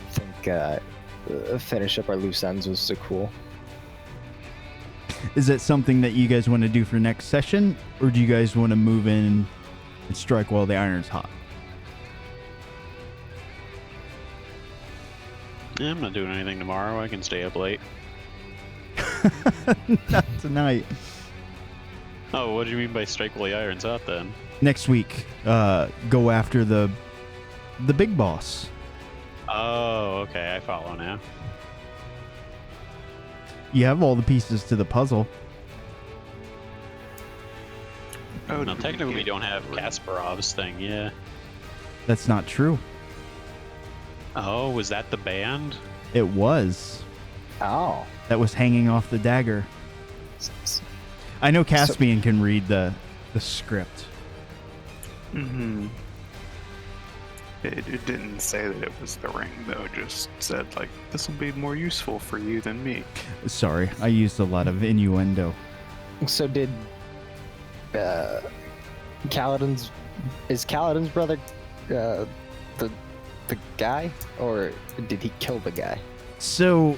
I think finish up our loose ends was so cool. Is it something that you guys want to do for next session, or do you guys want to move in and strike while the iron's hot? Yeah, I'm not doing anything tomorrow. I can stay up late. Not tonight. Oh, what do you mean by strike while the iron's hot then? Next week, go after the big boss. Oh, okay, I follow now. You have all the pieces to the puzzle. Oh, Now, did technically, we get don't have rid- Kasparov's thing, yeah. That's not true. Oh, was that the band? It was. Oh. That was hanging off the dagger. I know Caspian can read the script. Mhm. It didn't say that it was the ring, though. It just said, like, this will be more useful for you than me. Sorry, I used a lot of innuendo. So did Kaladin's brother the guy, or did he kill the guy? So,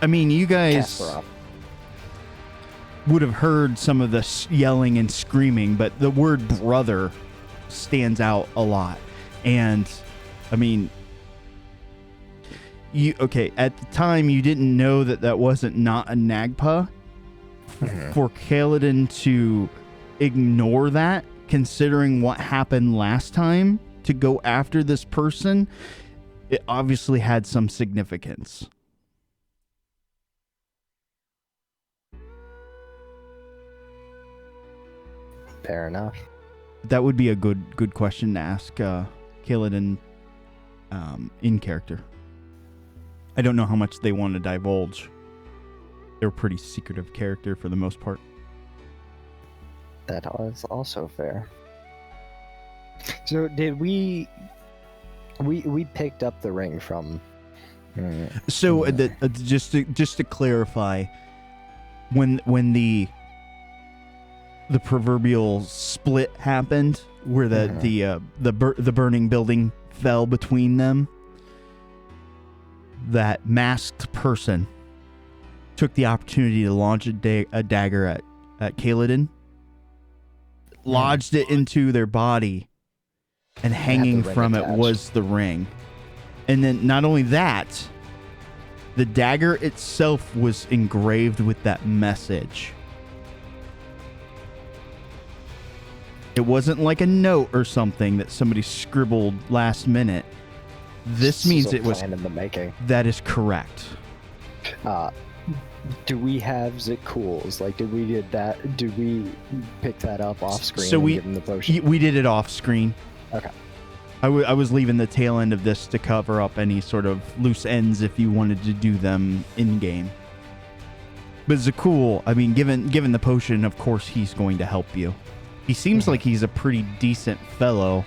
I mean, you guys Kasparov. would have heard some of the yelling and screaming, but the word brother stands out a lot. And, I mean, at the time, you didn't know that wasn't not a Nagpa. For Kaladin to ignore that, considering what happened last time, to go after this person, it obviously had some significance. Fair enough. That would be a good question to ask Kaladin in character. I don't know how much they want to divulge. They're a pretty secretive character for the most part. That is also fair. So did we picked up the ring from? So just to clarify, when the proverbial split happened, where the burning building fell between them, that masked person took the opportunity to launch a dagger at Kaladin, lodged it into their body, and hanging from it was the ring. And then not only that, the dagger itself was engraved with that message. It wasn't like a note or something that somebody scribbled last minute. This means it was in the making. That is correct. Do we have Zikools? Like, did we pick that up off screen? So and we give him the potion? we did it off screen. Okay. I was leaving the tail end of this to cover up any sort of loose ends if you wanted to do them in game. But Zakool, I mean, given the potion, of course he's going to help you. He seems like he's a pretty decent fellow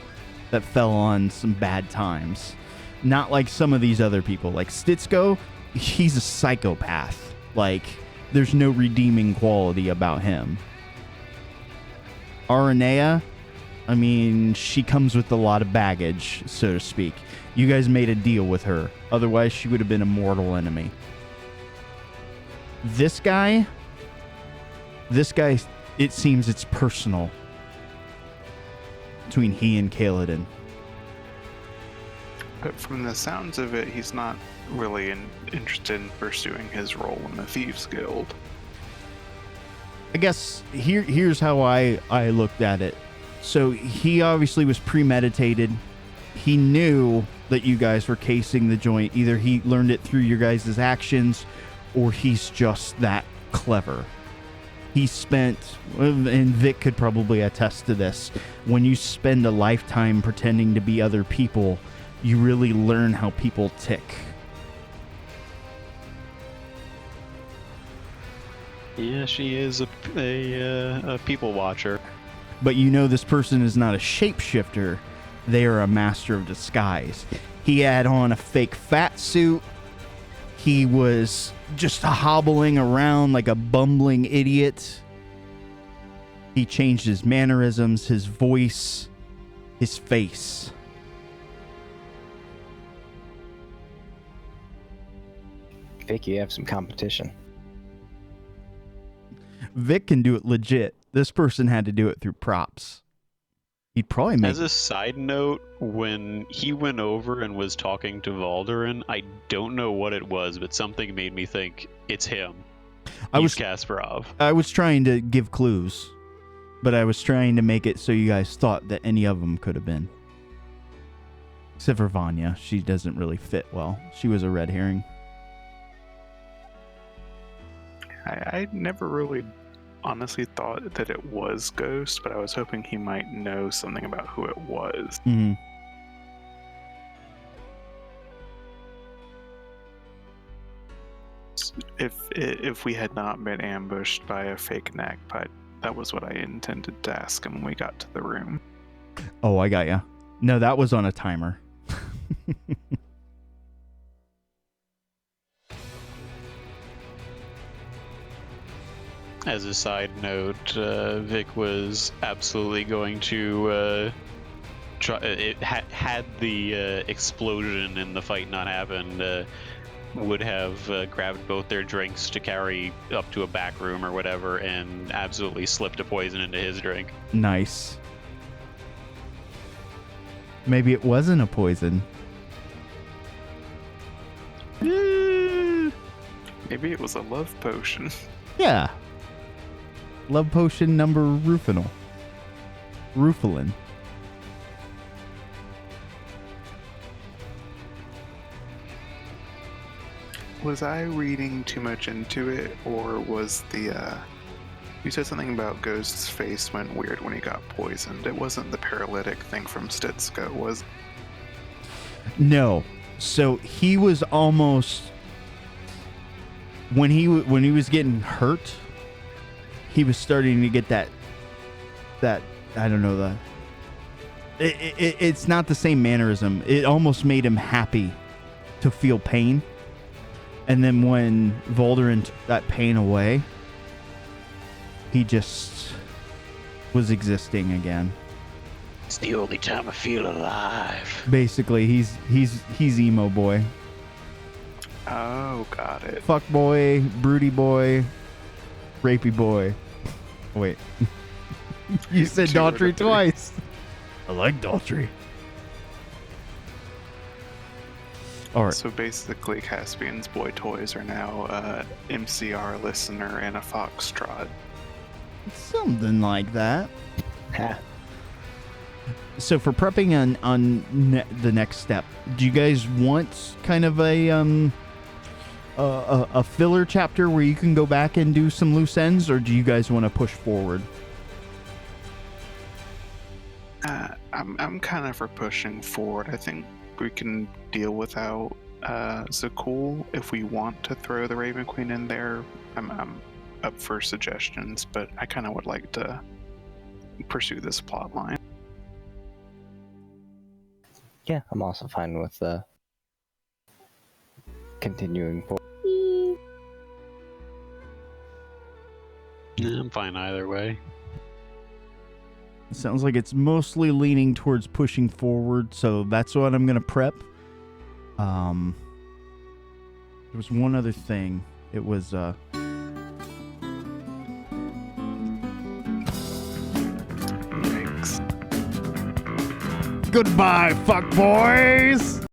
that fell on some bad times. Not like some of these other people. Like Stitsko, he's a psychopath. Like, there's no redeeming quality about him. Aranea, I mean, she comes with a lot of baggage, so to speak. You guys made a deal with her. Otherwise, she would have been a mortal enemy. This guy, it seems it's personal between he and Kaladin. But from the sounds of it, he's not really interested in pursuing his role in the Thieves Guild. I guess here's how I looked at it. So he obviously was premeditated. He knew that you guys were casing the joint. Either he learned it through your guys' actions, or he's just that clever. He spent, and Vic could probably attest to this, when you spend a lifetime pretending to be other people, you really learn how people tick. Yeah, she is a people watcher. But you know this person is not a shapeshifter. They are a master of disguise. He had on a fake fat suit. He was just hobbling around like a bumbling idiot. He changed his mannerisms, his voice, his face. Vic, you have some competition. Vic can do it legit. This person had to do it through props. He'd probably make... As a side note, when he went over and was talking to Valderin, I don't know what it was, but something made me think it's him. He's Kasparov. I was trying to give clues, but I was trying to make it so you guys thought that any of them could have been. Except for Vanya. She doesn't really fit well. She was a red herring. I never really honestly thought that it was Ghost, but I was hoping he might know something about who it was. Mm-hmm. If we had not been ambushed by a fake Nagput, that was what I intended to ask him when we got to the room. Oh, I got ya. No, that was on a timer. As a side note, Vic was absolutely going to try. Had the explosion in the fight not happened, would have grabbed both their drinks to carry up to a back room or whatever, and absolutely slipped a poison into his drink. Nice. Maybe it wasn't a poison. Maybe it was a love potion. Yeah. Love potion number Rufinol. Rufalin. Was I reading too much into it, or was the you said something about Ghost's face went weird when he got poisoned? It wasn't the paralytic thing from Stitsko, was it? No. So he was almost when he was getting hurt, he was starting to get that I don't know, it's not the same mannerism. It almost made him happy to feel pain. And then when Volderin took that pain away, he just was existing again. It's the only time I feel alive. Basically, he's emo boy. Oh, got it. Fuck boy, broody boy, rapey boy. Wait. You said Two out of Daughtry three. twice. I like Daughtry. All right. So basically, Caspian's boy toys are now MCR listener and a foxtrot. Something like that. Ha. So for prepping on the next step, do you guys want kind of a filler chapter where you can go back and do some loose ends, or do you guys want to push forward? I'm kind of for pushing forward. I think we can deal without Zakul. If we want to throw the Raven Queen in there, I'm up for suggestions, but I kind of would like to pursue this plot line. Yeah, I'm also fine with continuing forward. Yeah, I'm fine either way. Sounds like it's mostly leaning towards pushing forward, so that's what I'm gonna prep. There was one other thing. It was Thanks. goodbye, fuck boys.